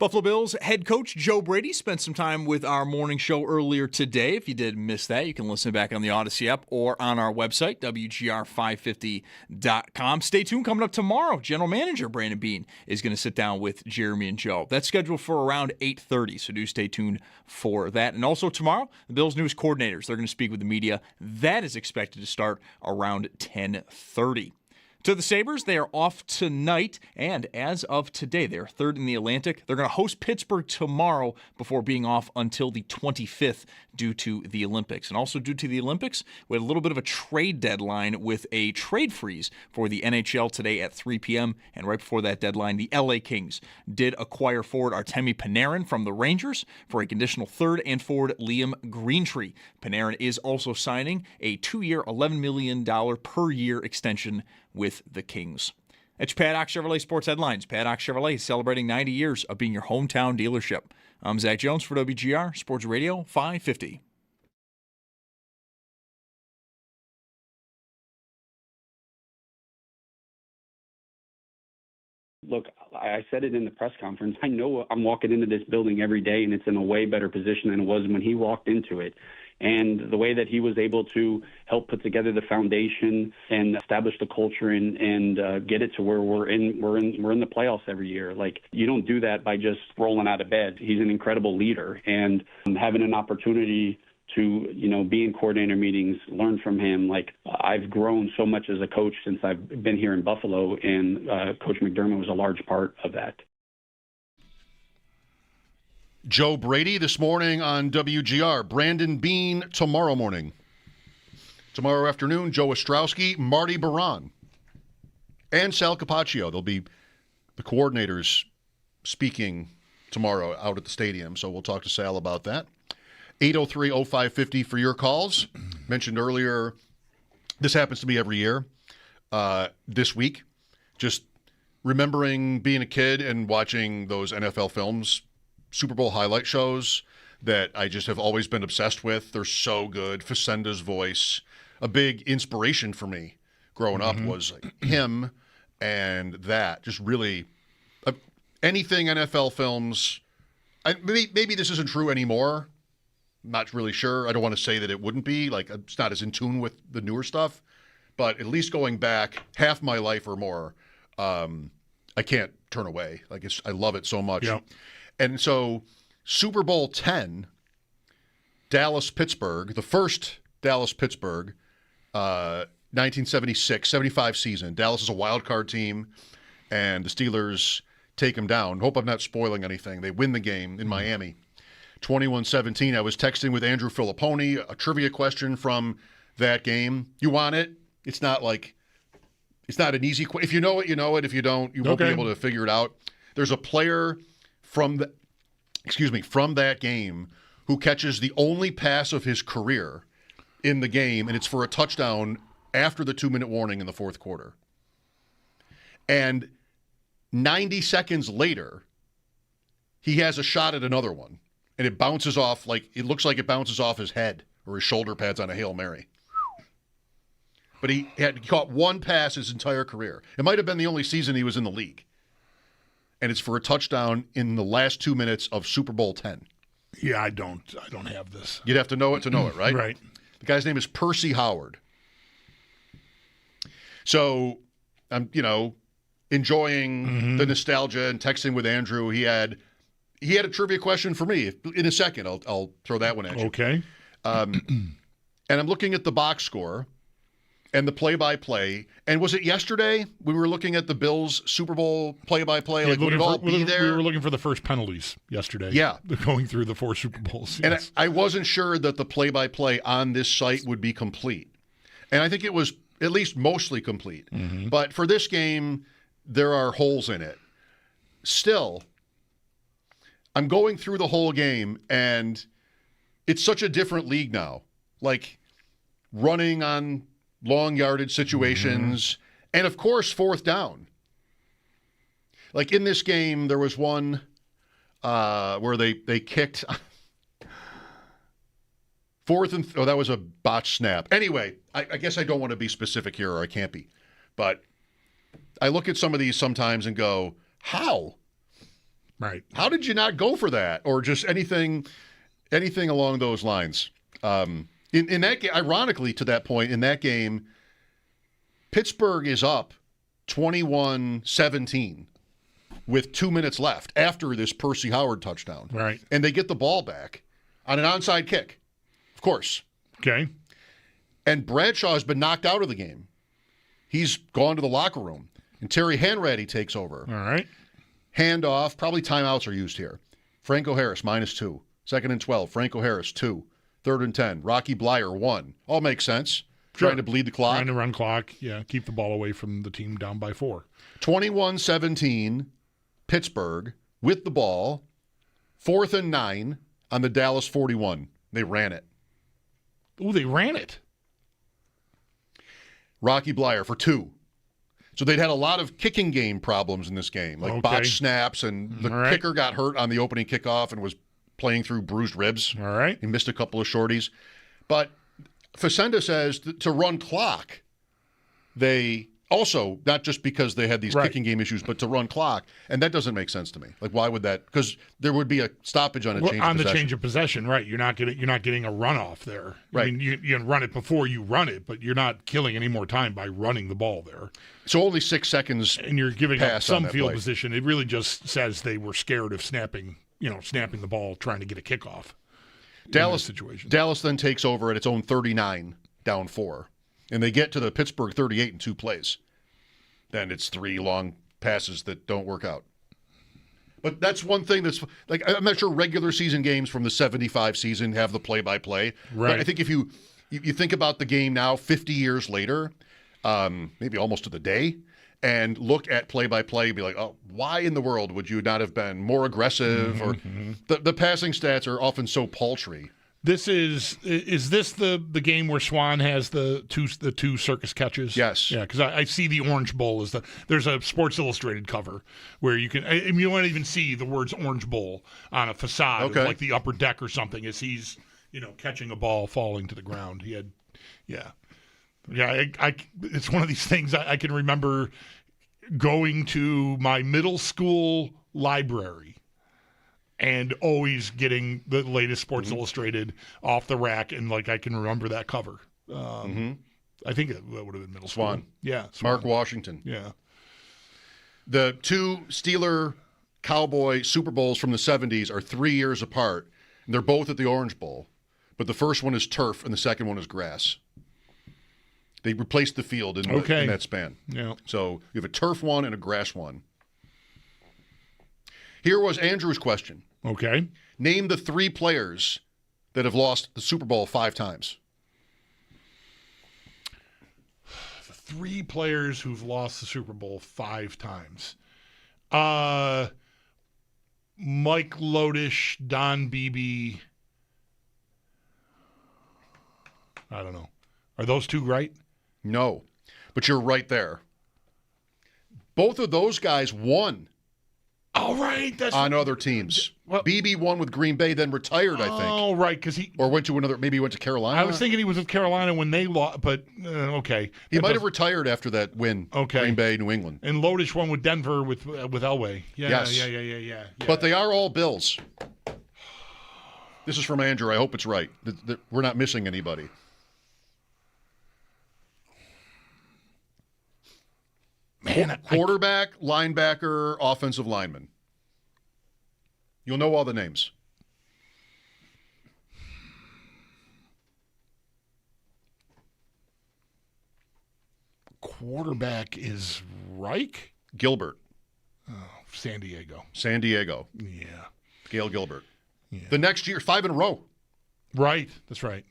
Buffalo Bills head coach Joe Brady spent some time with our morning show earlier today. If you did miss that, you can listen back on the Odyssey app or on our website, WGR550.com. Stay tuned. Coming up tomorrow, General Manager Brandon Beane is going to sit down with Jeremy and Joe. That's scheduled for around 8:30, so do stay tuned for that. And also tomorrow, the Bills' newest coordinators, they're going to speak with the media. That is expected to start around 10:30. To the Sabres, they are off tonight, and as of today, they are third in the Atlantic. They're going to host Pittsburgh tomorrow before being off until the 25th due to the Olympics. And also due to the Olympics, we had a little bit of a trade deadline with a trade freeze for the NHL today at 3 p.m. And right before that deadline, the LA Kings did acquire forward Artemi Panarin from the Rangers for a conditional third and forward Liam Greentree. Panarin is also signing a 2-year, $11 million per year extension with the Kings. It's Paddock Chevrolet Sports Headlines. Paddock Chevrolet is celebrating 90 years of being your hometown dealership. I'm Zach Jones for WGR Sports Radio 550. Look, I said it in the press conference. I know I'm walking into this building every day, and it's in a way better position than it was when he walked into it. And the way that he was able to help put together the foundation and establish the culture and get it to where we're in the playoffs every year. Like, you don't do that by just rolling out of bed. He's an incredible leader, and having an opportunity to, be in coordinator meetings, learn from him. Like, I've grown so much as a coach since I've been here in Buffalo, and Coach McDermott was a large part of that. Joe Brady this morning on WGR. Brandon Beane tomorrow morning. Tomorrow afternoon, Joe Ostrowski, Marty Baron, and Sal Capaccio. They'll be the coordinators speaking tomorrow out at the stadium, so we'll talk to Sal about that. 803-0550 for your calls. Mentioned earlier, this happens to me every year. This week, just remembering being a kid and watching those NFL films, Super Bowl highlight shows that I just have always been obsessed with. They're so good. Facenda's voice, a big inspiration for me growing up was him, and that just really anything NFL films. Maybe this isn't true anymore. I'm not really sure. I don't want to say that it wouldn't be. Like, it's not as in tune with the newer stuff, but at least going back half my life or more, I can't turn away. Like, I love it so much. Yep. And so Super Bowl 10, Dallas-Pittsburgh, the first Dallas-Pittsburgh, 1976-75 season. Dallas is a wild card team, and the Steelers take them down. Hope I'm not spoiling anything. They win the game in Miami. 21-17, I was texting with Andrew Filipponi, a trivia question from that game. You want it? It's not an easy question. If you know it, you know it. If you don't, you won't be able to figure it out. There's a player from that game who catches the only pass of his career in the game, and it's for a touchdown after the 2-minute warning in the fourth quarter. And 90 seconds later, he has a shot at another one, and it bounces off, it looks like it bounces off his head or his shoulder pads on a Hail Mary. But he caught one pass his entire career. It might have been the only season he was in the league. And it's for a touchdown in the last 2 minutes of Super Bowl 10. Yeah, I don't have this. You'd have to know it, right? Right. The guy's name is Percy Howard. So I'm, enjoying the nostalgia and texting with Andrew. He had a trivia question for me. In a second, I'll throw that one at you. Okay. And I'm looking at the box score and the play-by-play. And was it yesterday we were looking at the Bills Super Bowl play-by-play? Would it all be there? We were looking for the first penalties yesterday. Yeah. Going through the 4 Super Bowls. And Yes. I wasn't sure that the play-by-play on this site would be complete. And I think it was at least mostly complete. But for this game, there are holes in it. Still, I'm going through the whole game, and it's such a different league now. Like, running on long yardage situations, and of course, fourth down. Like in this game, there was one where they kicked fourth and that was a botched snap. Anyway, I guess I don't want to be specific here, or I can't be, but I look at some of these sometimes and go, how? Right. How did you not go for that, or just anything along those lines? In that game, ironically, to that point in that game, Pittsburgh is up 21-17 with 2 minutes left after this Percy Howard touchdown. Right. And they get the ball back on an onside kick, of course. Okay. And Bradshaw has been knocked out of the game. He's gone to the locker room. And Terry Hanratty takes over. All right. Handoff. Probably timeouts are used here. Franco Harris, -2. 2nd and 12. Franco Harris, 2. 3rd and 10. Rocky Blyer, 1. All makes sense. Sure. Trying to bleed the clock. Trying to run clock. Yeah, keep the ball away from the team down by 4. 21-17, Pittsburgh with the ball. 4th and 9 on the Dallas 41. They ran it. Ooh, they ran it. Rocky Blyer for 2. So they'd had a lot of kicking game problems in this game, like botched snaps, and the kicker got hurt on the opening kickoff and was playing through bruised ribs. All right. He missed a couple of shorties. But Facenda says to run clock, they also, not just because they had these kicking game issues, but to run clock. And that doesn't make sense to me. Like, why would that? Because there would be a stoppage on a change of possession. On the change of possession, right. You're not getting a runoff there. Right. I mean, you can run it before you run it, but you're not killing any more time by running the ball there. So only 6 seconds. And you're giving up some field play. position. It really just says they were scared of snapping the ball, trying to get a kickoff. Dallas situation. Dallas then takes over at its own 39, down 4. And they get to the Pittsburgh 38 in 2 plays. Then it's 3 long passes that don't work out. But that's one thing that's like, I'm not sure regular season games from the 75 season have the play-by-play. Right. But I think if you think about the game now, 50 years later, maybe almost to the day, and look at play-by-play, you'd be like, oh, why in the world would you not have been more aggressive? Or the passing stats are often so paltry. Is this the game where Swan has the two circus catches? Yes. Yeah, because I see the Orange Bowl as there's a Sports Illustrated cover where you can, and you won't even see the words Orange Bowl on a facade of like the upper deck or something as he's catching a ball falling to the ground. He had, it's one of these things I can remember going to my middle school library and always getting the latest Sports Illustrated off the rack, and like I can remember that cover. I think that would have been middle school. Swan. Yeah, Swan. Mark Washington. Yeah. The 2 Steeler Cowboy Super Bowls from the 70s are 3 years apart, and they're both at the Orange Bowl, but the first one is turf and the second one is grass. They replaced the field in that span. Yeah. So you have a turf one and a grass one. Here was Andrew's question. Okay. Name the 3 players that have lost the Super Bowl 5 times. The 3 players who've lost the Super Bowl 5 times. Mike Lodish, Don Beebe. I don't know. Are those 2 right? No, but you're right there. Both of those guys won. All right, that's on other teams. Beebe won with Green Bay, then retired, I think. Oh, right, because or went to another. Maybe he went to Carolina. I was thinking he was with Carolina when they lost, but okay. He might have retired after that win. Okay, Green Bay, New England, and Lodish won with Denver with Elway. Yeah, yes. Yeah. But they are all Bills. This is from Andrew. I hope it's right. We're not missing anybody. Man, quarterback, linebacker, offensive lineman. You'll know all the names. Quarterback is Reich? Gilbert. Oh, San Diego. San Diego. Yeah. Gail Gilbert. Yeah. The next year, 5 in a row. Right. That's right.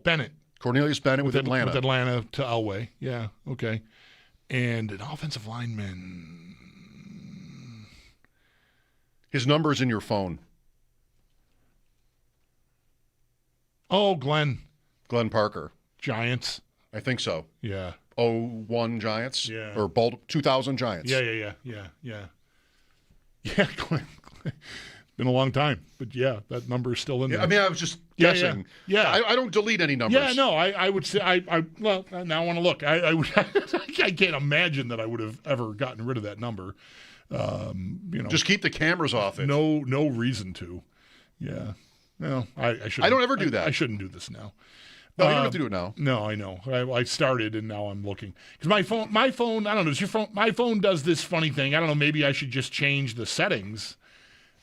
Bennett. Cornelius Bennett with Atlanta. With Atlanta to Elway. Yeah, okay. And an offensive lineman. His number's in your phone. Oh, Glenn Parker. Giants. I think so. Yeah. 01 Giants? Yeah. Or 2000 Giants? Yeah. Yeah, Glenn. been a long time. But, yeah, that number is still in there. I mean, I was just guessing. Yeah. I don't delete any numbers. Yeah, no, I would say, well, now I want to look. I can't imagine that I would have ever gotten rid of that number. Just keep the cameras off it. No reason to. Yeah. Well, I shouldn't. I don't ever do that. I shouldn't do this now. No, you don't have to do it now. No, I know. I started and now I'm looking because my phone. I don't know. Is your phone? My phone does this funny thing. I don't know. Maybe I should just change the settings.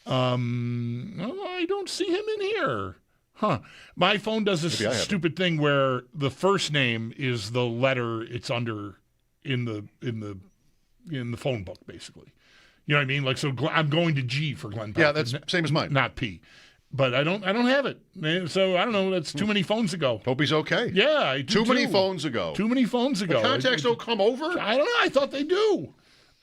I don't see him in here. Huh. My phone does this stupid thing where the first name is the letter it's under in the phone book, basically. You know what I mean? Like, so I'm going to G for Glenn Park. Yeah, that's same as mine. Not P. But I don't have it. So I don't know. That's too many phones ago. Hope he's okay. Yeah, I do too many phones ago. Too many phones ago. The contacts don't come over? I don't know. I thought they do.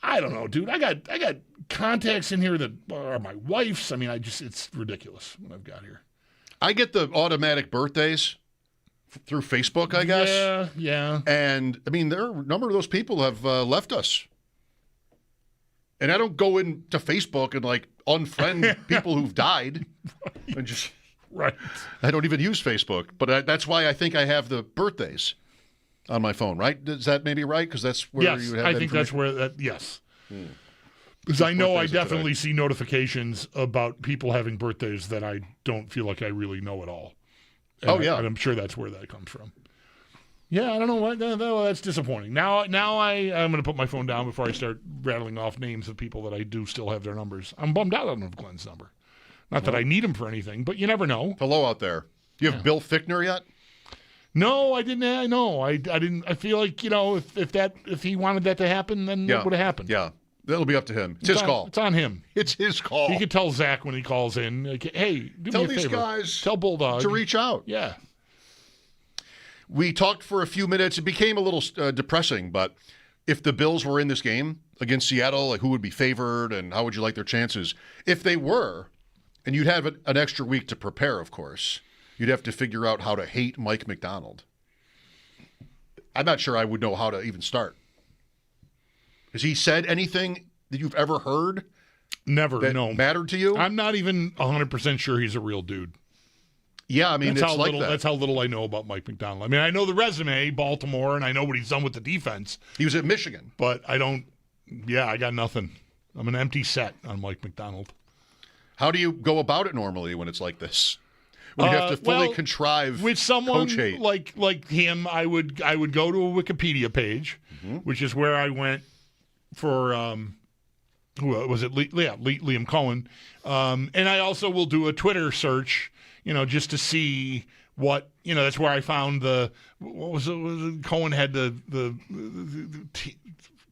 I don't know, dude. I got contacts in here that are my wife's. I mean, it's ridiculous what I've got here. I get the automatic birthdays through Facebook, I guess. Yeah. And I mean, a number of those people have left us. And I don't go into Facebook and like unfriend people who've died. Right. And just right. I don't even use Facebook, but that's why I think I have the birthdays on my phone. Right? Is that maybe right? Because that's where yes, you have. I think that's where that. Yes. Because I know I definitely see notifications about people having birthdays that I don't feel like I really know at all. And and I'm sure that's where that comes from. Yeah, I don't know what. That's disappointing. Now I'm going to put my phone down before I start rattling off names of people that I do still have their numbers. I'm bummed out on Glenn's number. Not that I need him for anything, but you never know. Hello out there. Do you have Bill Fichtner yet? No, I didn't. No, I didn't. I feel like if he wanted that to happen, then it would have happened. Yeah, that'll be up to him. It's his call. It's on him. It's his call. He could tell Zach when he calls in, like, "Hey, tell me a these favor. guys tell Bulldog to reach out." Yeah. We talked for a few minutes. It became a little depressing, but if the Bills were in this game against Seattle, like who would be favored and how would you like their chances? If they were, and you'd have an extra week to prepare, of course, you'd have to figure out how to hate Mike McDonald. I'm not sure I would know how to even start. Has he said anything that you've ever heard? Never, that mattered to you? I'm not even 100% sure he's a real dude. Yeah, I mean, that's it's like that. That's how little I know about Mike McDonald. I mean, I know the resume, Baltimore, and I know what he's done with the defense. He was at Michigan. But I don't, I got nothing. I'm an empty set on Mike McDonald. How do you go about it normally when it's like this? When you have to fully contrive with someone coach hate? like him, I would go to a Wikipedia page, which is where I went for who was it? Liam Cohen, and I also will do a Twitter search, just to see what That's where I found what was it? Cohen had the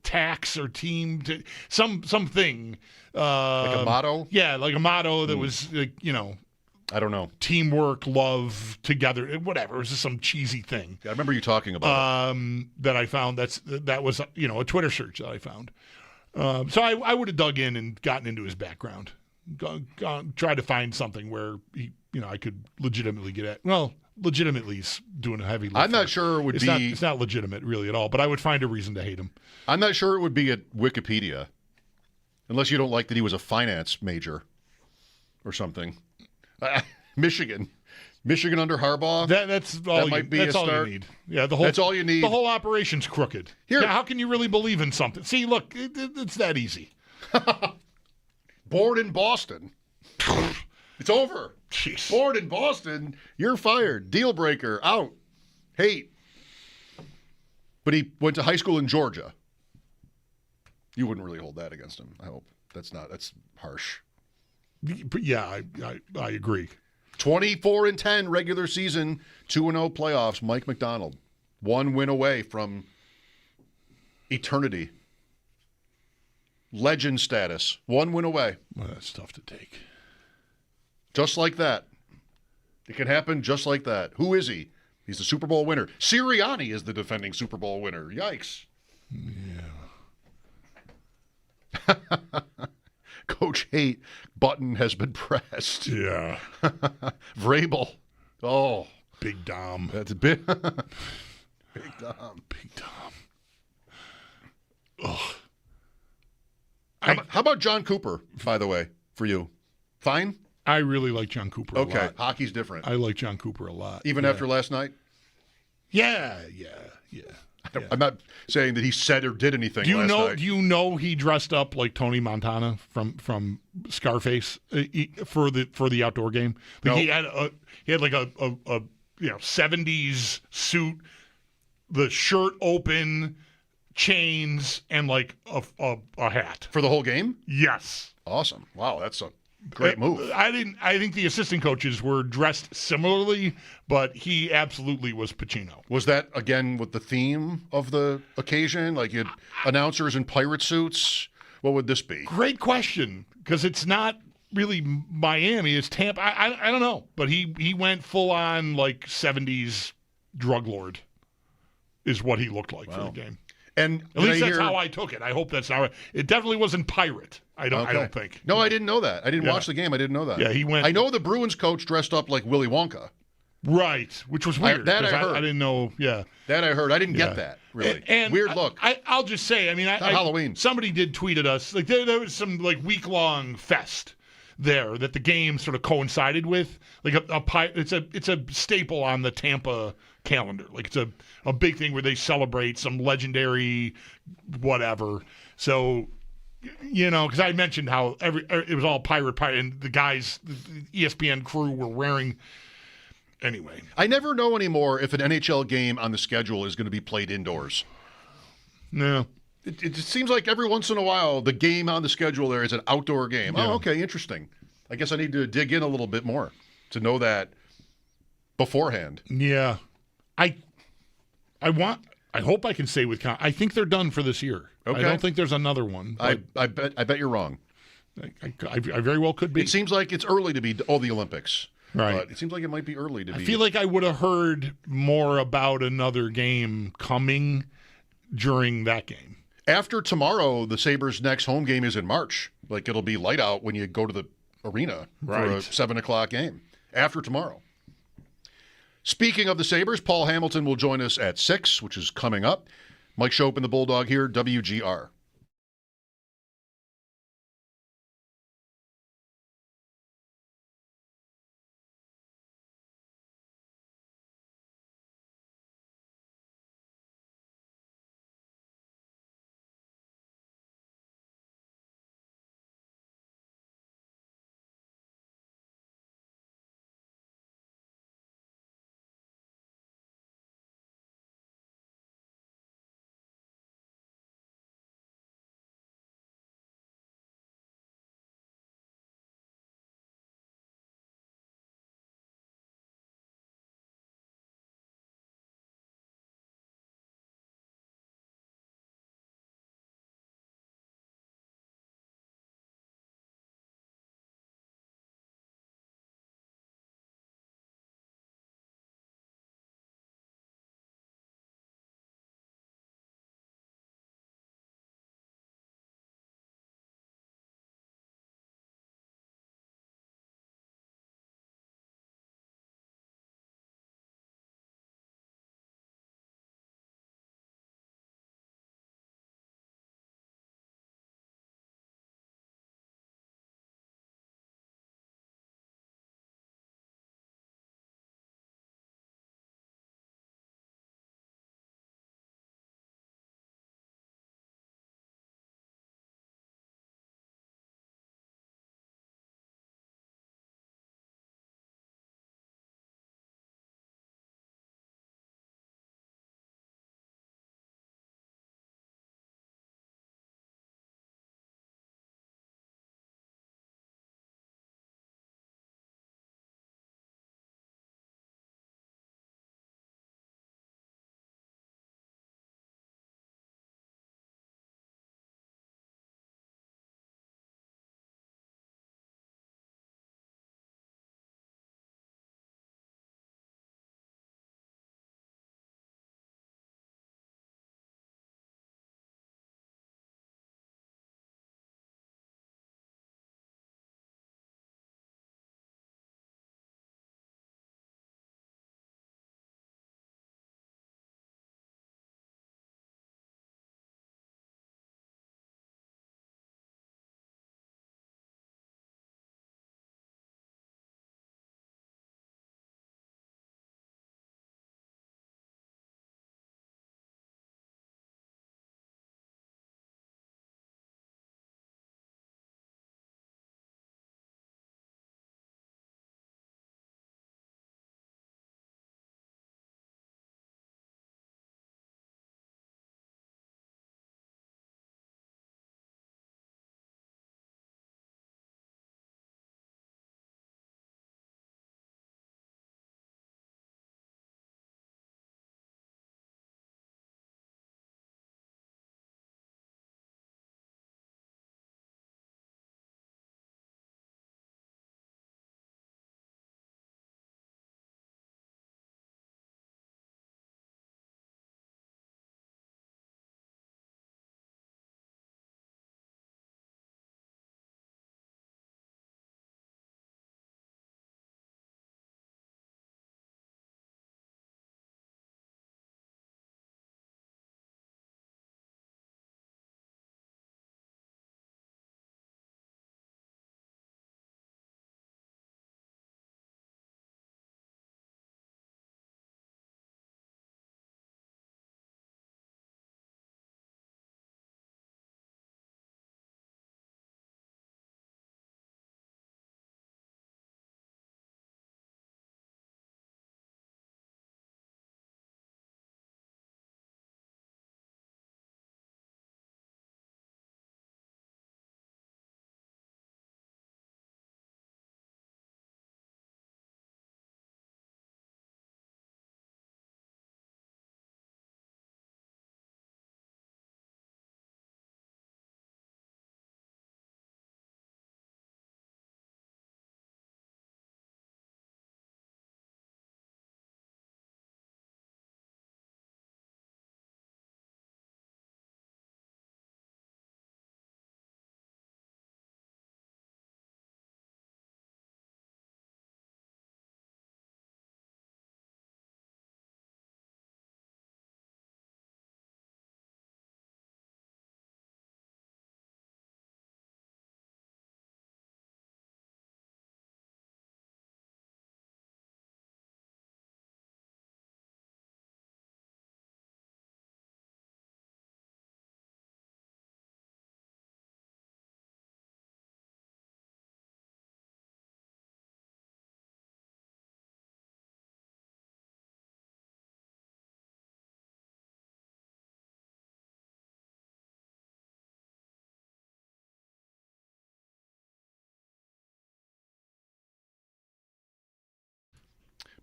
tax or team something like a motto. Yeah, like a motto that was I don't know. Teamwork, love, together, whatever. It was just some cheesy thing. Yeah, I remember you talking about it. That I found. That was a Twitter search that I found. So I would have dug in and gotten into his background, tried to find something where he, I could legitimately get at. Well, legitimately, he's doing a heavy lift. I'm not sure it would be. It's not legitimate really at all. But I would find a reason to hate him. I'm not sure it would be at Wikipedia, unless you don't like that he was a finance major, or something. Michigan under Harbaugh. That's all. That's all you need. Yeah, that's all you need. The whole operation's crooked. Now, how can you really believe in something? See, look, it's that easy. Born in Boston. It's over. Jeez. Born in Boston. You're fired. Deal breaker. Out. Hate. But he went to high school in Georgia. You wouldn't really hold that against him, I hope. That's harsh. But yeah, I agree. 24-10 regular season, 2-0 playoffs. Mike McDonald, 1 win away from eternity. Legend status, 1 win away. Well, that's tough to take. Just like that. It can happen just like that. Who is he? He's the Super Bowl winner. Sirianni is the defending Super Bowl winner. Yikes. Yeah. Coach Hate button has been pressed. Yeah. Vrabel. Oh. Big Dom. That's a bit. Big Dom. Big Dom. Ugh. How about John Cooper, by the way, for you? Fine? I really like John Cooper a Okay, lot. hockey's different. I like John Cooper a lot. Even after last night? Yeah. I'm not saying that he said or did anything last night. Do you know he dressed up like Tony Montana from Scarface for the outdoor game? Like he had like a 70s suit, the shirt open, chains, and like a hat For the whole game? Yes. Awesome. Wow, that's a great move. I think the assistant coaches were dressed similarly, but he absolutely was Pacino. Was that, again, with the theme of the occasion? Like you had announcers in pirate suits? What would this be? Great question, because it's not really Miami. It's Tampa. I don't know, but he went full on like 70s drug lord is what he looked like for the game. And at least that's how I took it. I hope that's not. It definitely wasn't pirate. I don't think. No, I didn't know that. I didn't watch the game. I didn't know that. Yeah, he went. I know the Bruins coach dressed up like Willy Wonka. Right, which was weird. I heard. I didn't know. Yeah, that I heard. I didn't get that really. And weird look. I'll just say. I mean, Halloween. Somebody did tweet at us. Like there was some like week-long fest there that the game sort of coincided with. Like it's a staple on the Tampa calendar. Like it's a big thing where they celebrate some legendary whatever. So, because I mentioned how it was all pirate, and the guys, the ESPN crew were wearing. Anyway, I never know anymore if an NHL game on the schedule is going to be played indoors. No. It just seems like every once in a while the game on the schedule there is an outdoor game. Yeah. Oh, okay, interesting. I guess I need to dig in a little bit more to know that beforehand. Yeah. I hope I can say with I think they're done for this year. Okay. I don't think there's another one. I bet you're wrong. I very well could be. It seems like it's early to be the Olympics. Right. But it seems like it might be early to be. I feel like I would have heard more about another game coming during that game. After tomorrow, the Sabres' next home game is in March. Like it'll be light out when you go to the arena for a 7:00 game. After tomorrow. Speaking of the Sabres, Paul Hamilton will join us at 6, which is coming up. Mike Schopp and the Bulldog here, WGR.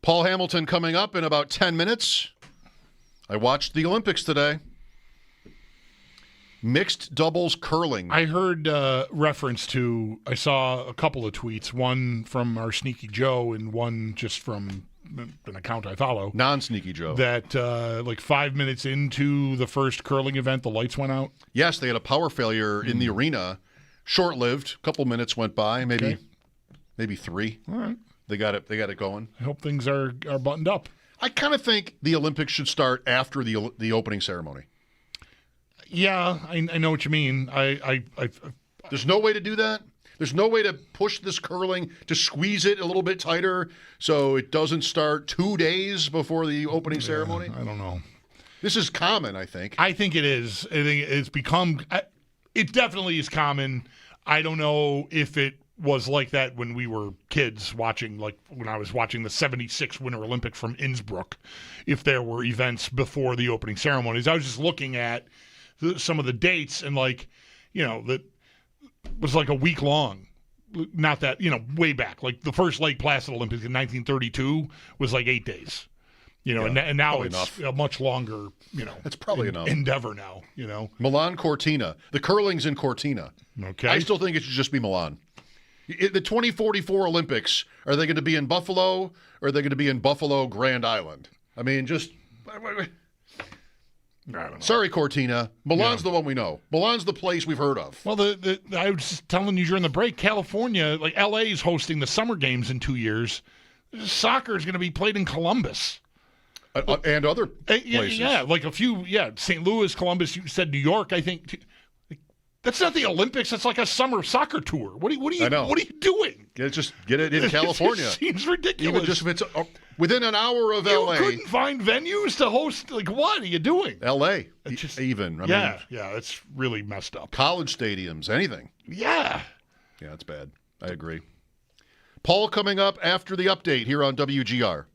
Paul Hamilton coming up in about 10 minutes. I watched the Olympics today. Mixed doubles curling. I heard reference to, I saw a couple of tweets, one from our Sneaky Joe and one just from an account I follow. Non-Sneaky Joe. That like 5 minutes into the first curling event, the lights went out. Yes, they had a power failure in the arena. Short-lived. A couple minutes went by, maybe 3. All right. They got it going. I hope things are buttoned up. I kind of think the Olympics should start after the opening ceremony. Yeah, I know what you mean. There's no way to do that. There's no way to push this curling to squeeze it a little bit tighter so it doesn't start 2 days before the opening ceremony. I don't know. This is common, I think. I think it is. I think it's become. It definitely is common. I don't know if it was like that when we were kids watching, like when I was watching the '76 Winter Olympics from Innsbruck. If there were events before the opening ceremonies, I was just looking at some of the dates and that was like a week long. Not that, way back. Like the first Lake Placid Olympics in 1932 was like 8 days. And now it's enough. A much longer, it's probably enough endeavor now, Milan Cortina. The curling's in Cortina. Okay. I still think it should just be Milan. The 2044 Olympics, are they going to be in Buffalo or are they going to be in Buffalo Grand Island? I mean, just I don't know. Sorry, Cortina. Milan's the one we know. Milan's the place we've heard of. Well, I was just telling you during the break, California, like LA is hosting the Summer Games in 2 years. Soccer is going to be played in Columbus. And other places. Yeah, like a few, St. Louis, Columbus, you said New York, I think. That's not the Olympics. That's like a summer soccer tour. What are you doing? Just get it in California. It seems ridiculous. Even just if it's within an hour of you LA. You couldn't find venues to host. Like, what are you doing? LA, even. I mean, it's really messed up. College stadiums, anything. Yeah, it's bad. I agree. Paul coming up after the update here on WGR.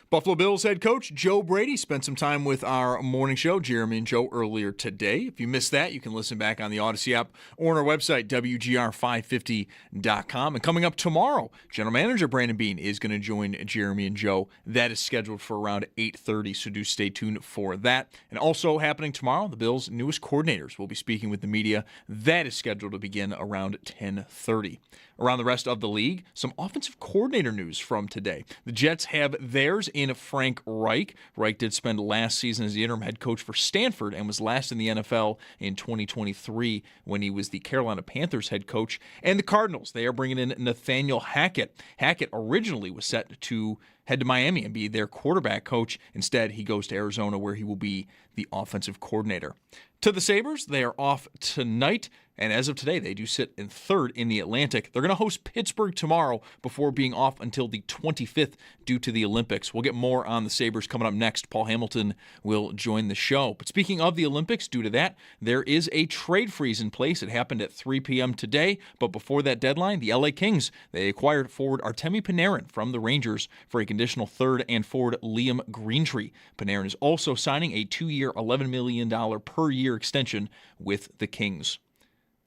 Buffalo Bills head coach Joe Brady spent some time with our morning show, Jeremy and Joe, earlier today. If you missed that, you can listen back on the Odyssey app or on our website, WGR550.com. And coming up tomorrow, General Manager Brandon Beane is going to join Jeremy and Joe. That is scheduled for around 8:30, so do stay tuned for that. And also happening tomorrow, the Bills' newest coordinators will be speaking with the media. That is scheduled to begin around 10:30. Around the rest of the league, some offensive coordinator news from today. The Jets have theirs in Frank Reich. Reich did spend last season as the interim head coach for Stanford and was last in the NFL in 2023 when he was the Carolina Panthers head coach. And the Cardinals, they are bringing in Nathaniel Hackett. Hackett originally was set to head to Miami and be their quarterback coach. Instead, he goes to Arizona where he will be the offensive coordinator. To the Sabres, they are off tonight. And as of today, they do sit in third in the Atlantic. They're going to host Pittsburgh tomorrow before being off until the 25th due to the Olympics. We'll get more on the Sabres coming up next. Paul Hamilton will join the show. But speaking of the Olympics, due to that, there is a trade freeze in place. It happened at 3 p.m. today. But before that deadline, the LA Kings, they acquired forward Artemi Panarin from the Rangers for a conditional third and forward Liam Greentree. Panarin is also signing a 2-year, $11 million per year extension with the Kings.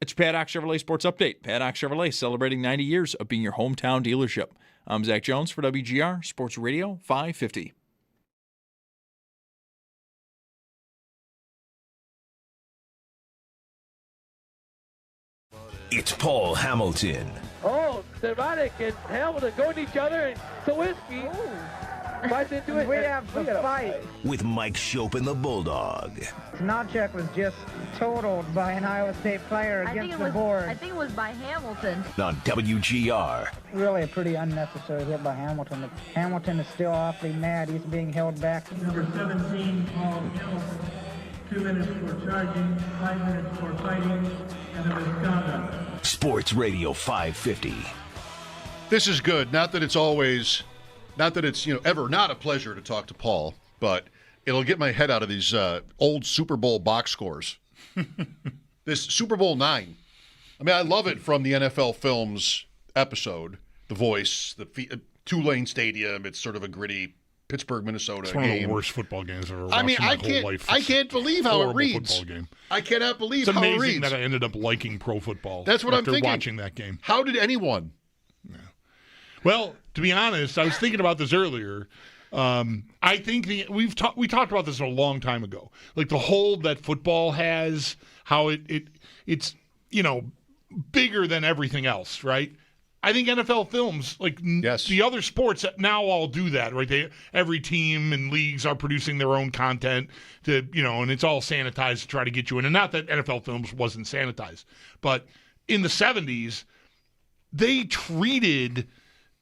It's your Paddock Chevrolet Sports Update. Paddock Chevrolet celebrating 90 years of being your hometown dealership. I'm Zach Jones for WGR Sports Radio 550. It's Paul Hamilton. Oh, Ceronic and Hamilton go to each other and Sawinski. Fight into it. We have some fight. With Mike Schopp and the Bulldog. Snodcheck was just totaled by an Iowa State player against the board. I think it was by Hamilton. On WGR. Really a pretty unnecessary hit by Hamilton. Hamilton is still awfully mad. He's being held back. Number 17, Paul Hamilton. 2 minutes for charging, 5 minutes for fighting, and a misconduct. Sports Radio 550. This is good. Not that it's ever not a pleasure to talk to Paul, but it'll get my head out of these old Super Bowl box scores. This Super Bowl 9. I mean, I love it from the NFL Films episode, The Voice, the Tulane Stadium. It's sort of a gritty Pittsburgh, Minnesota it's game. One of the worst football games I've ever watched I mean, in my whole life. I can't believe how it reads. Football game. I cannot believe it's how it reads. amazing that I ended up liking pro football. That's what I'm thinking. After watching that game. How did anyone? Yeah. Well, to be honest, I was thinking about this earlier. I think we talked about this a long time ago. Like the hold that football has, how it's bigger than everything else, right? I think NFL Films, like the other sports now all do that, right? Every team and leagues are producing their own content to, and it's all sanitized to try to get you in. And not that NFL Films wasn't sanitized, but in the 70s, they treated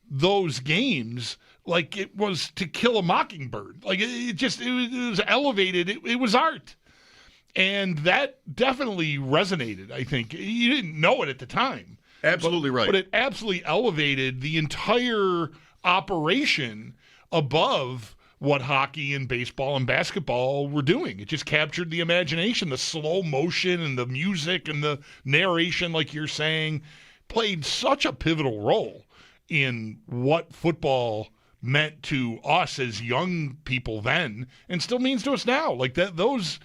those games like it was To Kill a Mockingbird. Like it was elevated. It was art. And that definitely resonated, I think. You didn't know it at the time. Absolutely right. But it absolutely elevated the entire operation above what hockey and baseball and basketball were doing. It just captured the imagination, the slow motion and the music and the narration, like you're saying, played such a pivotal role in what football meant to us as young people then and still means to us now. Like that, those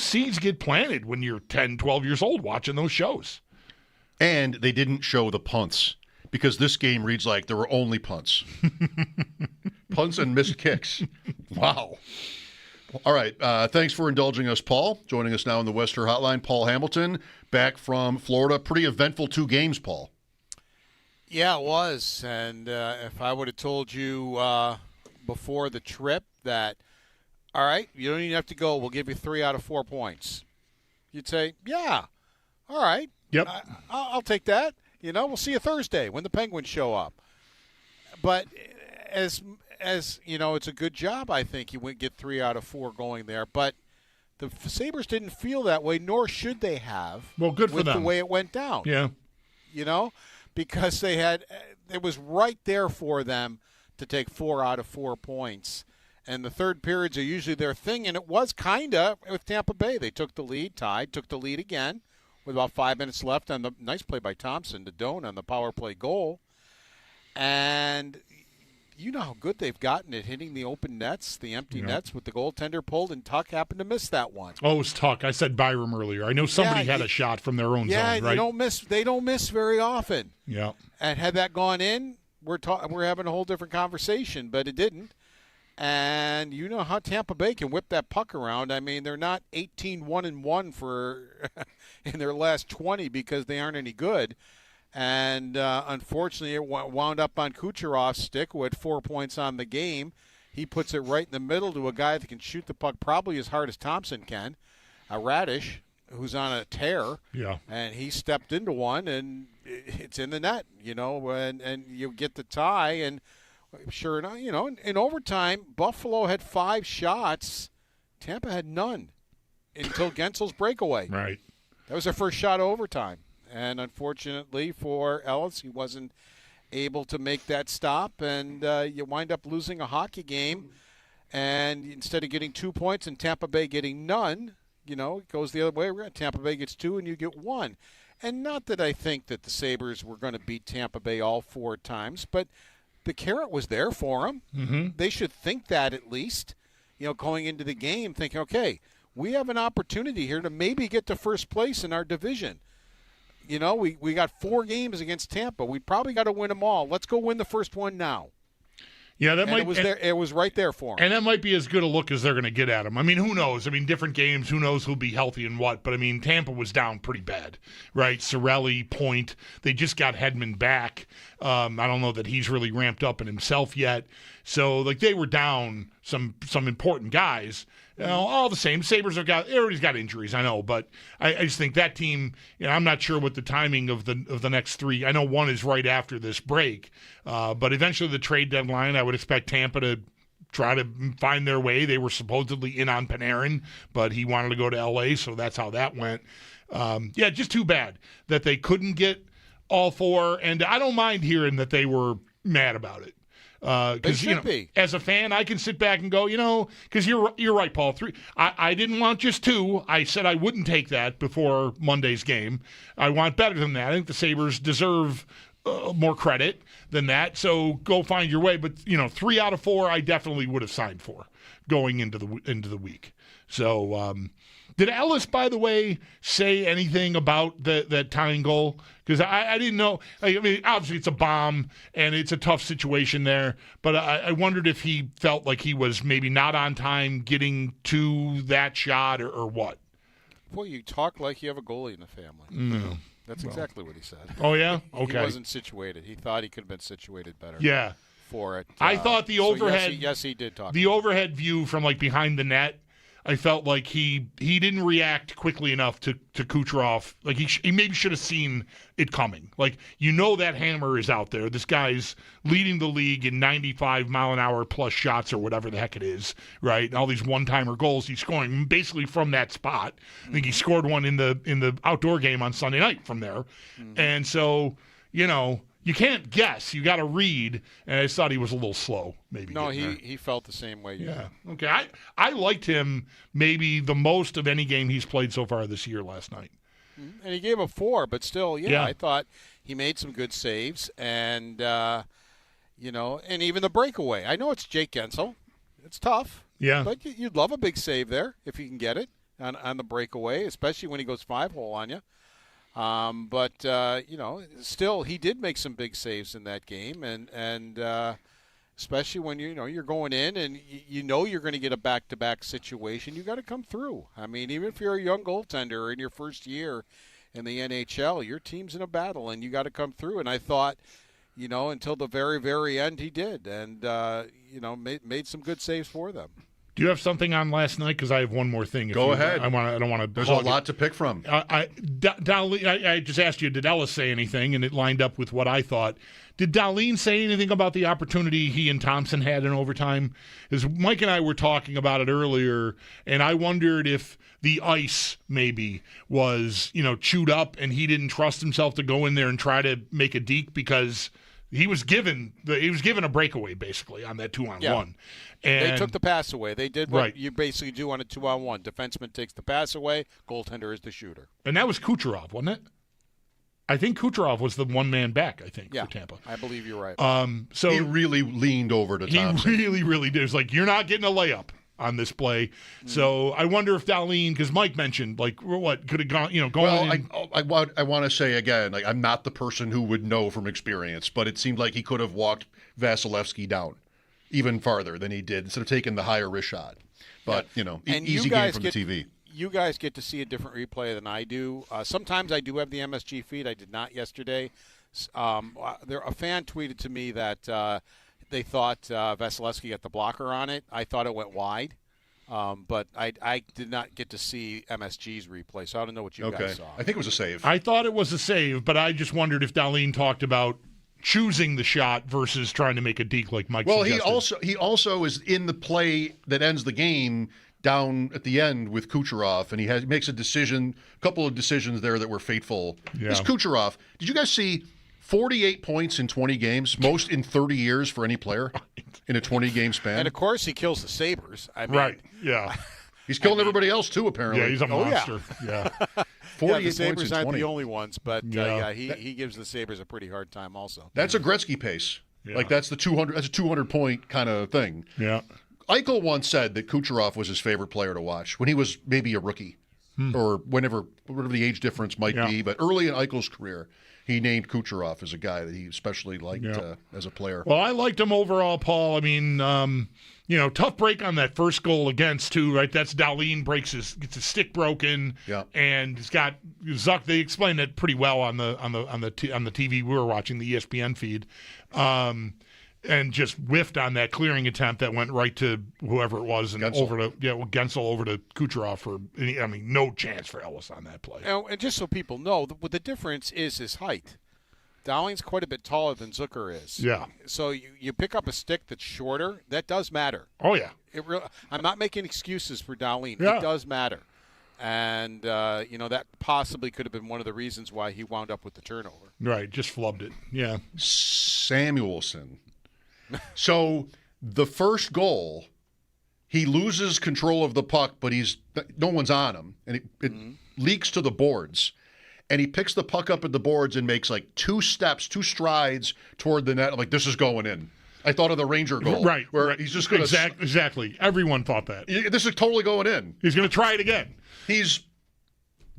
seeds get planted when you're 10, 12 years old watching those shows. And they didn't show the punts because this game reads like there were only punts. Punts and missed kicks. Wow. All right. Thanks for indulging us, Paul. Joining us now on the Western Hotline, Paul Hamilton, back from Florida. Pretty eventful 2 games, Paul. Yeah, it was. And if I would have told you before the trip that, all right, you don't even have to go, we'll give you 3 out of 4 points, you'd say, yeah, all right. Yep. I'll take that. We'll see you Thursday when the Penguins show up. But as it's a good job, I think, you wouldn't get 3 out of 4 going there. But the Sabres didn't feel that way, nor should they have. Well, good for with them. The way it went down. Yeah. Because it was right there for them to take 4 out of 4 points. And the third periods are usually their thing, and it was kind of with Tampa Bay. They took the lead, tied, took the lead again with about 5 minutes left on the nice play by Thompson to Doan on the power play goal. And you know how good they've gotten at hitting the open nets, the empty nets with the goaltender pulled, and Tuck happened to miss that one. Oh, it was Tuck. I said Byram earlier. I know somebody had a shot from their own zone, right? They don't miss very often. Yeah. And had that gone in, we're having a whole different conversation, but it didn't. And you know how Tampa Bay can whip that puck around. I mean, they're not 18-1-1 for in their last 20 because they aren't any good. And unfortunately, it wound up on Kucherov's stick, who had 4 points on the game. He puts it right in the middle to a guy that can shoot the puck probably as hard as Thompson can, a Radish, who's on a tear. Yeah. And he stepped into one, and it's in the net, and you get the tie. And sure enough, in overtime, Buffalo had 5 shots. Tampa had none until Gensel's breakaway. Right. That was their first shot of overtime. And unfortunately for Ellis, he wasn't able to make that stop, and you wind up losing a hockey game. And instead of getting 2 points and Tampa Bay getting none, it goes the other way. Tampa Bay gets 2 and you get 1. And not that I think that the Sabres were going to beat Tampa Bay all 4 times, but the carrot was there for them. Mm-hmm. They should think that at least, going into the game, thinking, okay, we have an opportunity here to maybe get to first place in our division. We got 4 games against Tampa. We probably got to win them all. Let's go win the first one now. Yeah, it was right there for them. And that might be as good a look as they're going to get at them. I mean, who knows? I mean, different games, who knows who'll be healthy and what. But, I mean, Tampa was down pretty bad, right? Cirelli, Point. They just got Hedman back. I don't know that he's really ramped up in himself yet. So, they were down some important guys. All the same, Sabres everybody's got injuries, I know, but I just think that team, I'm not sure what the timing of the next 3. I know one is right after this break, but eventually the trade deadline, I would expect Tampa to try to find their way. They were supposedly in on Panarin, but he wanted to go to L.A., so that's how that went. Just too bad that they couldn't get all 4, and I don't mind hearing that they were mad about it. Because as a fan, I can sit back and go, because you're right, Paul. 3. I didn't want just 2. I said I wouldn't take that before Monday's game. I want better than that. I think the Sabres deserve more credit than that. So go find your way. But 3 out of 4, I definitely would have signed for going into the week. So. Did Ellis, by the way, say anything about that tying goal? Because I didn't know. I mean, obviously it's a bomb and it's a tough situation there, but I wondered if he felt like he was maybe not on time getting to that shot or what. Boy, you talk like you have a goalie in the family. No. That's exactly what he said. Oh, yeah? Okay. He wasn't situated. He thought he could have been situated better. Yeah. For it. I thought the overhead. Yes, he did talk. The overhead view from behind the net. I felt like he didn't react quickly enough to Kucherov. Like he maybe should have seen it coming. That hammer is out there. This guy's leading the league in 95-mile-an-hour plus shots or whatever the heck it is, right? And all these one-timer goals he's scoring basically from that spot. I think he scored one in the outdoor game on Sunday night from there. Mm-hmm. And so, you can't guess. You got to read. And I just thought he was a little slow, maybe. No, he felt the same way. Yeah. Okay. I liked him maybe the most of any game he's played so far this year last night. And he gave a 4, but still, I thought he made some good saves. And, and even the breakaway. I know it's Jake Gensel. It's tough. Yeah. But you'd love a big save there if you can get it on the breakaway, especially when he goes 5-hole on you. Still he did make some big saves in that game, and especially when you're going in and you're going to get a back-to-back situation, you got to come through. I mean, even if you're a young goaltender in your first year in the NHL, your team's in a battle and you got to come through. And I thought, until the very, very end, he did, and made some good saves for them. Do you have something on last night? Because I have one more thing. Go ahead. I don't want to. There's a lot to pick from. I just asked you, did Ellis say anything? And it lined up with what I thought. Did Dahlin say anything about the opportunity he and Thompson had in overtime? Because Mike and I were talking about it earlier, and I wondered if the ice maybe was, chewed up and he didn't trust himself to go in there and try to make a deke because he was given a breakaway basically on that 2-on-1. Yeah. And they took the pass away. They did what you basically do on a 2-on-1. Defenseman takes the pass away. Goaltender is the shooter. And that was Kucherov, wasn't it? I think Kucherov was the one-man back, I think, Yeah, for Tampa. I believe you're right. So he really leaned over to Thompson. He really did. It's like, you're not getting a layup on this play. So I wonder if Dahlin, because Mike mentioned, like, what could have gone, going. Well, I want to say again, like, I'm not the person who would know from experience, but it seemed like he could have walked Vasilevsky down even farther than he did instead of taking the higher risk shot. But, And easy you game guys from get, the TV. You guys get to see a different replay than I do. Sometimes I do have the MSG feed. I did not yesterday. A fan tweeted to me that they thought Vasilevsky got the blocker on it. I thought it went wide. But I did not get to see MSG's replay, so I don't know what you guys saw. I think it was a save. I thought it was a save, but I just wondered if Dahlin talked about choosing the shot versus trying to make a deke like Mike suggested. he also is in the play that ends the game down at the end with Kucherov, and he makes a couple of decisions there that were fateful. Yeah. This Kucherov, did you guys see 48 points in 20 games, most in 30 years for any player in a 20-game span? And, of course, he kills the Sabres. I mean, right, yeah. He's killing everybody else, too, apparently. Yeah, he's a monster. Yeah. 48 the Sabres points in aren't 20. the only ones, but he gives the Sabres a pretty hard time also. That's a Gretzky pace. Yeah. Like, that's a 200-point kind of thing. Yeah. Eichel once said that Kucherov was his favorite player to watch when he was maybe a rookie or whatever the age difference might be. But early in Eichel's career, he named Kucherov as a guy that he especially liked as a player. Well, I liked him overall, Paul. I mean, tough break on that first goal against, too, right? That's Dahlin gets his stick broken, and he's got Zuck. They explained it pretty well on the TV we were watching, the ESPN feed. And just whiffed on that clearing attempt that went right to whoever it was and Gensel over to Kucherov for no chance for Ellis on that play. And just so people know, the difference is his height. Dahlin's quite a bit taller than Zucker is. Yeah. So you pick up a stick that's shorter, that does matter. Oh, yeah. I'm not making excuses for Dahlin. Yeah. It does matter. And, that possibly could have been one of the reasons why he wound up with the turnover. Right, just flubbed it. Yeah. Samuelson. So the first goal, he loses control of the puck, but no one's on him, and it leaks to the boards. And he picks the puck up at the boards and makes like two strides toward the net. I'm like, this is going in. I thought of the Ranger goal. Right. Where he's just going to... Exactly. Everyone thought that. This is totally going in. He's going to try it again. He's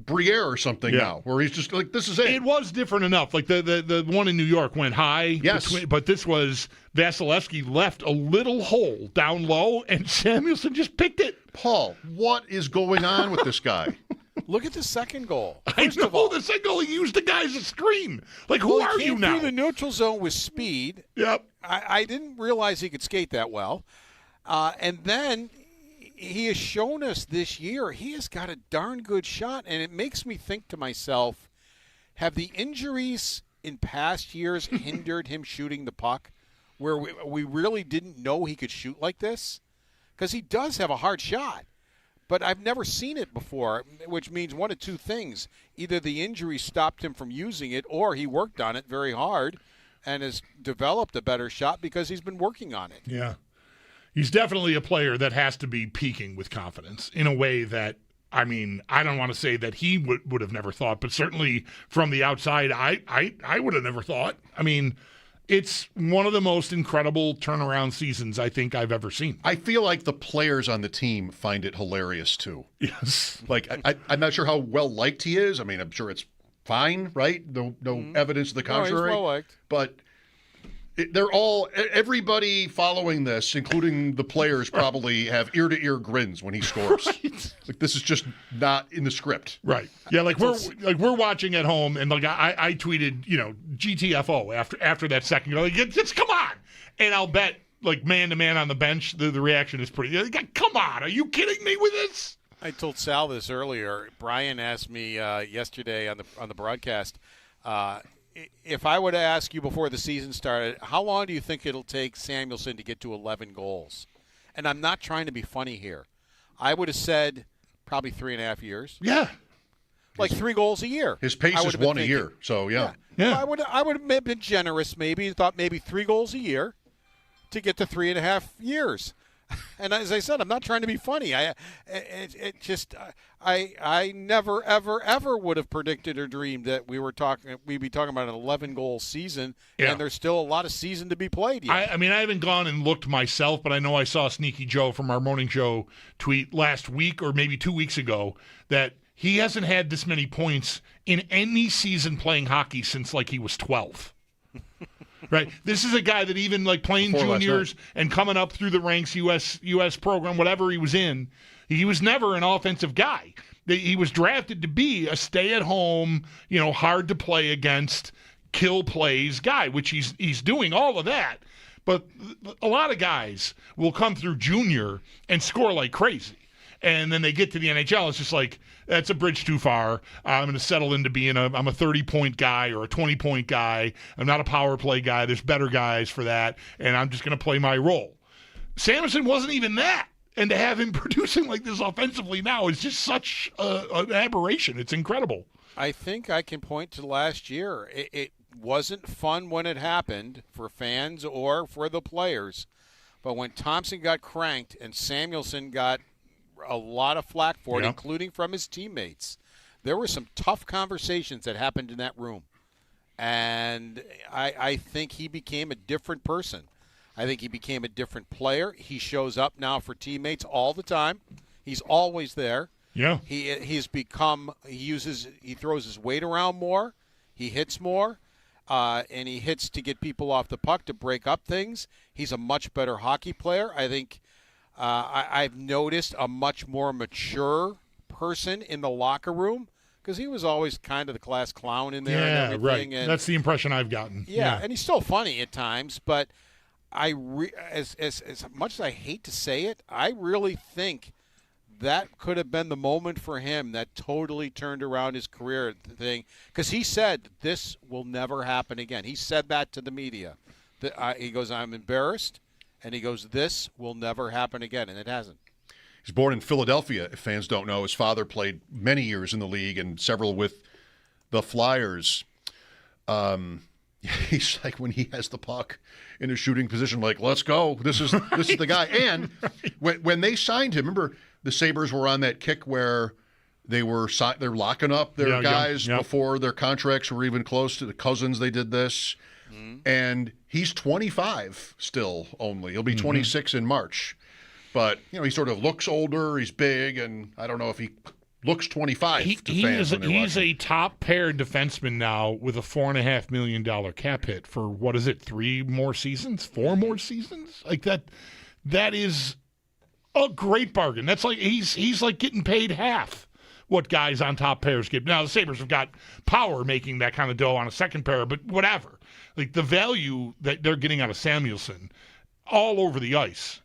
Briere or something now, where he's just like, this is it. It was different enough. Like the one in New York went high. Yes. But this was Vasilevsky left a little hole down low, and Samuelson just picked it. Paul, what is going on with this guy? Look at the second goal. I know the second goal. He used the guy as a screen. Like, who are you now? He came through the neutral zone with speed. Yep. I didn't realize he could skate that well. And then he has shown us this year he has got a darn good shot, and it makes me think to myself, have the injuries in past years hindered him shooting the puck where we really didn't know he could shoot like this? Because he does have a hard shot. But I've never seen it before, which means one of two things. Either the injury stopped him from using it, or he worked on it very hard and has developed a better shot because he's been working on it. Yeah. He's definitely a player that has to be peaking with confidence in a way that, I don't want to say that he would have never thought, but certainly from the outside, I would have never thought. It's one of the most incredible turnaround seasons I think I've ever seen. I feel like the players on the team find it hilarious, too. Yes. Like, I'm not sure how well-liked he is. I'm sure it's fine, right? No evidence to the contrary. No, he's well-liked. But everybody following this, including the players, probably have ear-to-ear grins when he scores. Right. Like, this is just not in the script. Right. Yeah, we're watching at home, and I tweeted, GTFO after that second goal. Just come on. And I'll bet, man-to-man on the bench, the reaction is pretty, come on, are you kidding me with this? I told Sal this earlier. Brian asked me yesterday on the broadcast, if I were to ask you before the season started, how long do you think it'll take Samuelson to get to 11 goals? And I'm not trying to be funny here. I would have said probably 3.5 years. Yeah. Like 3 goals a year. His pace is 1 a year, so yeah. Well, I would have been generous maybe, thought maybe 3 goals a year to get to 3.5 years. And as I said, I'm not trying to be funny. I never, ever would have predicted or dreamed that we'd be talking about an 11-goal season, and there's still a lot of season to be played yet. I mean, I haven't gone and looked myself, but I know I saw Sneaky Joe from our morning show tweet last week or maybe 2 weeks ago that he hasn't had this many points in any season playing hockey since like he was 12. Right. This is a guy that even like playing Before juniors and coming up through the ranks, U.S. program, whatever he was in, he was never an offensive guy. He was drafted to be a stay-at-home, hard to play against, kill plays guy, which he's doing all of that. But a lot of guys will come through junior and score like crazy. And then they get to the NHL, it's just like, that's a bridge too far. I'm going to settle into being I'm a 30-point guy or a 20-point guy. I'm not a power play guy. There's better guys for that, and I'm just going to play my role. Samuelsson wasn't even that. And to have him producing like this offensively now is just such an aberration. It's incredible. I think I can point to last year. It wasn't fun when it happened for fans or for the players. But when Thompson got cranked and Samuelsson got a lot of flack for it, including from his teammates, there were some tough conversations that happened in that room. And I think he became a different person. I think he became a different player. He shows up now for teammates all the time. He's always there. Yeah. He throws his weight around more. He hits more. And he hits to get people off the puck to break up things. He's a much better hockey player. I think I've noticed a much more mature person in the locker room because he was always kind of the class clown in there and everything. Right. And that's the impression I've gotten. Yeah, and he's still funny at times, but as much as I hate to say it, I really think that could have been the moment for him that totally turned around his career thing because he said, this will never happen again. He said that to the media. He goes, I'm embarrassed. And he goes, this will never happen again, and it hasn't. He's born in Philadelphia, if fans don't know. His father played many years in the league and several with the Flyers. He's like, when he has the puck in a shooting position, like, let's go. This is the guy. And when they signed him, remember the Sabres were on that kick where they're locking up their guys before their contracts were even close to the Cousins. They did this. And he's 25 still only. He'll be 26 in March. But, he sort of looks older. He's big, and I don't know if he looks 25 to fans when they're He's watching. a top-pair defenseman now with a $4.5 million cap hit for, what is it, 3 more seasons? 4 more seasons? Like that is a great bargain. That's like he's like getting paid half what guys on top pairs get. Now, the Sabres have got power making that kind of dough on a second pair, but whatever. Like, the value that they're getting out of Samuelsson all over the ice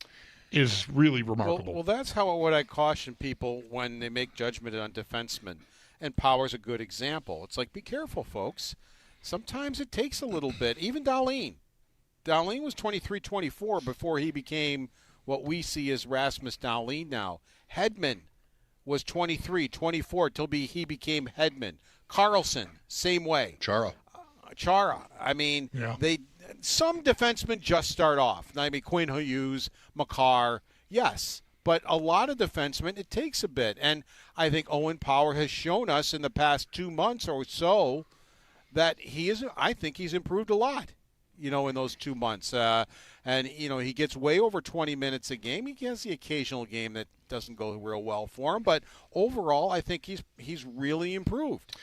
is really remarkable. Well, that's what I caution people when they make judgment on defensemen. And Power's a good example. It's like, be careful, folks. Sometimes it takes a little bit. Even Dahlin. Dahlin was 23-24 before he became what we see as Rasmus Dahlin now. Hedman was 23-24 till he became Hedman. Carlson, same way. Chara. I mean, some defensemen just start off. I mean, Quinn Hughes, Makar, yes. But a lot of defensemen, it takes a bit. And I think Owen Power has shown us in the past 2 months or so that I think he's improved a lot, in those 2 months. And he gets way over 20 minutes a game. He has the occasional game that doesn't go real well for him. But overall, I think he's really improved.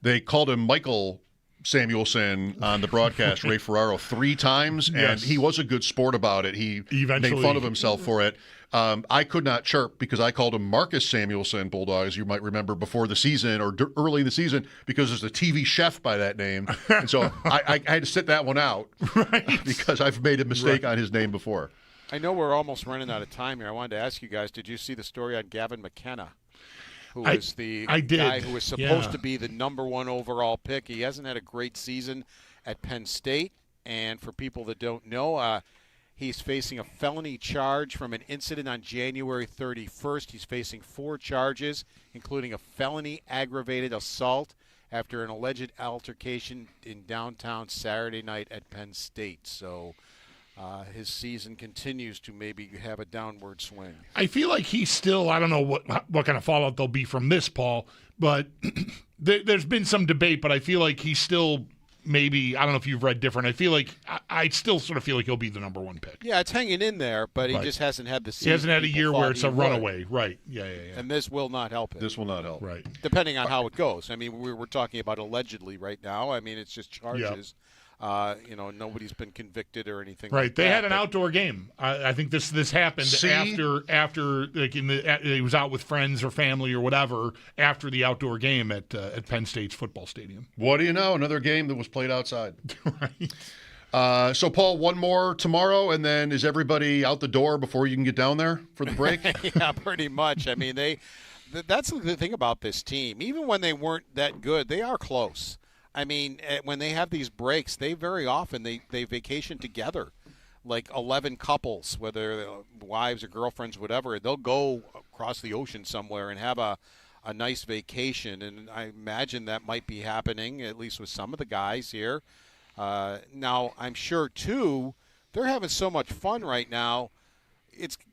They called him Michael Samuelsson on the broadcast, Ray Ferraro, 3 times, and he was a good sport about it. He made fun of himself for it. I could not chirp because I called him Marcus Samuelsson, Bulldog, as you might remember, before the season or early in the season because there's a TV chef by that name. And so I had to sit that one out because I've made a mistake on his name before. I know we're almost running out of time here. I wanted to ask you guys, did you see the story on Gavin McKenna? Who was the guy who was supposed to be the #1 overall pick. He hasn't had a great season at Penn State. And for people that don't know, he's facing a felony charge from an incident on January 31st. He's facing 4 charges, including a felony aggravated assault after an alleged altercation in downtown Saturday night at Penn State. So his season continues to maybe have a downward swing. I feel like he's still, I don't know what kind of fallout there'll be from this, Paul, but there's been some debate, but I feel like he's still maybe, I don't know if you've read different. I feel like, I still sort of feel like he'll be the number one pick. Yeah, it's hanging in there, but he Right. just hasn't had the season. He hasn't had a people year thought where it's he a would. runaway. Right. Yeah. And this will not help it. This will not help. Right. Depending on how it goes. I mean, we're talking about allegedly right now. I mean, it's just charges. Nobody's been convicted or anything. Right. Like They that, had an outdoor game. I think this happened after like he was out with friends or family or whatever after the outdoor game at Penn State's football stadium. What do you know? Another game that was played outside. Right. So, Paul, one more tomorrow, and then is everybody out the door before you can get down there for the break? Yeah, pretty much. I mean, that's the thing about this team. Even when they weren't that good, they are close. I mean, when they have these breaks, they very often they vacation together, like 11 couples, whether wives or girlfriends, whatever. They'll go across the ocean somewhere and have a nice vacation, and I imagine that might be happening, at least with some of the guys here. Now, I'm sure, too, they're having so much fun right now.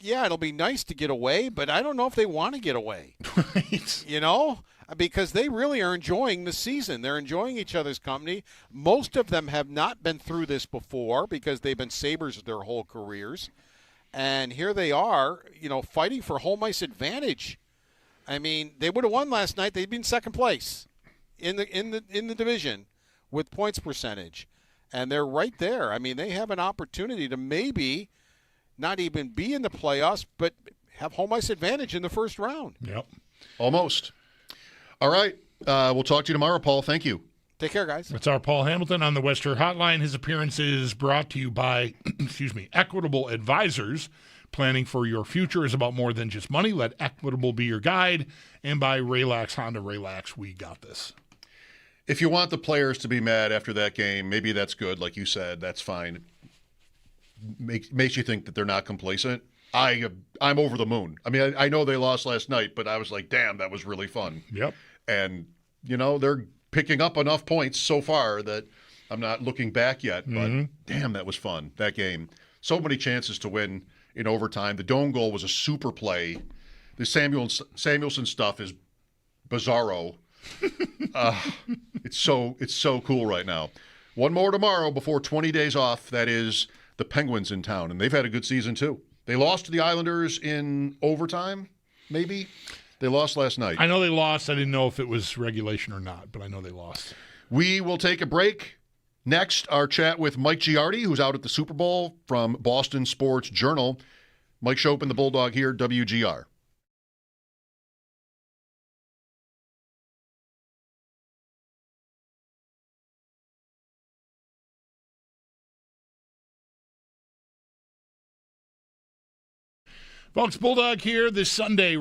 It'll be nice to get away, but I don't know if they want to get away. Right. Because they really are enjoying the season. They're enjoying each other's company. Most of them have not been through this before because they've been Sabres their whole careers. And here they are, fighting for home ice advantage. I mean, they would have won last night. They'd been second place in the division with points percentage. And they're right there. I mean, they have an opportunity to maybe not even be in the playoffs, but have home ice advantage in the first round. Yep. Almost. All right. We'll talk to you tomorrow, Paul. Thank you. Take care, guys. That's our Paul Hamilton on the Western Hotline. His appearance is brought to you by, Equitable Advisors. Planning for your future is about more than just money. Let Equitable be your guide. And by Relax Honda. Relax, we got this. If you want the players to be mad after that game, maybe that's good. Like you said, that's fine. Makes you think that they're not complacent. I'm over the moon. I mean, I know they lost last night, but I was like, damn, that was really fun. Yep. And, they're picking up enough points so far that I'm not looking back yet. But damn, that was fun, that game. So many chances to win in overtime. The Dome goal was a super play. The Samuelson stuff is bizarro. It's so cool right now. One more tomorrow before 20 days off. That is the Penguins in town, and they've had a good season too. They lost to the Islanders in overtime, maybe. They lost last night. I know they lost. I didn't know if it was regulation or not, but I know they lost. We will take a break. Next, our chat with Mike Giardi, who's out at the Super Bowl from Boston Sports Journal. Mike Schopp and the Bulldog here, WGR. Folks, Bulldog here this Sunday.